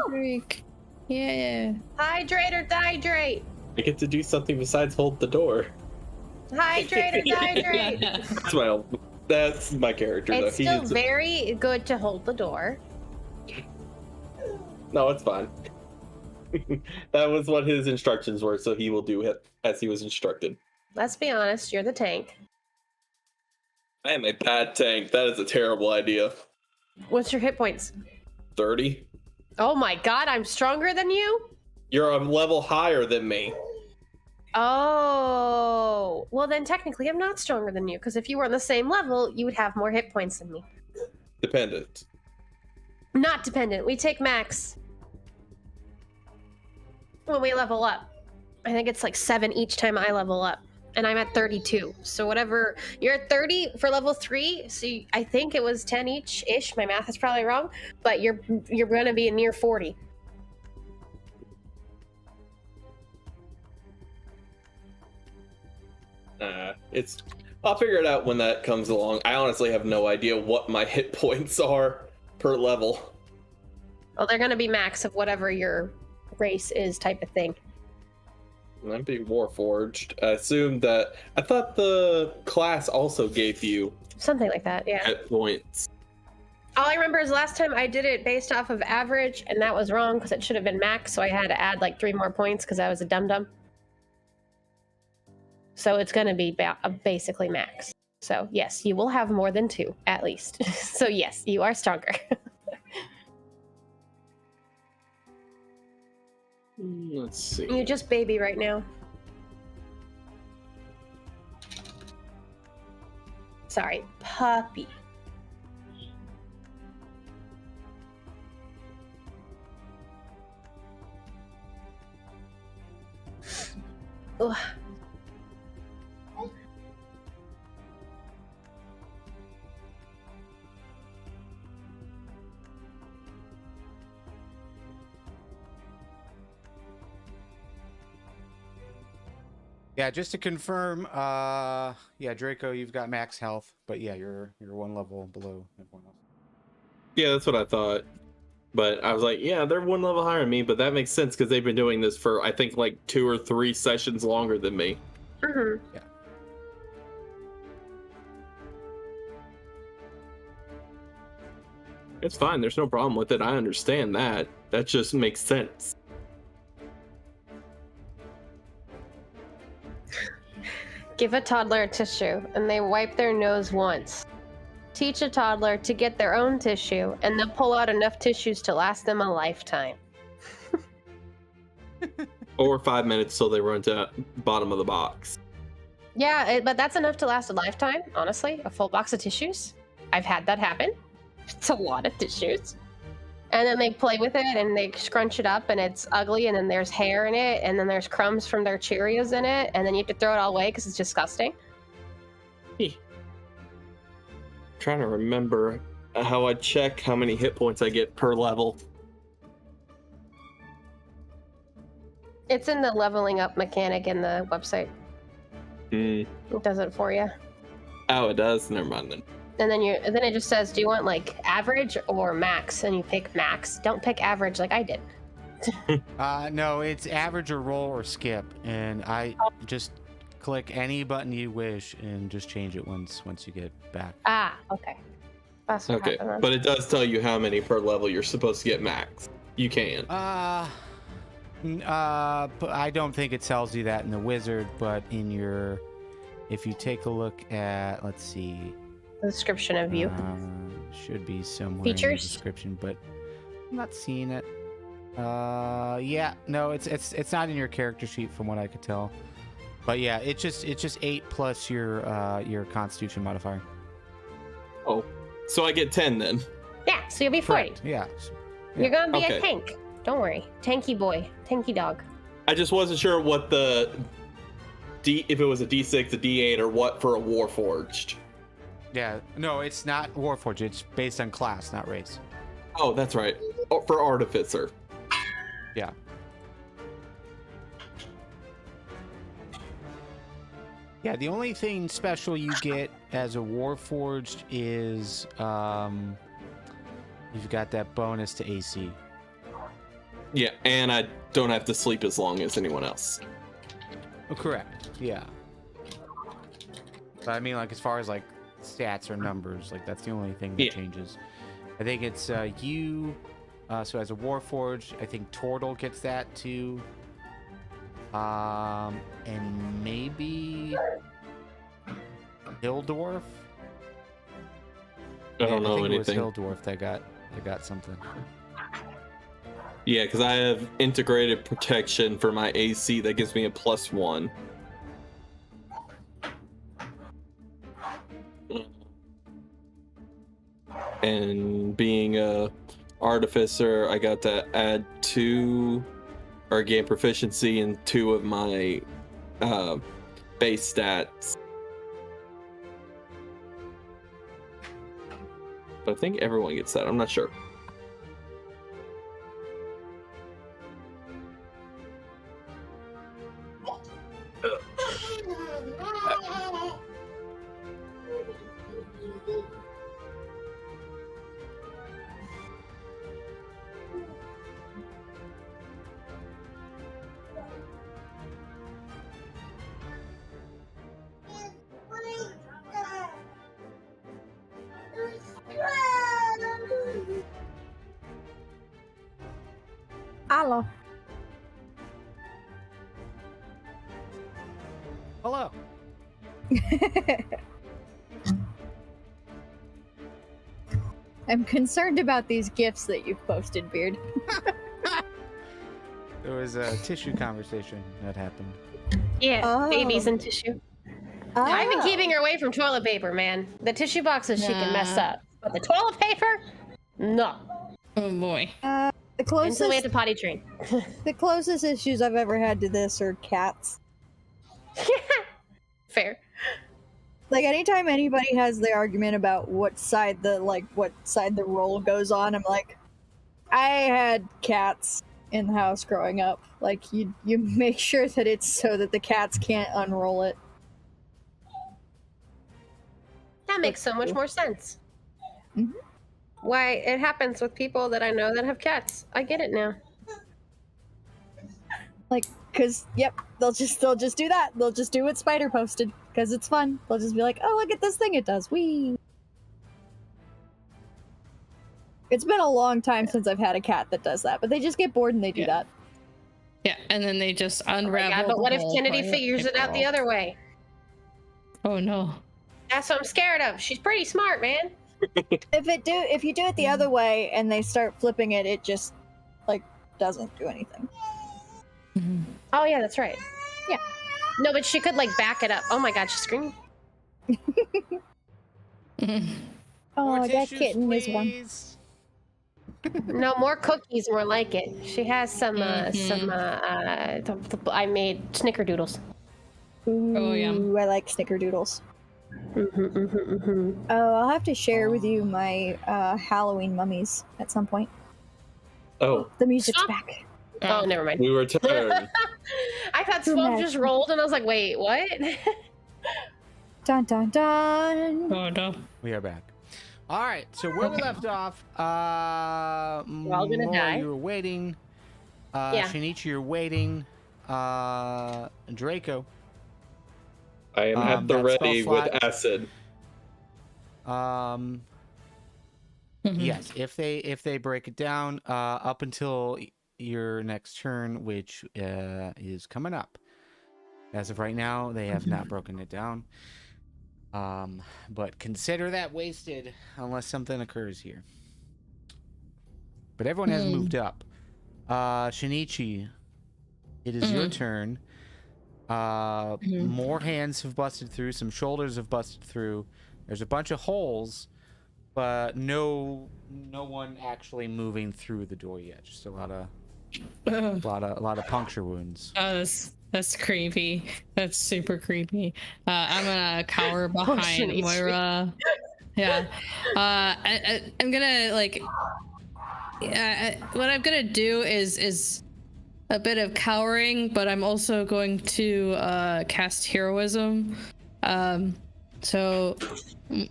Drake. Yeah. Hydrate or dihydrate. I get to do something besides hold the door. Hydrate or dihydrate. That's my character. It's though. still He's- very good to hold the door. No, it's fine. That was what his instructions were, so he will do it as he was instructed. Let's be honest, you're the tank. I am a bad tank. That is a terrible idea. What's your hit points? 30? Oh my god, I'm stronger than you? You're a level higher than me. Oh, well then technically I'm not stronger than you, because if you were on the same level, you would have more hit points than me. Dependent. Not dependent. We take max when we level up. I think it's like 7 each time I level up. And I'm at 32. So whatever, you're at 30 for level 3. So I think it was 10 each-ish. My math is probably wrong, but you're gonna be near 40. I'll figure it out when that comes along. I honestly have no idea what my hit points are per level. Well, they're gonna be max of whatever your race is, type of thing. I'm being Warforged. I thought the class also gave you Something like that, yeah. hit points. All I remember is last time I did it based off of average, and that was wrong because it should have been max, so I had to add like 3 more points because I was a dum-dum. So it's going to be basically max. So yes, you will have more than 2, at least. So yes, you are stronger. Let's see. You're just baby right now. Sorry, puppy. Ugh. Yeah, just to confirm, yeah, Draco, you've got max health, but yeah, you're 1 level below everyone else. Yeah, that's what I thought. But I was like, yeah, they're 1 level higher than me, but that makes sense because they've been doing this for, I think, like 2 or 3 sessions longer than me. Mm-hmm. Yeah. It's fine. There's no problem with it. I understand that. That just makes sense. Give a toddler a tissue, and they wipe their nose once. Teach a toddler to get their own tissue, and they'll pull out enough tissues to last them a lifetime. Or 5 minutes till they run to bottom of the box. Yeah, but that's enough to last a lifetime, honestly. A full box of tissues. I've had that happen. It's a lot of tissues. And then they play with it and they scrunch it up and it's ugly and then there's hair in it and then there's crumbs from their Cheerios in it and then you have to throw it all away because it's disgusting. Trying to remember how I check how many hit points I get per level. It's in the leveling up mechanic in the website. It does it for you. Oh, it does? Never mind then. And then it just says, do you want like average or max? And you pick max. Don't pick average like I did. No, it's average or roll or skip, and I just click any button you wish and just change it once you get back. Ah, okay. That's what Okay, happened. but it does tell you how many per level you're supposed to get max. You can. But I don't think it tells you that in the wizard, but in your, if you take a look at, let's see, The description of you. should be somewhere Features? in the description, but I'm not seeing it. Yeah, no, it's not in your character sheet from what I could tell. But yeah, it's just 8 plus your Constitution modifier. Oh, so I get 10 then. Yeah, so you'll be 40. Correct. Yeah. You're gonna be Okay. a tank. Don't worry. Tanky boy. Tanky dog. I just wasn't sure what the if it was a D6, a D8, or what for a Warforged. Yeah. No, it's not Warforged. It's based on class, not race. Oh, that's right. Oh, for Artificer. Yeah. Yeah, the only thing special you get as a Warforged is you've got that bonus to AC. Yeah, and I don't have to sleep as long as anyone else. Oh, correct. Yeah. But I mean, like, as far as like stats or numbers, like that's the only thing that Yeah. changes. I think it's you. So as a Warforged, I think Tortle gets that too. And maybe Hildorf. I don't know think anything. It was Hildorf that got something. Yeah, because I have integrated protection for my AC that gives me a +1. And being a artificer, I got to add 2 or gain proficiency in 2 of my base stats. But I think everyone gets that. I'm not sure. Hello. Hello. I'm concerned about these gifts that you've posted, Beard. There was a tissue conversation that happened. Yeah, Oh. babies and tissue. I've been keeping her away from toilet paper, man. The tissue boxes she can mess up, but the toilet paper, no. Oh boy. The Until we have closest to potty train. the closest issues I've ever had to this are cats. Fair. Like anytime anybody has the argument about what side the roll goes on, I'm like, I had cats in the house growing up. Like you make sure that it's so that the cats can't unroll it. That makes so much more sense. Mhm. Why it happens with people that I know that have cats. I get it now. Like, cause yep, they'll just do that. They'll just do what Spider posted because it's fun. They'll just be like, oh, look at this thing it does. Wee. It's been a long time since I've had a cat that does that, but they just get bored and they do that. Yeah, and then they just Oh my unravel. God, but what the if whole Kennedy toilet figures it paper out the roll. other way? Oh no. That's what I'm scared of. She's pretty smart, man. If you do it the other way and they start flipping it, it just like doesn't do anything. Mhm. Oh yeah, that's right. Yeah. No, but she could like back it up. Oh my God, she's screaming. Mhm. Oh, More that tissues, kitten is one. please. No, more cookies, more like it. She has some, I made snickerdoodles. Ooh, yum. I like snickerdoodles. Mm-hmm. Oh, I'll have to share with you my Halloween mummies at some point. Oh, The music's Stop. back. Oh, never mind. we return. I thought Too Swamp much. just rolled, and I was like, wait, what? Dun dun dun. Oh no. We are back. All right, so where we left off, We're all gonna Mora, die. you were waiting. Yeah. Shinichi, you're waiting. Draco. I am at the that ready spell with slot. acid. Mhm. Yes, if they break it down, up until your next turn, which is coming up. As of right now, they have not broken it down. But consider that wasted unless something occurs here. But everyone has moved up. Shinichi, it is your turn. More hands have busted through, some shoulders have busted through. There's a bunch of holes, but no one actually moving through the door yet. Just a lot of puncture wounds. Oh, that's creepy. That's super creepy. I'm gonna cower behind Shinichi. Moira. Yeah. I'm gonna like. What I'm gonna do is a bit of cowering, but I'm also going to cast heroism. So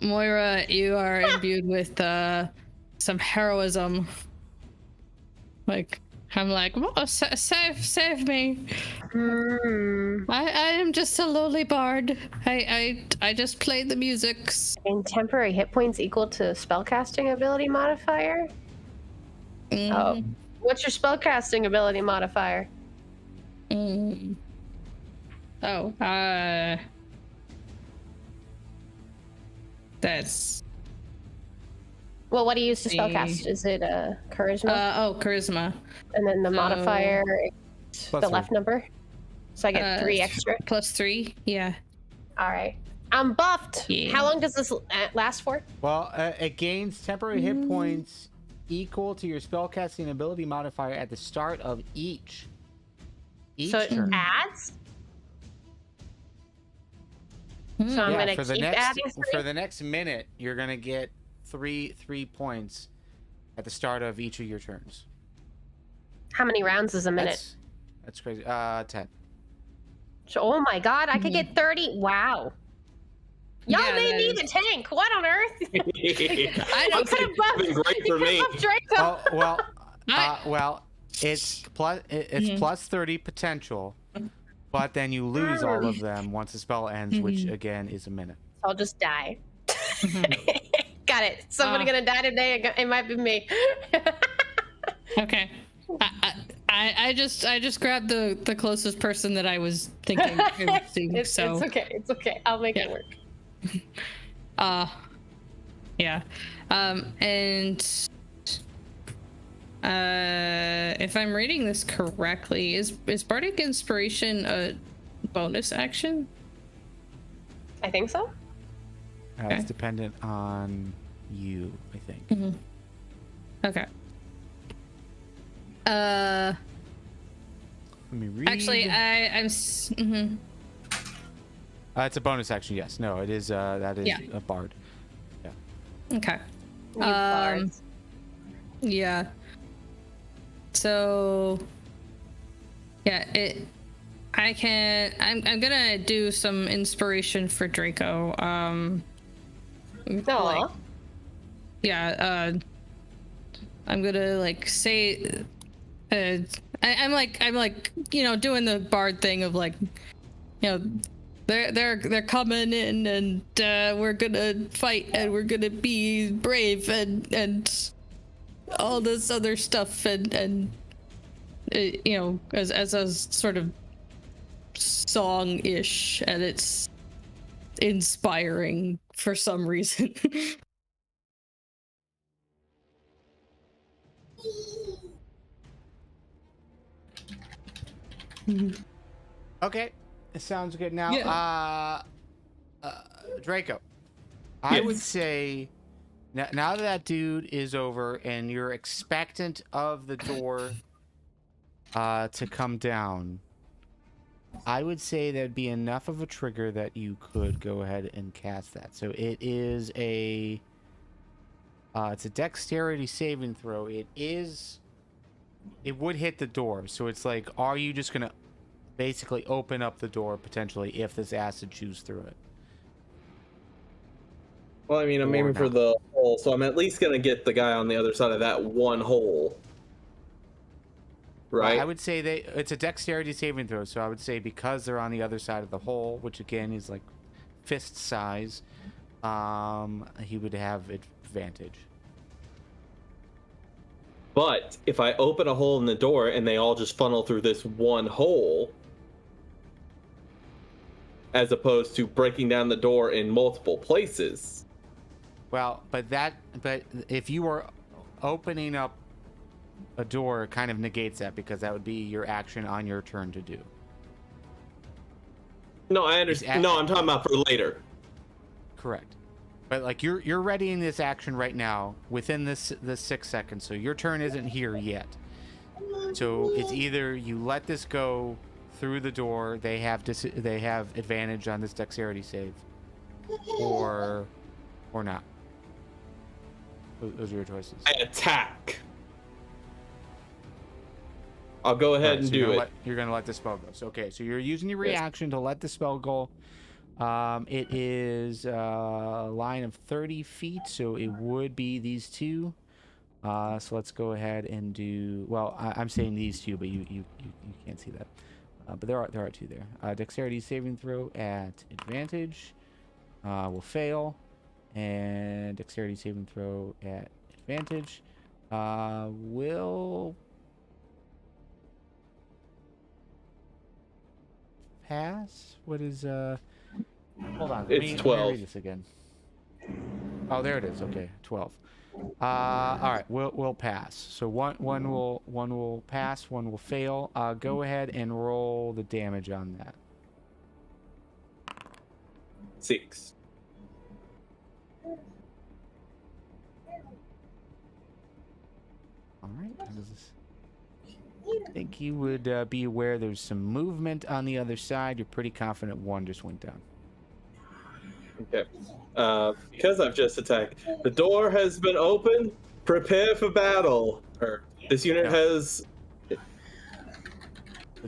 Moira, you are imbued with some heroism. Like. I'm like, oh, save me! I am just a lowly bard. I just play the music. And temporary hit points equal to spellcasting ability modifier? Oh. What's your spellcasting ability modifier? Oh, that's Well, what do you use to spellcast? Is it charisma? Charisma. And then the so- modifier, Plus the left number? So I get 3 extra? +3. Yeah. All right. I'm buffed. Yeah. How long does this last for? Well, it gains temporary hit points equal to your spellcasting ability modifier at the start of each So it turn. adds? So I'm Yeah, going to keep adding 3? for the next minute, you're gonna get three points at the start of each of your turns. How many rounds is a minute? That's crazy. 10. So, oh my God, I could get 30. Wow. Y'all Yeah, made that me is- the tank. What on earth? I know. You could have buffed, Been great for me. Draco. Oh well, I- well, it's plus 30 potential, but then you lose all of them once the spell ends, which again is a minute. I'll just die. Got it. Somebody gonna die today. It might be me. Okay. I just grabbed the closest person that I was thinking. It's okay. It's okay. I'll make it work. Yeah. And if I'm reading this correctly, is Bardic Inspiration a bonus action? I think so. It's dependent on you, I think. Mm-hmm. Okay. Let me read. Actually, I'm. Mm-hmm. It's a bonus action. Yes. No, it is. That is a bard. Yeah. Okay. You bards. Yeah. So. Yeah. I'm gonna do some inspiration for Draco. Aw. Yeah. I'm gonna like say. I'm like doing the bard thing of like, they're coming in and we're gonna fight and we're gonna be brave and all this other stuff and as a sort of song-ish, and it's inspiring for some reason. Okay, it sounds good. Now, Draco, I would say now that dude is over and you're expectant of the door to come down, I would say there'd be enough of a trigger that you could go ahead and cast that. So it is it's a dexterity saving throw. It would hit the door. So it's like, are you just gonna basically open up the door potentially if this acid chews through it? Well, I mean, I'm aiming for the hole, so I'm at least gonna get the guy on the other side of that one hole. Right? I would say it's a dexterity saving throw, so I would say because they're on the other side of the hole, which again is like fist size, he would have advantage. But if I open a hole in the door and they all just funnel through this one hole, as opposed to breaking down the door in multiple places. Well, but if you were opening up a door, kind of negates that, because that would be your action on your turn to do. No, I understand. No, I'm talking about for later. Correct. But like you're readying this action right now within this 6 seconds, so your turn isn't here yet. So it's either you let this go through the door, they have advantage on this dexterity save, or not. Those are your choices. I attack. I'll go ahead and do it. You're gonna let the spell go. So okay, so you're using your reaction to let the spell go. It is a line of 30 feet, so it would be these two. So let's go ahead and do. Well, I'm saying these two, but you can't see that. But there are two there. Dexterity saving throw at advantage will fail, and dexterity saving throw at advantage will pass. What is Hold on. It's 12. Let me read this again. Oh, there it is. Okay, 12. All right, we'll pass. So one will pass, one will fail. Go ahead and roll the damage on that. 6. All right. How does this? I think you would be aware there's some movement on the other side. You're pretty confident one just went down. Okay. Because I've just attacked, the door has been opened. Prepare for battle. Or this unit has. The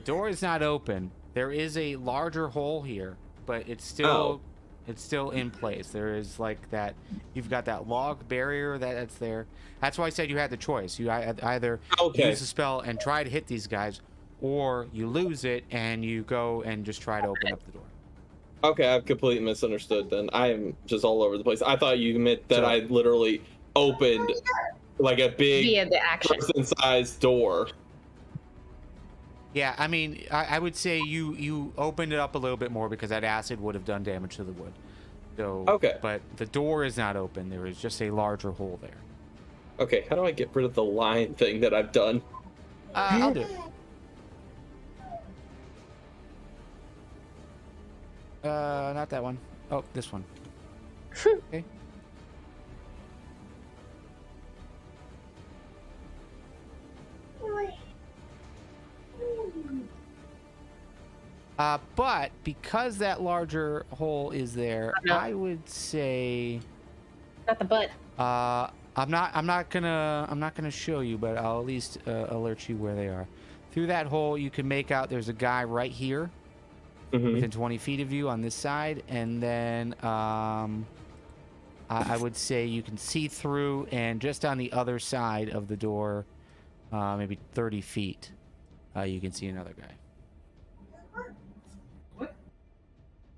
door is not open. There is a larger hole here, but it's still in place. There is like that. You've got that log barrier that's there. That's why I said you had the choice. You either use the spell and try to hit these guys, or you lose it and you go and just try to open up the door. Okay, I've completely misunderstood then. I am just all over the place. I thought you meant that I literally opened like a big via the action person-sized door. Yeah, I mean, I would say you opened it up a little bit more because that acid would have done damage to the wood. So, Okay. But the door is not open. There is just a larger hole there. Okay, how do I get rid of the line thing that I've done? I'll do it. Not that one. Oh, this one. Okay. But because that larger hole is there, I would say Not the butt. I'm not gonna show you, but I'll at least alert you where they are. Through that hole, you can make out there's a guy right here, within 20 feet of you on this side, and then I would say you can see through, and just on the other side of the door, maybe 30 feet, you can see another guy.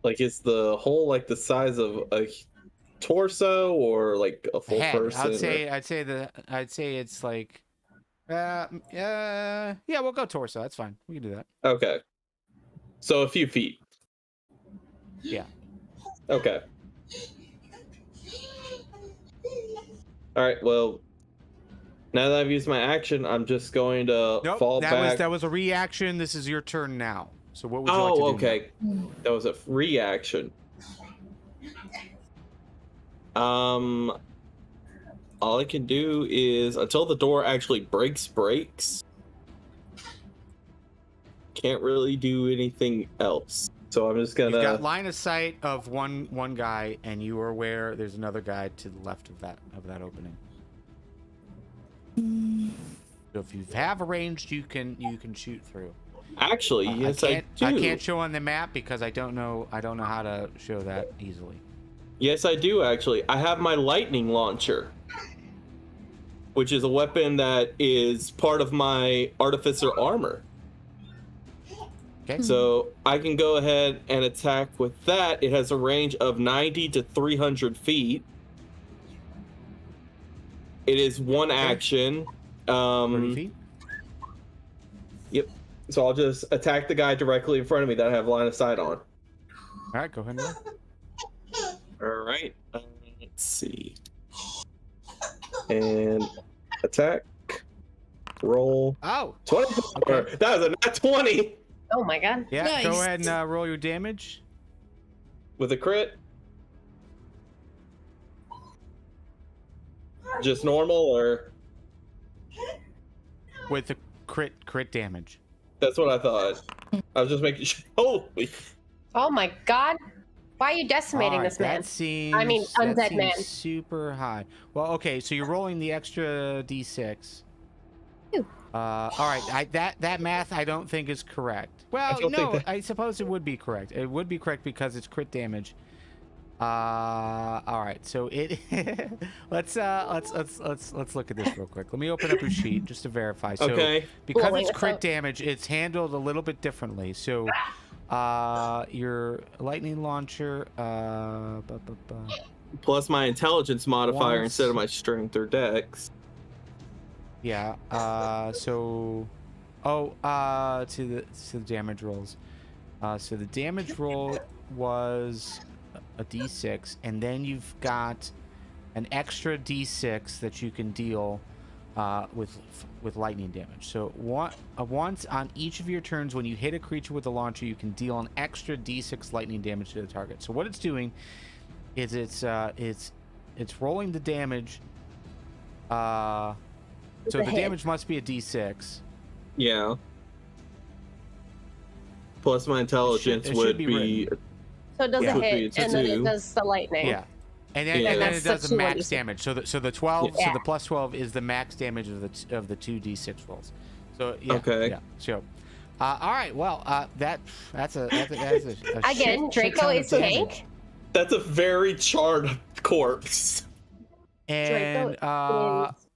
Like, is the hole like the size of a torso or like a full Head. person? I'd say it's like, yeah, we'll go torso. That's fine. We can do that. Okay. So a few feet. Yeah. Okay. All right. Well, now that I've used my action, I'm just going to fall back. That was a reaction. This is your turn now. So what would you like to do? Oh, okay. That was a reaction. All I can do is until the door actually breaks. Can't really do anything else. So I'm just gonna. You've got line of sight of one guy, and you are aware there's another guy to the left of that opening. So if you have arranged, you can shoot through. Actually, yes, I do. I can't show on the map because I don't know how to show that easily. Yes, I do actually. I have my lightning launcher, which is a weapon that is part of my artificer armor. Okay. So I can go ahead and attack with that. It has a range of 90 to 300 feet. It is one action. 30 feet? Yep. So I'll just attack the guy directly in front of me that I have line of sight on. All right, go ahead and roll. All right. Let's see. And attack. Roll. Oh! 20. Okay. That was a nat 20 Oh my god. Yeah, Nice. go ahead and roll your damage. with a crit. Just normal, or With the crit damage. that's what I thought. I was just making sure. Holy. Oh my god. Why are you decimating All right, this man? That seems, I mean, that undead seems man. super high. Well, okay, so you're rolling the extra d6. Ew. All right, that math I don't think is correct. Well, don't think no, that- I suppose it would be correct. It would be correct because it's crit damage. All right, so it let's look at this real quick. Let me open up your sheet just to verify. So Okay. because Blowing it's us crit up. damage, it's handled a little bit differently. So your lightning launcher Plus my intelligence modifier Once. instead of my strength or dex. yeah, to the damage rolls. So the damage roll was a d6, and then you've got an extra d6 that you can deal with lightning damage. So once on each of your turns, when you hit a creature with a launcher, you can deal an extra d6 lightning damage to the target. So what it's doing is it's rolling the damage. So the damage must be a d6. Yeah. Plus my intelligence it should would be be. So it does Yeah. a hit, It's a and then it 2. does the lightning. Yeah. And then, Yeah. and then That's it does the a 2 max on the- damage. So the 12, so Yeah. the plus 12 is the max damage of the 2d6 rolls. So yeah. Okay. Yeah. So, all right. Well, that's a Again, shit Draco ton of is damage. tank. That's a very charred corpse. And Draco is...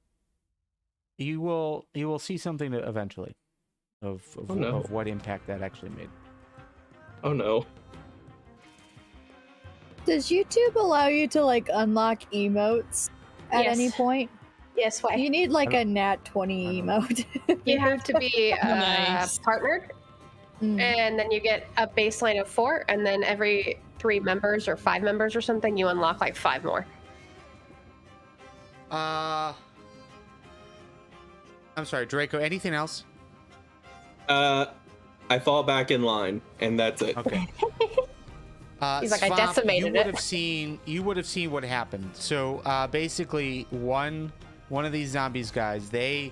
you will see something eventually of Oh, no. of what impact that actually made. Oh no. Does YouTube allow you to like unlock emotes at Yes. any point? Yes, why? You need like a nat 20 emote. You have to be Nice. partnered, Mm. and then you get a baseline of 4, and then every 3 members or 5 members or something, you unlock like 5 more. I'm sorry, Draco. Anything else? I fall back in line, and that's it. Okay. He's like, I Swamp, decimated you would it. have seen. You would have seen what happened. So basically, one of these zombies guys, they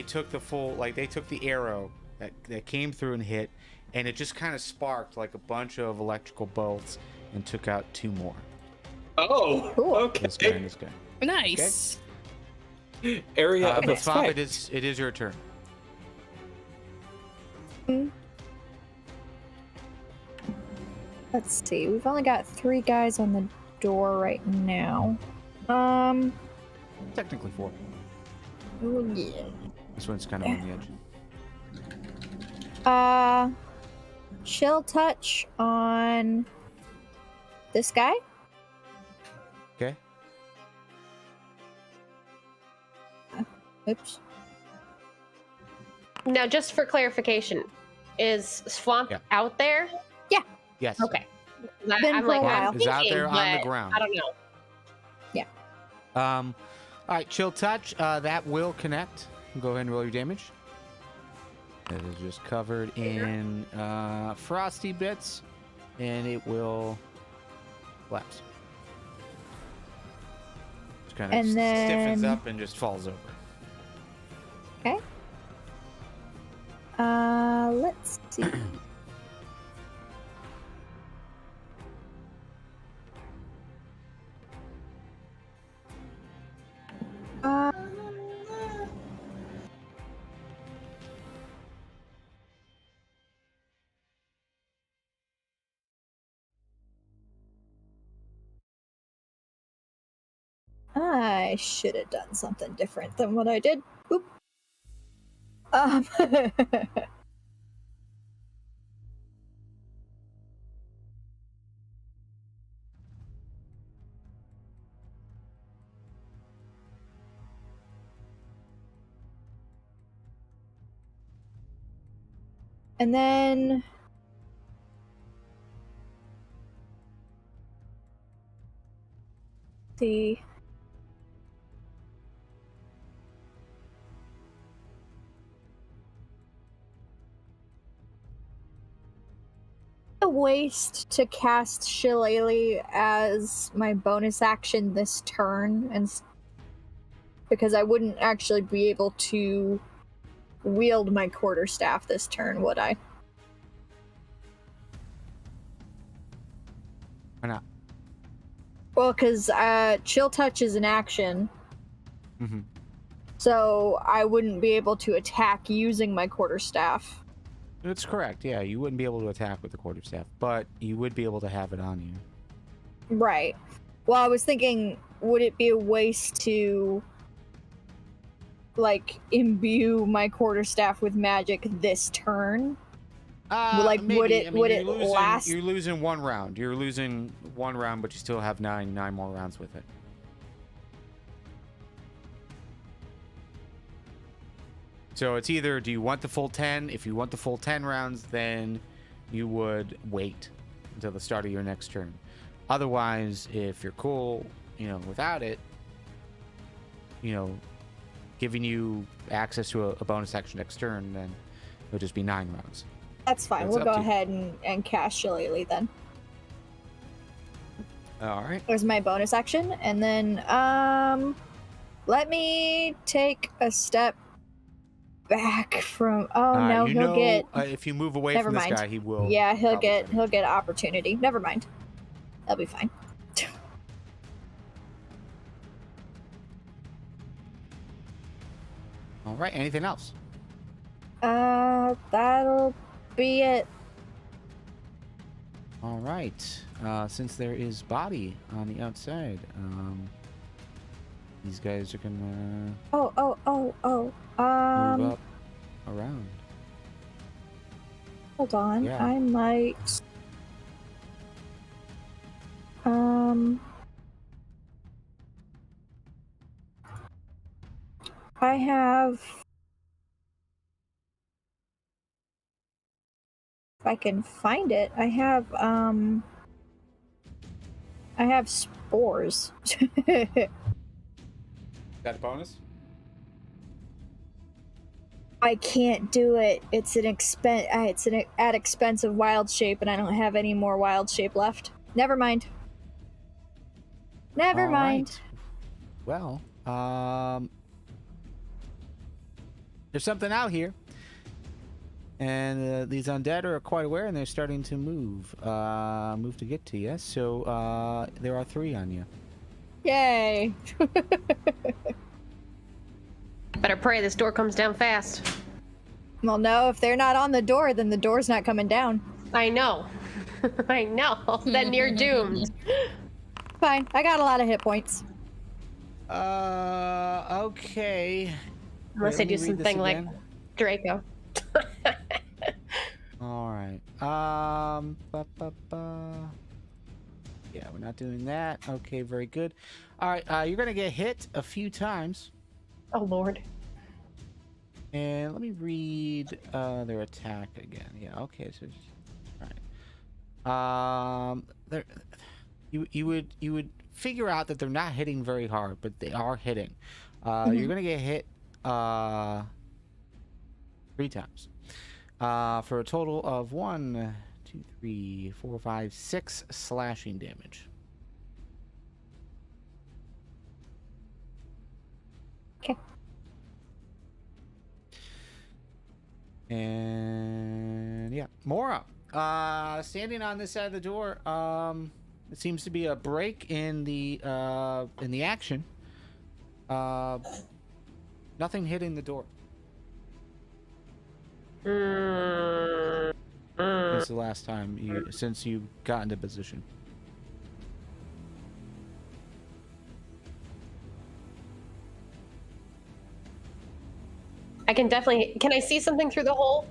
took the full, like they took the arrow that came through and hit, and it just kind of sparked like a bunch of electrical bolts and took out 2 more. Oh, Cool. okay. This guy and this guy. Nice. Area of But Swamp, effect. it is your turn. Let's see. We've only got 3 guys on the door right now. Technically 4. Oh, yeah. This one's kind of on the edge. Chill touch on this guy. Okay. Oops. Now, just for clarification, is Swamp Yeah. out there? Yes. Okay. Been I'm for like, a I'm while. Is out thinking, there on the but ground. I don't know. All right, chill touch. That will connect. Go ahead and roll your damage. It is just covered in frosty bits, and it will collapse. Just kind of And stiffens then- up and just falls over. Okay. Let's see. I should have done something different than what I did. Oop. And then the waste to cast Shillelagh as my bonus action this turn, and because I wouldn't actually be able to wield my quarterstaff this turn, would I? Why not? Well, because Chill Touch is an action, Mm-hmm. so I wouldn't be able to attack using my quarterstaff. That's correct. Yeah, you wouldn't be able to attack with the quarterstaff, but you would be able to have it on you. Right. Well, I was thinking, would it be a waste to, like, imbue my quarterstaff with magic this turn? Like, Maybe. would it- I mean, would you're it losing, last- You're losing 1 round. You're losing 1 round, but you still have nine more rounds with it. So it's either, do you want the full 10? If you want the full 10 rounds, then you would wait until the start of your next turn. Otherwise, if you're cool, without it, giving you access to a bonus action next turn, then it'll just be 9 rounds. That's fine. It's We'll up go to you. ahead and cast Shillelagh then. All right. There's my bonus action, and then let me take a step back from. Oh no, he'll get. If you move away Never from this mind. guy, he will. Yeah, he'll probably get try to- opportunity. Never mind. That'll be fine. All right. Anything else? That'll be it. All right. Since there is body on the outside, these guys are gonna Oh. move up around. Hold on. Yeah. I might. I have. If I can find it, I have spores. Got a bonus? I can't do it. It's an at expense of wild shape, and I don't have any more wild shape left. Never mind. Never All mind. right. Well, there's something out here. And these undead are quite aware, and they're starting to move to get to you. So there are 3 on you. Yay! Better pray this door comes down fast. Well, no, if they're not on the door, then the door's not coming down. I know. I know. Then you're doomed. Fine, I got a lot of hit points. Okay. Unless I do something like Draco. All right. Yeah, we're not doing that. Okay, very good. All right, you're gonna get hit a few times. Oh Lord. And let me read their attack again. Yeah. Okay. So, all right. There, you would figure out that they're not hitting very hard, but they are hitting. You're gonna get hit 3 times. For a total of 1, 2, 3, 4, 5, 6 slashing damage. Okay. And yeah, Mora, standing on this side of the door. It seems to be a break in the action. Nothing hitting the door. Since the last time since you got into position. I can definitely. Can I see something through the hole?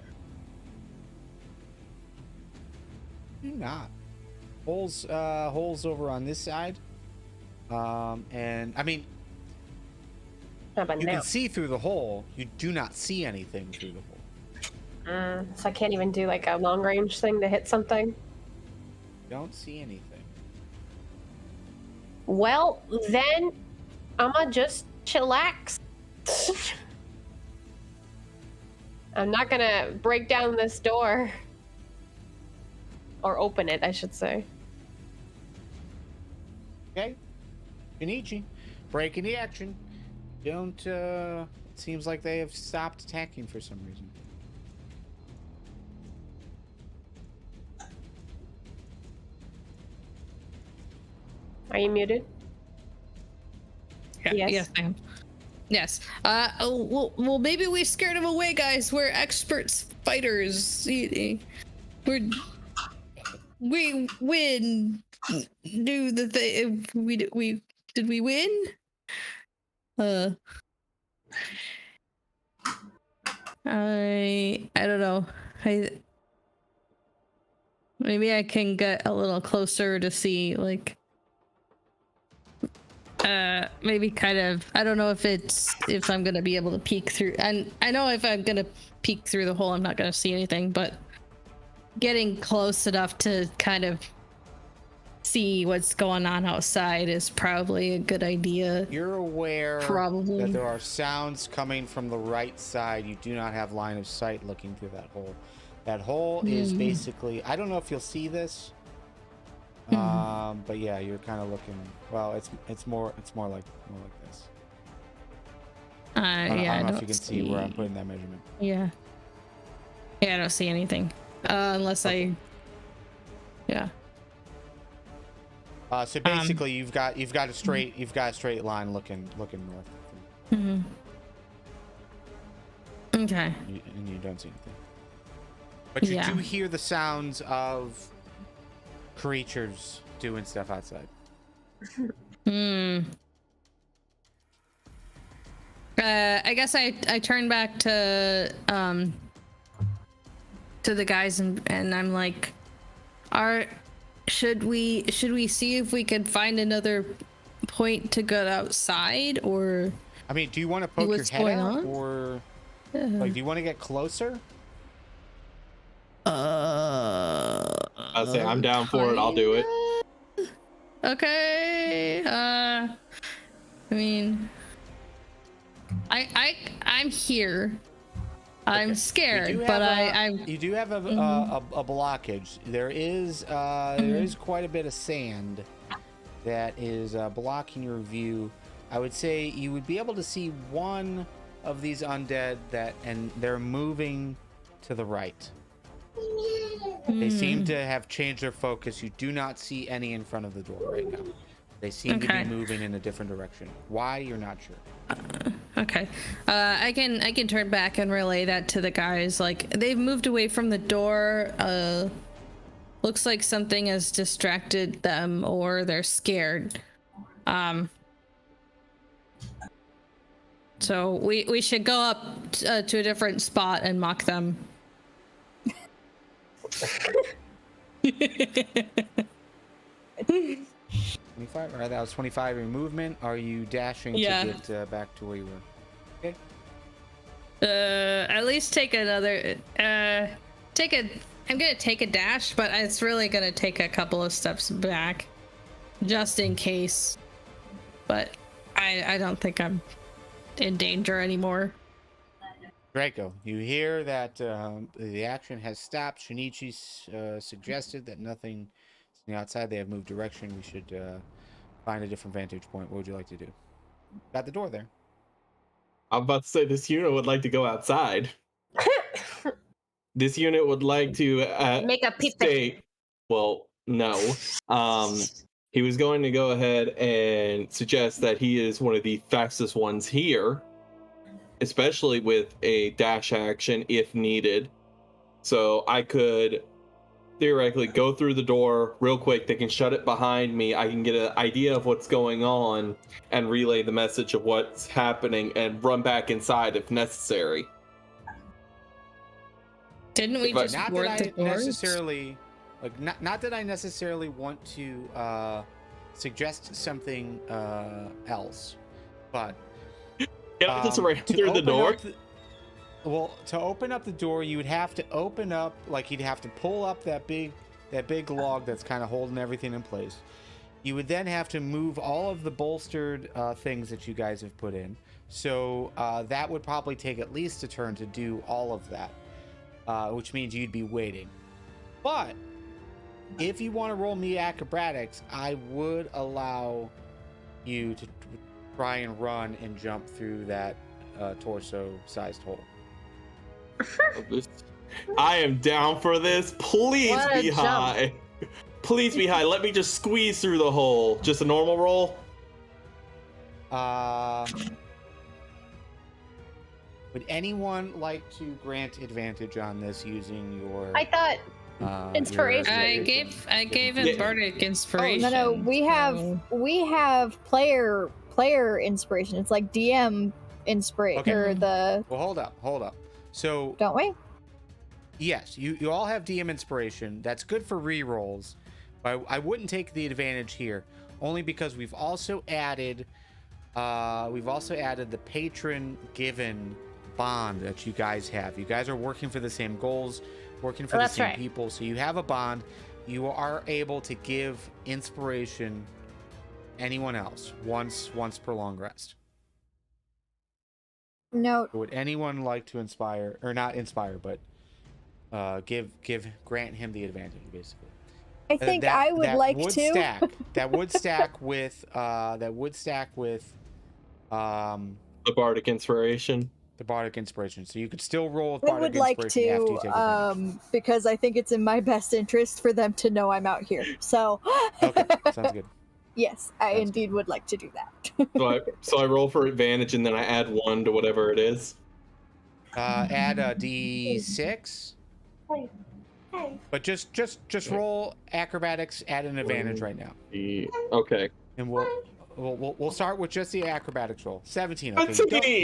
Not. Holes over on this side. And I mean, How about you now? can see through the hole. You do not see anything through the hole. So I can't even do like a long range thing to hit something. Don't see anything. Well, then I'ma just chillax. I'm not gonna break down this door. Or open it, I should say. Okay. Shinichi, breaking the action. Don't, it seems like they have stopped attacking for some reason. Are you muted? Yeah, yes, I am. Yes. Well, maybe we scared him away, guys. We're experts fighters. We win. Do the thing. We did we win? I don't know. Maybe I can get a little closer to see, like, maybe kind of, I don't know if I'm gonna be able to peek through, and I know if I'm gonna peek through the hole I'm not gonna see anything, but getting close enough to kind of see what's going on outside is probably a good idea. You're aware Probably. that there are sounds coming from the right side. You do not have line of sight looking through that hole. That hole is basically, I don't know if you'll see this, but yeah, you're kind of looking. Well, it's more like this. I don't know if you can see where I'm putting that measurement. Yeah, I don't see anything unless okay. Yeah. So basically, you've got a straight line looking north. Okay. And you don't see anything. But you do hear the sounds of creatures doing stuff outside. I guess I turn back to the guys and I'm like, should we see if we could find another point to go outside, or I mean, do you want to poke your What's head going out, on? or like, do you want to get closer? I'll say I'm down for it. I'll do it. Okay. I mean, I'm here. I'm Okay. scared, but I'm. You do have a blockage. There is quite a bit of sand that is blocking your view. I would say you would be able to see one of these undead and they're moving to the right. They seem to have changed their focus. You do not see any in front of the door right now. They seem to be moving in a different direction. Why, you're not sure. Okay. I can turn back and relay that to the guys. Like, they've moved away from the door. Looks like something has distracted them, or they're scared. So we should go up to a different spot and mock them. 25? All right, that was 25 in movement. Are you dashing to get back to where you were? Okay. At least take another. I'm gonna take a dash, but it's really gonna take a couple of steps back, just in case. But I don't think I'm in danger anymore. Draco, you hear that the action has stopped. Shinichi suggested that nothing is outside. They have moved direction. We should find a different vantage point. What would you like to do? Got the door there. I'm about to say this unit would like to go outside. This unit would like to Make a pizza. stay. Well, no. He was going to go ahead and suggest that he is one of the fastest ones here, especially with a dash action if needed. So I could theoretically go through the door real quick. They can shut it behind me. I can get an idea of what's going on and relay the message of what's happening and run back inside if necessary. Didn't we just Not board that the I doors? necessarily, like, not that I necessarily want to suggest something else, but Can I just ran to through the open door? up well, to open up the door, you would have to open up, like, you'd have to pull up that big log that's kind of holding everything in place. You would then have to move all of the bolstered things that you guys have put in. So that would probably take at least a turn to do all of that, which means you'd be waiting. But if you want to roll me acrobatics, I would allow you to try and run and jump through that torso-sized hole. I am down for this. Please What a be jump. high. Please be high. Let me just squeeze through the hole. Just a normal roll? Would anyone like to grant advantage on this using your? I thought inspiration. I gave him Yeah. bardic Oh, inspiration. no, we have player inspiration. It's like DM inspiration Okay. or the Well, hold up. So don't we? yes, you all have DM inspiration. That's good for rerolls, but I wouldn't take the advantage here, only because we've also added the patron given bond that you guys have. You guys are working for the same goals, working for the That's same right. people, so you have a bond. You are able to give inspiration anyone else once per long rest. No, Would anyone like to inspire, or not inspire, but grant him the advantage, basically? I think I would like to. That would stack with The bardic inspiration. the bardic inspiration. So you could still roll with I bardic would like inspiration after you to, take advantage. because I think it's in my best interest for them to know I'm out here. So, Okay, sounds good. yes, I Sounds indeed would like to do that. So I roll for advantage and then I add 1 to whatever it is. Add a d6. But just roll acrobatics at an advantage right now, Okay. and we'll start with just the acrobatics roll. 17. That's Okay. a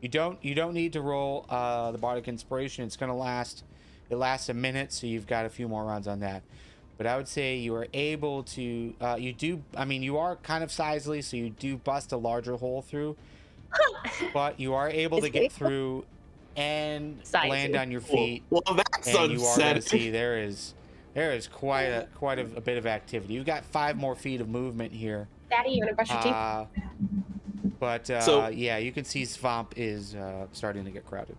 You don't need to roll the bardic inspiration. It's gonna last. It lasts a minute, so you've got a few more rounds on that. but I would say you are able to. You do. I mean, you are kind of sizely, so you do bust a larger hole through. But you are able to get through and land on your feet. Well, that's and you are going to upsetting. see there is quite a bit of activity. You've got 5 more feet of movement here. Daddy, you want to brush your teeth? But So- yeah, you can see Swamp is starting to get crowded.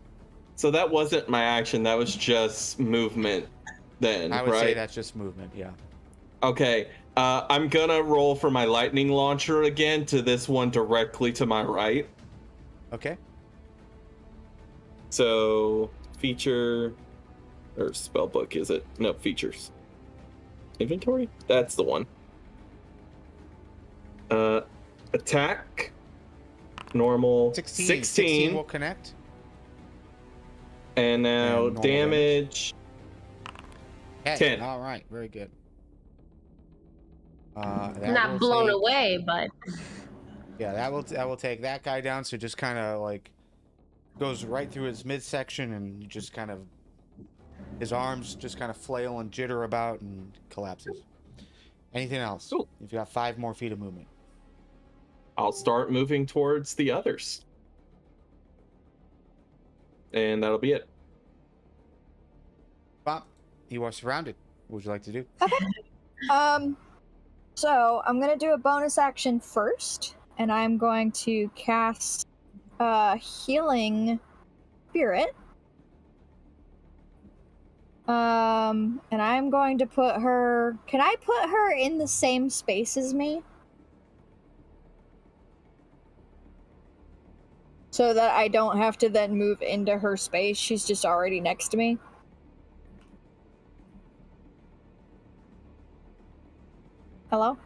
So that wasn't my action. That was just movement. Then, I would right? say that's just movement. Yeah. Okay. I'm gonna roll for my lightning launcher again to this one directly to my right. Okay. So feature or spell book is it? No, features. Inventory? That's the one. Attack. Normal. 16 will connect. And now And normal damage. 10. All right, very good. That Not will blown take- away, but Yeah, that will take that guy down. So just kind of like goes right through his midsection and just kind of his arms just kind of flail and jitter about and collapses. Anything else? Cool. You've got 5 more feet of movement. I'll start moving towards the others. And that'll be it. Bop, you are surrounded. What would you like to do? So I'm gonna do a bonus action first, and I'm going to cast Healing Spirit. And I'm going to put her. Can I put her in the same space as me? So that I don't have to then move into her space. She's just already next to me. Hello?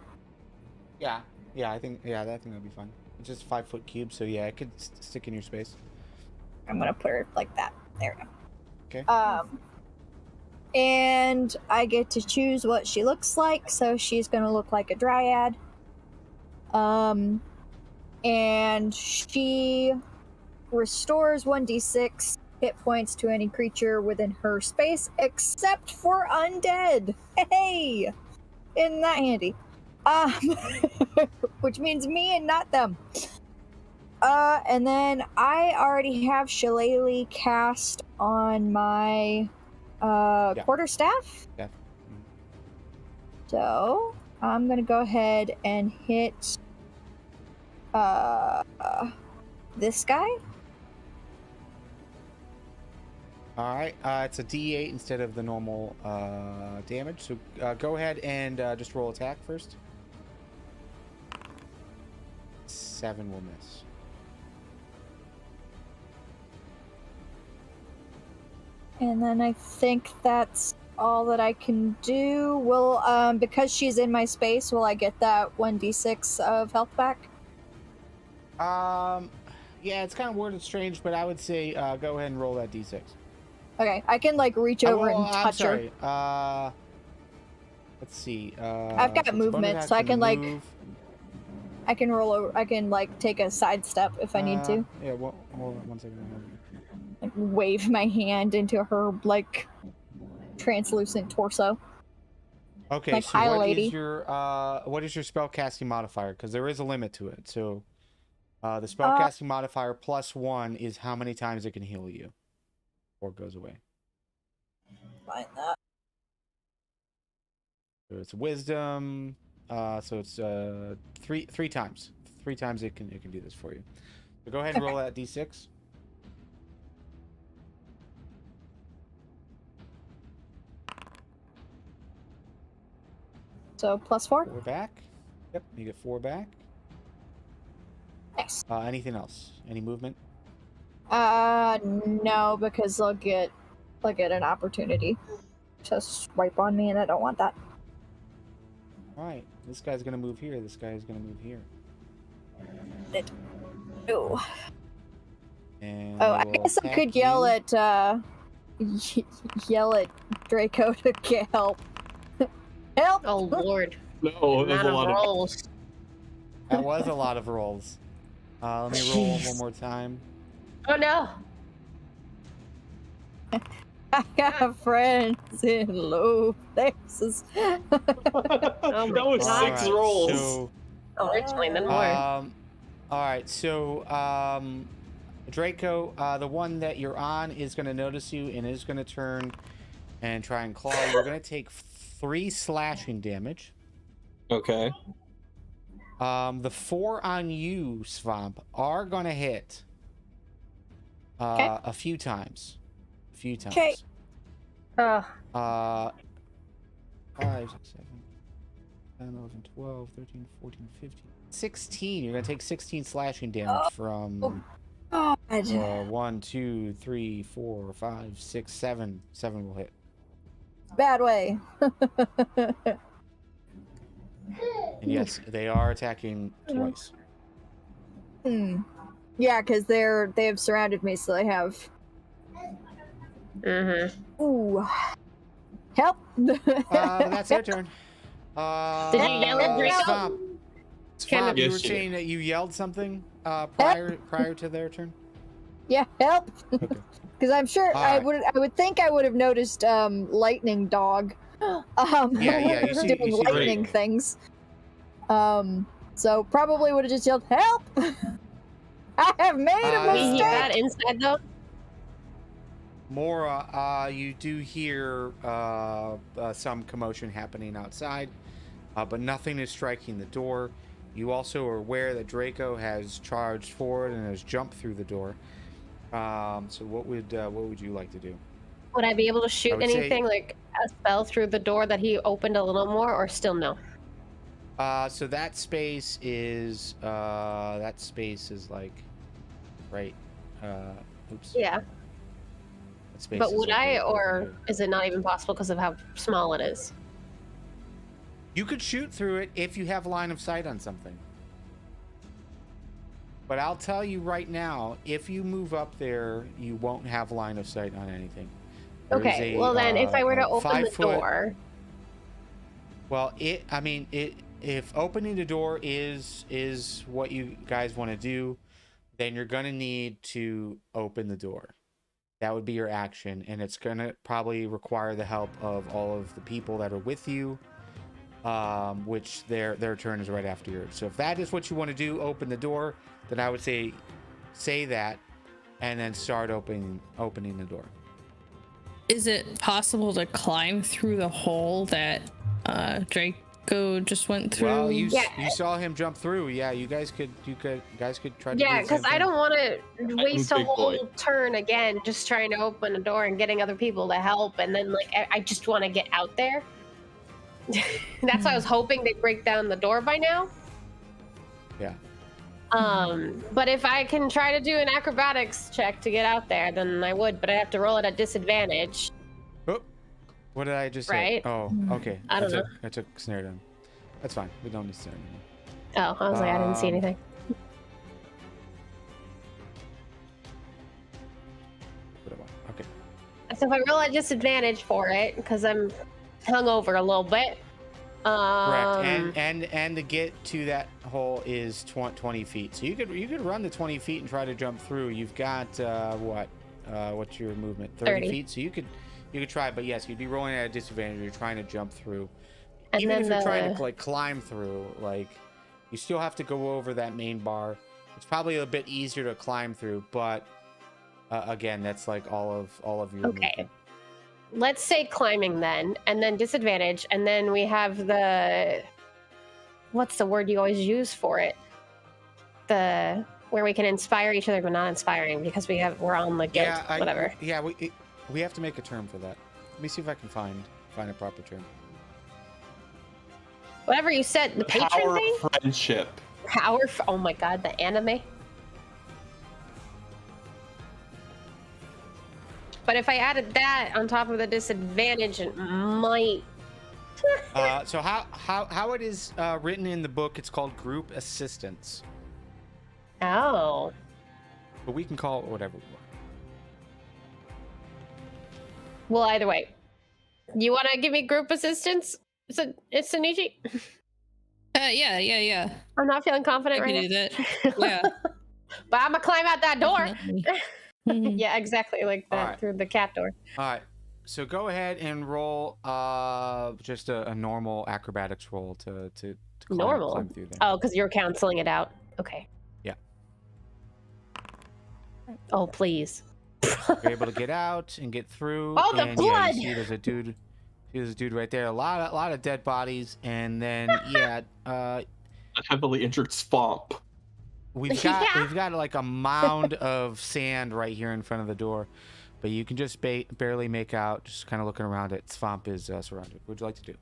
Yeah, I think that'd be fun. It's just a 5-foot cube, so yeah, it could stick in your space. I'm gonna put her like that. There we go. Okay. And I get to choose what she looks like, so she's gonna look like a dryad. And she restores 1d6 hit points to any creature within her space, except for undead. Hey! Isn't that handy? Which means me and not them. And then I already have Shillelagh cast on my quarterstaff. Yeah. So I'm gonna go ahead and hit this guy. All right, it's a D8 instead of the normal damage. So go ahead and just roll attack first. 7 will miss. And then I think that's all that I can do. Will because she's in my space, will I get that 1d6 of health back? Yeah, it's kind of worded strange, but I would say go ahead and roll that D6. Okay, I can like reach over and I'm touch her. sorry. Let's see. I've got so it's movement, bonus so I action can, like, move. I can roll over. I can like take a sidestep if I need to. Yeah, well, hold on 1 second. Like wave my hand into her like translucent torso. Okay, Like, so hi, what lady. is your spell casting modifier? Because there is a limit to it. So the spell casting modifier +1 is how many times it can heal you, or goes away. Find that. So it's wisdom. So it's 3 times. 3 times it can do this for you. So go ahead and roll that d6. So +4. 4 back. Yep, you get 4 back. Nice. Anything else? Any movement? No, because they'll get an opportunity to swipe on me, and I don't want that. All right, this guy's gonna move here. This guy's gonna move here. Oh. And Oh, I will guess I attack could yell you. at yell at Draco to get help. Help! oh lord, No, there's amount a of lot of. rolls. That was a lot of rolls. Let me roll one more time. Oh no. I got friends in low places. Oh That my was God. 6 rolls. So, Originally, then more. all right. So, Draco, the one that you're on is going to notice you and is going to turn and try and claw. You're going to take 3 slashing damage. Okay. The 4 on you, Swamp, are going to hit Okay. a few times. A few times. Okay. 'Kay. 5, 6, 7, 10, 11, 12, 13, 14, 15, 16. You're going to take 16 slashing damage from God. 1, 2, 3, 4, 5, 6, 7. 7 will hit. Bad way. And yes, they are attacking twice. Yeah, because they have surrounded me, so they have. Mm-hmm. Ooh. Help. That's their turn. Did you yell at Draco? Swamp, Swamp, you Yes, were she saying that you yelled something prior to their turn? Yeah, help. Okay. Because I'm sure I Alright. would think I would have noticed lightning dog. Yeah, you see- doing you see lightning Drake. things. So probably would have just yelled, "Help! I have made a Uh, We hear mistake." that inside though. Mora, you do hear some commotion happening outside, but nothing is striking the door. You also are aware that Draco has charged forward and has jumped through the door. So what would you like to do? Would I be able to I shoot would say- anything like a spell through the door that he opened a little more, or still no? So that space is like right. Oops. Yeah. That space But is would like I, right or here. is it not even possible because of how small it is? You could shoot through it if you have line of sight on something. But I'll tell you right now, if you move up there, you won't have line of sight on anything. There is Okay. a, Well, then, if I were to a open the 5 foot door, Well, if opening the door is what you guys want to do, then you're going to need to open the door. That would be your action, and it's going to probably require the help of all of the people that are with you, which their turn is right after yours. So if that is what you want to do, open the door, then I would say that, and then start opening the door. Is it possible to climb through the hole that Draco just went through? Well, you Yeah. saw him jump through. Yeah, you guys could try to do yeah, the same because I thing. don't want to waste a big boy. whole turn again just trying to open a door and getting other people to help, and then like I just want to get out there. That's why I was hoping they'd break down the door by now. Yeah. But if I can try to do an acrobatics check to get out there, then I would, but I have to roll it at disadvantage. Oh, what did I just Right? say? Oh, okay. I don't know. I took snare down. That's fine. We don't need snare anymore. Oh, I was like, I didn't see Um, anything. Okay. So if I roll at disadvantage for it, because I'm hungover a little bit. Correct. And to get to that hole is 20 feet. So you could run the 20 feet and try to jump through. You've got what's your movement? 30 30. feet. So you could try, but yes, you'd be rolling at a disadvantage. You're trying to jump through. And Even then if you're trying the- to like climb through, like you still have to go over that main bar. It's probably a bit easier to climb through, but again, that's like all of your Okay. movement. Let's say climbing then, and then disadvantage, and then we have the what's the word you always use for it? The where we can inspire each other, but not inspiring because we're on the guild, whatever. We have to make a term for that. Let me see if I can find a proper term. Whatever you said, the patron Power thing. of friendship. Oh my god, the anime. But if I added that on top of the disadvantage, it might. So how it is written in the book, it's called group assistance, Oh. but we can call it whatever we want. Well, either way, you want to give me group assistance? It's Sunichi. Yeah. I'm not feeling confident I right can do now. that. Yeah. But I'm gonna climb out that door. Definitely. Mhm. Yeah, exactly like that Alright. through the cat door. All right. So go ahead and roll just a normal acrobatics roll to Normal. climb through there. Oh, because you're canceling it out. Okay. Yeah. Oh, please. You're able to get out and get through. Oh, the and, blood! Yeah, you see there's a dude. There's a dude right there. A lot of dead bodies, and then A heavily injured swamp. we've got like a mound of sand right here in front of the door, but you can just barely make out. Just kind of looking around it. Swamp is surrounded. What would you like to do?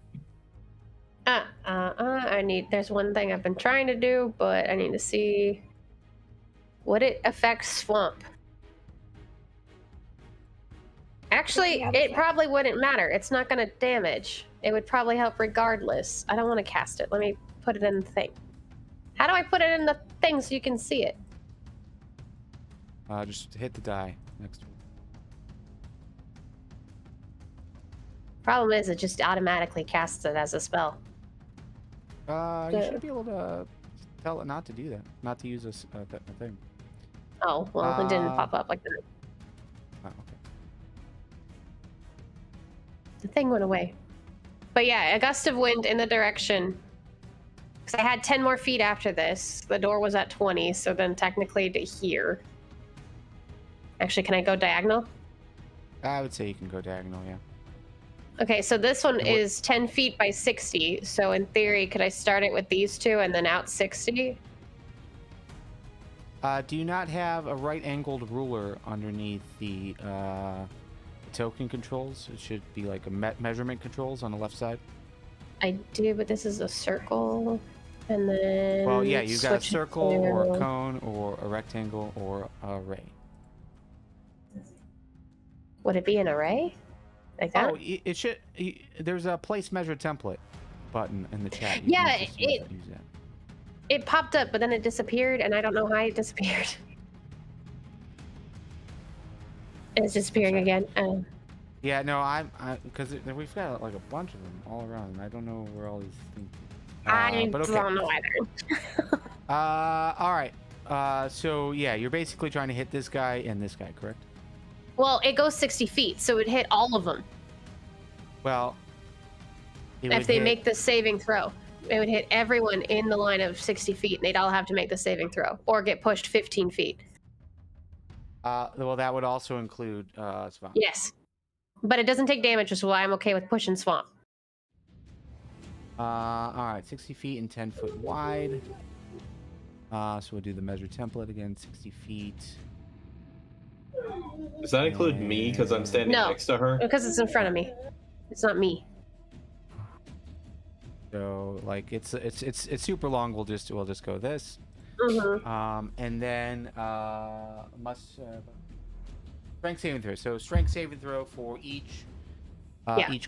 There's one thing I've been trying to do, but I need to see would it affect swamp. Actually, it probably wouldn't matter. It's not going to damage. It would probably help regardless. I don't want to cast it. Let me put it in the thing. How do I put it in the thing so you can see it? Just hit the die next to it. Problem is, it just automatically casts it as a spell. You should be able to tell it not to do that. Not to use that thing. Oh, well, it didn't pop up like that. Oh, okay. The thing went away. But yeah, a gust of wind in the direction. Because I had 10 more feet after this. The door was at 20, so then technically to here. Actually, can I go diagonal? I would say you can go diagonal, yeah. Okay, so this one is 10 feet by 60. So in theory, could I start it with these two and then out 60? Do you not have a right-angled ruler underneath the token controls? It should be like a measurement controls on the left side. I do, but this is a circle. And then... Well, yeah, you've got a switch circle or a to- cone or a rectangle or a ray. Would it be an array? Like that? Oh, it should. There's a place measure template button in the chat. You Yeah, can just use that. It popped up, but then it disappeared, and I don't know how it disappeared. It's disappearing again. Yeah, no, because we've got like a bunch of them all around, and I don't know where all these things. But okay. Don't know either. All right. So yeah, you're basically trying to hit this guy and this guy, correct? Well, it goes 60 feet, so it hit all of them. Well, If they make the saving throw, it would hit everyone in the line of 60 feet, and they'd all have to make the saving throw or get pushed 15 feet. Well, that would also include Swamp. Yes, but it doesn't take damage, which is why I'm okay with pushing Swamp. All right, 60 feet and 10 foot wide. So we'll do the measure template again, 60 feet. Does that include me because I'm standing No. next to her? Because it's in front of me. It's not me. So like it's super long. We'll just go this. Mm-hmm. And then strength saving throw. So strength saving throw for each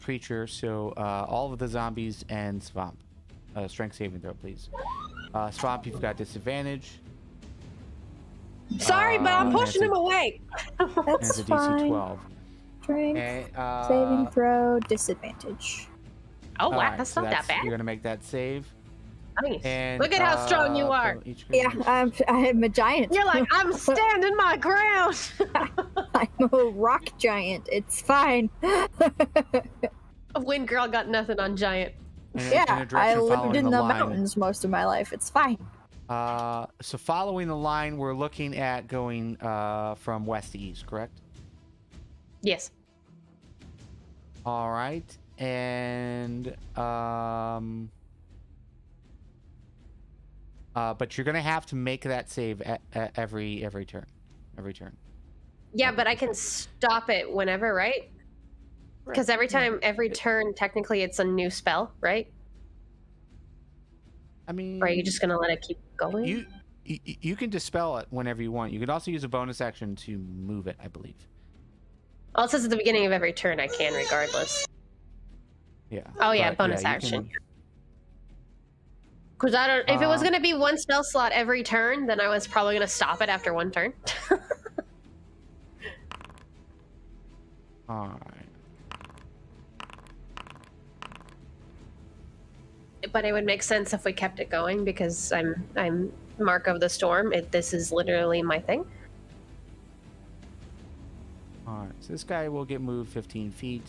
creature. So all of the zombies and Swamp. Strength saving throw, please. Swamp, you've got disadvantage. Sorry, but I'm pushing him a- away. And That's it's a DC fine. 12. Strength, Okay, saving throw, disadvantage. Oh, all wow, right, that's so not that bad. You're gonna make that save. Nice. And Look at how strong you are. for each Yeah, creature- I'm a giant. You're like, I'm standing my ground. I'm a rock giant. It's fine. Wind Girl got nothing on Giant. in a Yeah, I direction lived following in the line. mountains most of my life. It's fine. So following the line, we're looking at going from west to east, correct? Yes. All right, and but you're gonna have to make that save at every turn. Yeah, but I can stop it whenever, right? Because every turn, technically, it's a new spell, right? I mean, Or are you just gonna let it keep going? you can dispel it whenever you want. You can also use a bonus action to move it, I believe. Well, it says at the beginning of every turn I can, regardless. Yeah. Oh yeah, but, bonus you action. can- Because I don't. If it was gonna be one spell slot every turn, then I was probably gonna stop it after one turn. All right. But it would make sense if we kept it going because I'm Mark of the Storm. This is literally my thing. All right. So this guy will get moved 15 feet.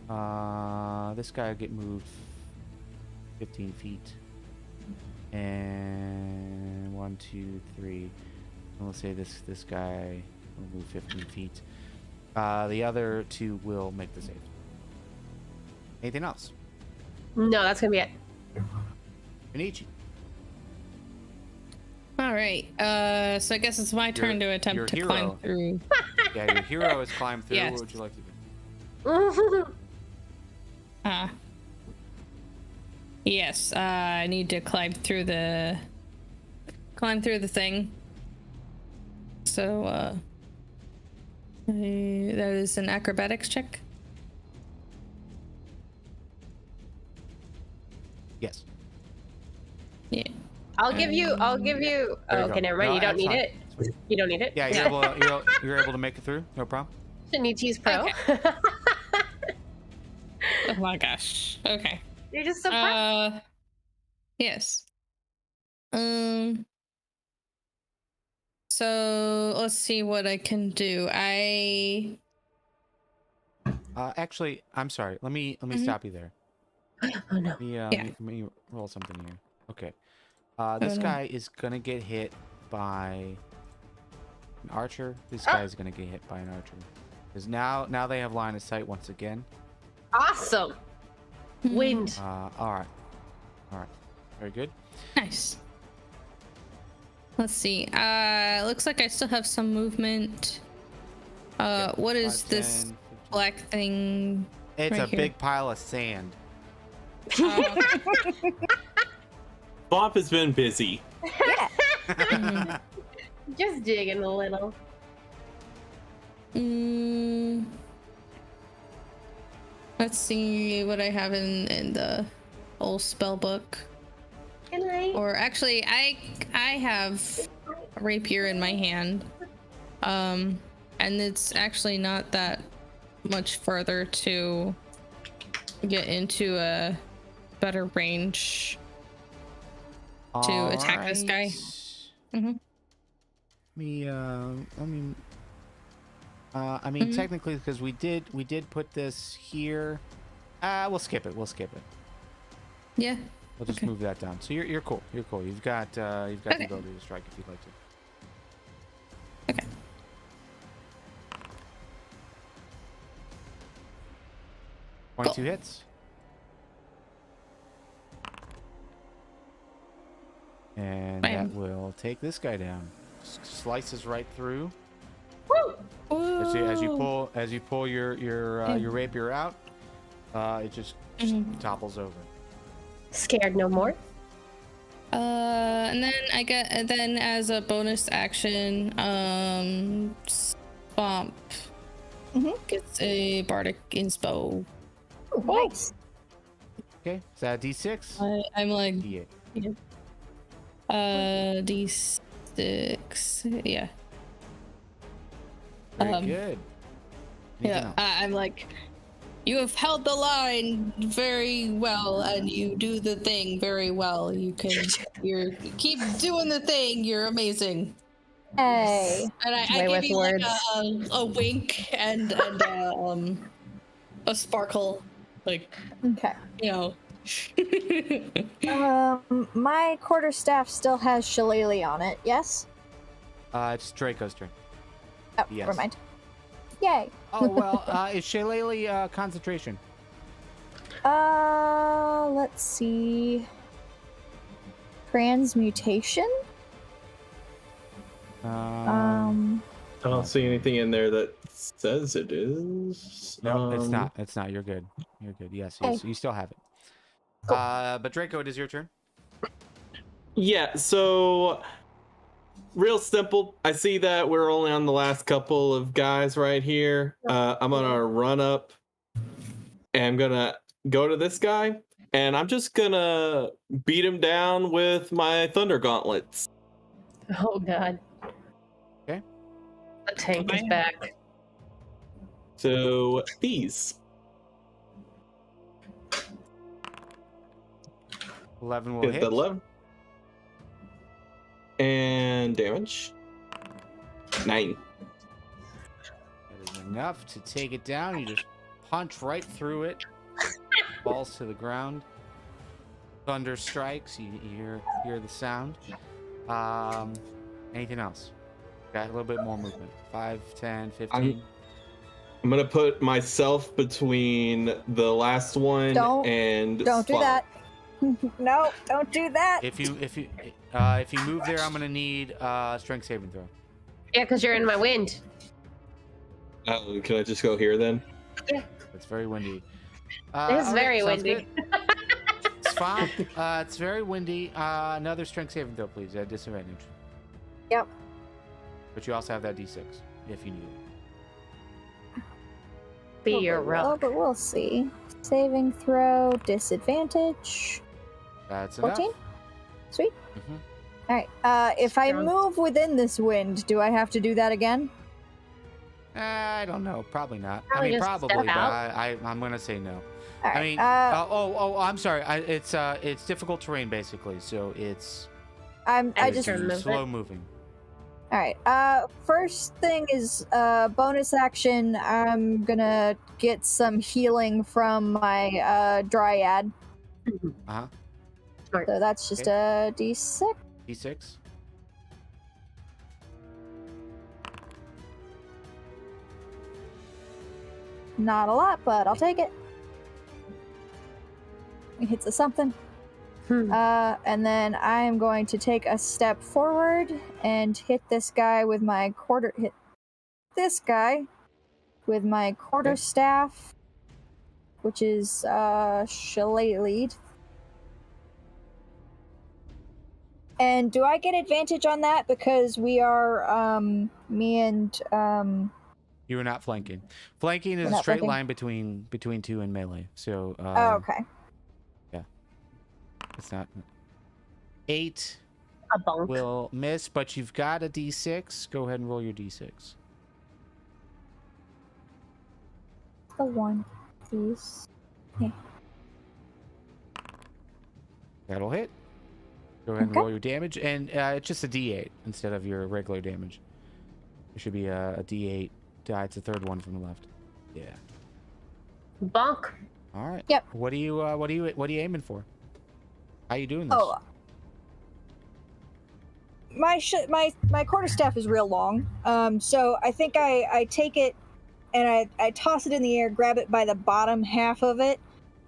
This guy will get moved 15 feet. And 1, 2, 3. And we'll say this guy will move 15 feet. The other two will make the save. Anything else? No, that's gonna be it. Benichi. All right. So I guess it's my turn to attempt to climb through. Yeah, your hero has climbed through. Yes. What would you like to do? Yes. I need to climb through the thing. So that is an acrobatics check. Yes. Yeah. I'll give you. Oh, There you okay, go. never mind. No, You don't that's need fine. it. You don't need it. Yeah, you're able to make it through. No problem. Shinichi's pro. Oh my gosh. Okay. You're just so proud. Yes. So let's see what I can do. Actually, I'm sorry. Let me stop you there. Oh no. Let me roll something here. Okay. This guy is gonna get hit by an archer. This guy is gonna get hit by an archer. Because now they have line of sight once again. Awesome. Wind. All right. Very good. Nice. Let's see. Looks like I still have some movement. What is 5, this 10, 15. black thing? It's right a here? big pile of sand. Bob has been busy. Just digging a little. Let's see what I have in the old spell book. Can I? Or actually, I have a rapier in my hand, and it's actually not that much further to get into a better range to attack this guy. I mean, technically, because we did put this here. We'll skip it. Yeah. We'll just move that down. So you're cool. You're cool. You've got the ability to strike if you'd like to. Okay. 22 hits. And Bam. that will take this guy down. Slices right through. Woo! As you pull your rapier out, it just topples over. Scared no more. And then as a bonus action, Swamp gets a bardic inspo. Ooh, nice. Okay, is that a D6? I'm like D8. D6, yeah. Very good. Anything else? I'm like, you have held the line very well, and you do the thing very well. You keep doing the thing. You're amazing. Hey. And I Play give with you words. like a wink and a sparkle, like Okay. you know. My quarterstaff still has shillelagh on it, yes? It's Draco's turn. Oh, Yes. never mind. Yay. Oh well, it's Shillelagh concentration. Let's see. Transmutation? I don't see anything in there that says it is. No, it's not. It's not. You're good. You're good. Yes, you still have it. But Draco, it is your turn. Yeah, so real simple. I see that we're only on the last couple of guys right here. I'm gonna run up and I'm gonna go to this guy and I'm just gonna beat him down with my thunder gauntlets. Oh god. Okay. The tank is back. So these 11 will hit hit. the 11 and damage 9. That is a enough to take it down. You just punch right through it. Falls to the ground. Thunder strikes. You hear the sound. Anything else? Got a little bit more movement. 5, 10, 15. I'm gonna put myself between the last one and Don't do Swamp. that. No, don't do that. If you move there, I'm gonna need strength saving throw. Yeah, because you're in my wind. Oh, can I just go here then? Yeah. It's very windy. It's very windy. Swamp, it's very windy. Another strength saving throw, please, at disadvantage. Yep. But you also have that d6 if you need it. Be your rock. But we'll see. Saving throw, disadvantage. That's 14? enough. Sweet. Mm-hmm. Alright, if I Sounds- move within this wind, do I have to do that again? I don't know. Probably not. Probably just probably, step but out. I'm gonna say no. Alright, I mean, I'm sorry. It's difficult terrain basically, so it's I just... Turn movement. slow moving. Alright, first thing is, bonus action, I'm gonna get some healing from my, dryad. Uh-huh. Smart. So that's just a d6. D6. Not a lot, but I'll take it. It hits a something. And then I'm going to take a step forward and hit this guy with my quarter staff, which is shillelagh. And do I get advantage on that because we are me and You are not flanking. Flanking is We're a not straight flanking? line between two and melee. So oh, okay. it's not 8 A bunk. will miss, but you've got a d6. Go ahead and roll your d6. The one, please. That'll hit. Go ahead and Okay. roll your damage, and it's just a d8 instead of your regular damage. It should be a d8. It's the third one from the left. Yeah. Bonk. All right. Yep. What are you aiming for? How you doing this? Oh, my quarterstaff is real long. So I think I take it and I toss it in the air, grab it by the bottom half of it,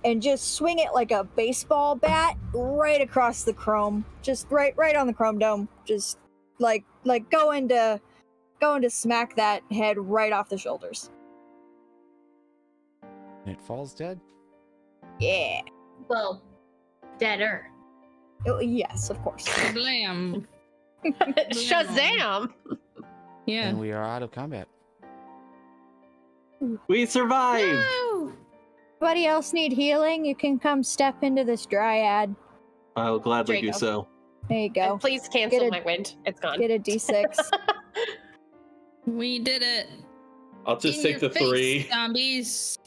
and just swing it like a baseball bat right across the chrome, just right on the chrome dome, just like going to smack that head right off the shoulders. And it falls dead. Yeah. Well, deader. Oh, yes, of course. Blam. Shazam! Yeah. And we are out of combat. We survived! Woo! Anybody else need healing? You can come step into this dryad. I'll gladly do Draco. so. There you go. And please cancel Get a- my wind. It's gone. Get a d6. We did it. I'll just In take your the face, 3. Zombies.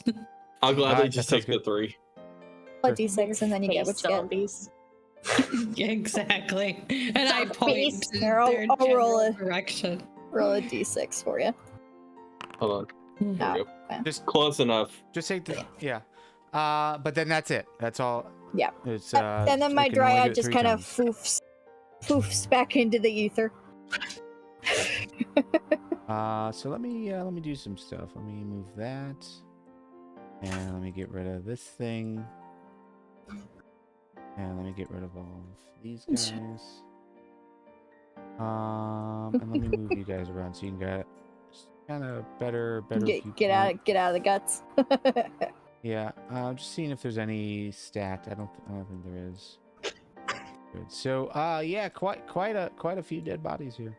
I'll gladly Alright, just that take sounds the 3. A d6 and then you get what you get. Zombies. Exactly. And I point to Here, I'll their roll general a- direction. Roll a d6 for you. Hold on. There we go. Just Close enough. take the yeah. But then that's it. That's all. Yeah. It's And then it my can only do dryad it just 3 kind of times. foofs back into the ether. So let me do some stuff. Let me move that, and let me get rid of this thing, and let me get rid of all of these guys. And let me move you guys around so you can get kind of better. Get out of the guts. Yeah. Just seeing if there's any stat. I don't think there is. Good. So yeah, quite a few dead bodies here.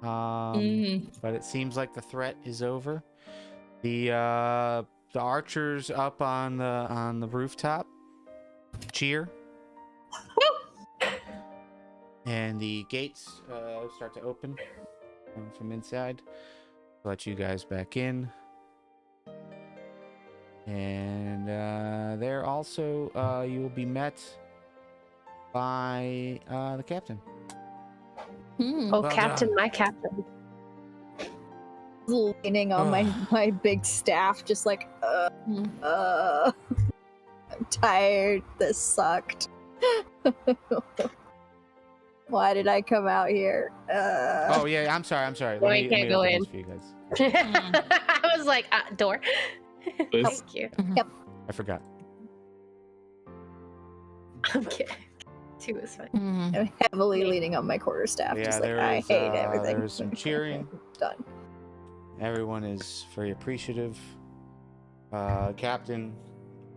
But it seems like the threat is over. The archers up on the rooftop cheer, and the gates start to open from inside. Let you guys back in, and there also you will be met by the captain. Hmm. Oh, Well Captain, done. my Captain. Leaning on my big staff, just like, Hmm. I'm tired. This sucked. Why did I come out here? Oh yeah, I'm sorry. No, Let you me can't go open in. this for you guys. I was like, door. Please. Thank you. I forgot. I'm kidding. 2 is fine. Hmm. I'm heavily leaning on my quarterstaff, Yeah, just like, there I is, hate everything. there is some cheering. Done. Everyone is very appreciative. Captain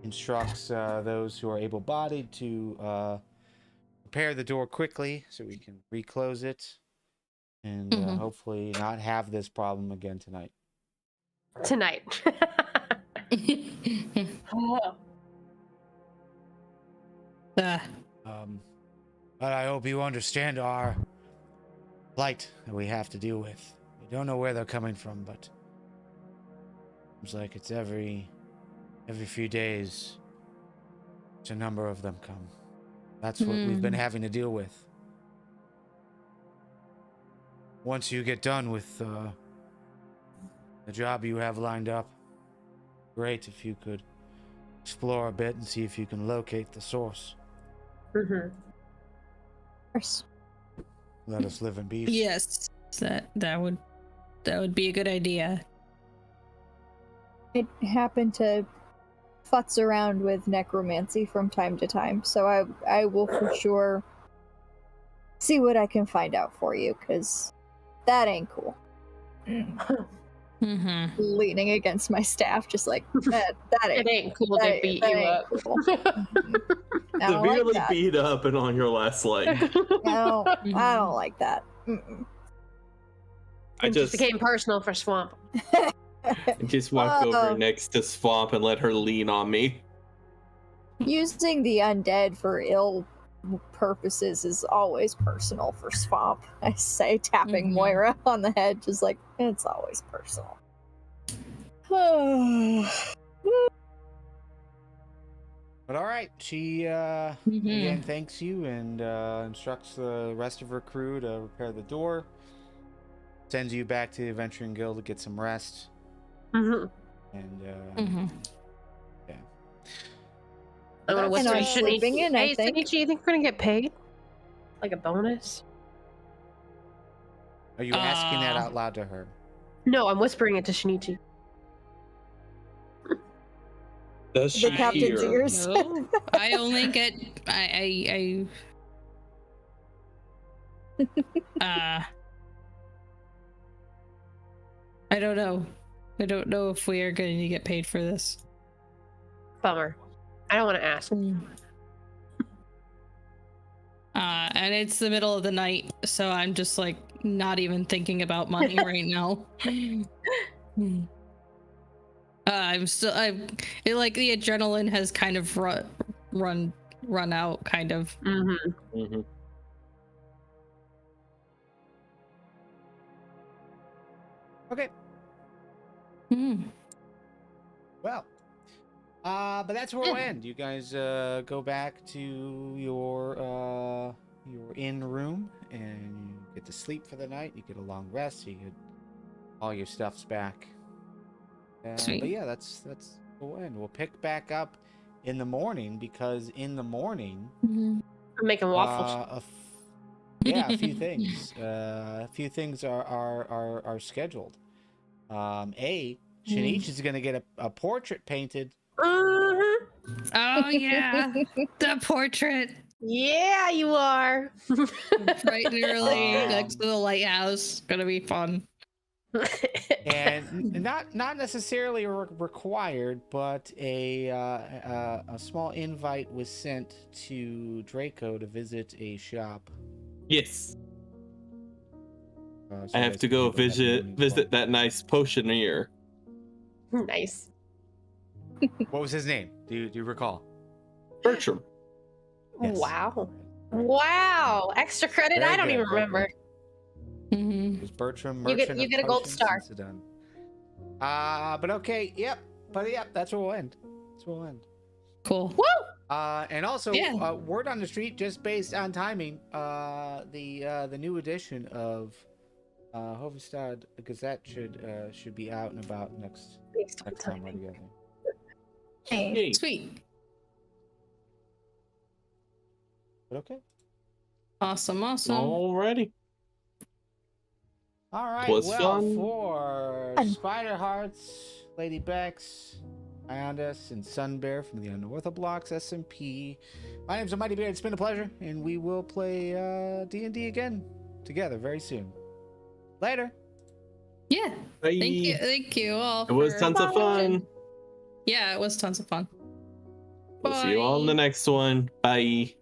instructs those who are able-bodied to prepare the door quickly so we can reclose it and Mhm. hopefully not have this problem again tonight. Tonight. Oh. Ah. But I hope you understand our plight that we have to deal with. We don't know where they're coming from, but seems like it's every few days. A number of them come. That's what we've been having to deal with. Once you get done with the job you have lined up, great if you could explore a bit and see if you can locate the source. Mm-hmm. Let us live in peace. Yes, that would be a good idea. I happen to futz around with necromancy from time to time, so I will for sure see what I can find out for you, because that ain't cool. Mm-hmm. Leaning against my staff, just like, that It ain't cool to beat that you ain't up. cool. I don't Severely like that. beat up and on your last leg. I don't like that. I It just became personal for Swamp. walked Whoa. over next to Swamp and let her lean on me. Using the undead for ill purposes is always personal for Swamp. I say, tapping Mhm. Moira on the head, just like, it's always personal. But all right, she again thanks you and instructs the rest of her crew to repair the door. Sends you back to the Adventuring Guild to get some rest. Mm-hmm. And yeah. I'm gonna That's, whisper to I'm sleeping in, I Hey, think. Shinichi, you think we're gonna get paid? Like a bonus? Are you asking that out loud to her? No, I'm whispering it to Shinichi. Does The she captain's hear? ears. No, I only get I I don't know. I don't know if we are going to get paid for this. Bummer. I don't want to ask. And it's the middle of the night, so I'm just like not even thinking about money right now. I'm like the adrenaline has kind of run out, kind of. Mm-hmm. Mm-hmm. Okay. Well, but that's where we'll end. You guys go back to your inn room and you get to sleep for the night. You get a long rest. You get all your stuffs back. Sweet. But yeah, that's where we'll end. We'll pick back up in the morning because in the morning, I'm making waffles. a few things. A few things are scheduled. Shinichi's gonna get a portrait painted. Mm-hmm. Oh yeah, the portrait. Yeah, you are. Bright and early next to the lighthouse. Gonna be fun. And not necessarily required, but a small invite was sent to Draco to visit a shop. Yes. So I you have guys to can go handle that visit morning that nice potioneer. Nice. What was his name? Do you recall? Bertram. Yes. Wow. Extra credit. Very I don't good, even very remember. It was Bertram. You get- Merchant you of get a gold Potions star. in Sydund. But okay, yep. But yeah, that's where we'll end. Cool. Woo! And also, Yeah. word on the street, just based on timing, the new edition of Hovestad Gazette should be out and about next time we're together. Hey. Yay. Sweet. But okay. Awesome. Alrighty. All right. Was well, fun. for Fun. SpiderHearts, LadyBeckz, Iondis, and Sunbear from the Unorthoblocks SMP, my name's Mighty Beard. It's been a pleasure, and we will play D&D again together very soon. Later. Yeah. Bye. Thank you all. It was for tons of watching. fun. Yeah, it was tons of fun. We'll see you all in the Bye. next one. Bye.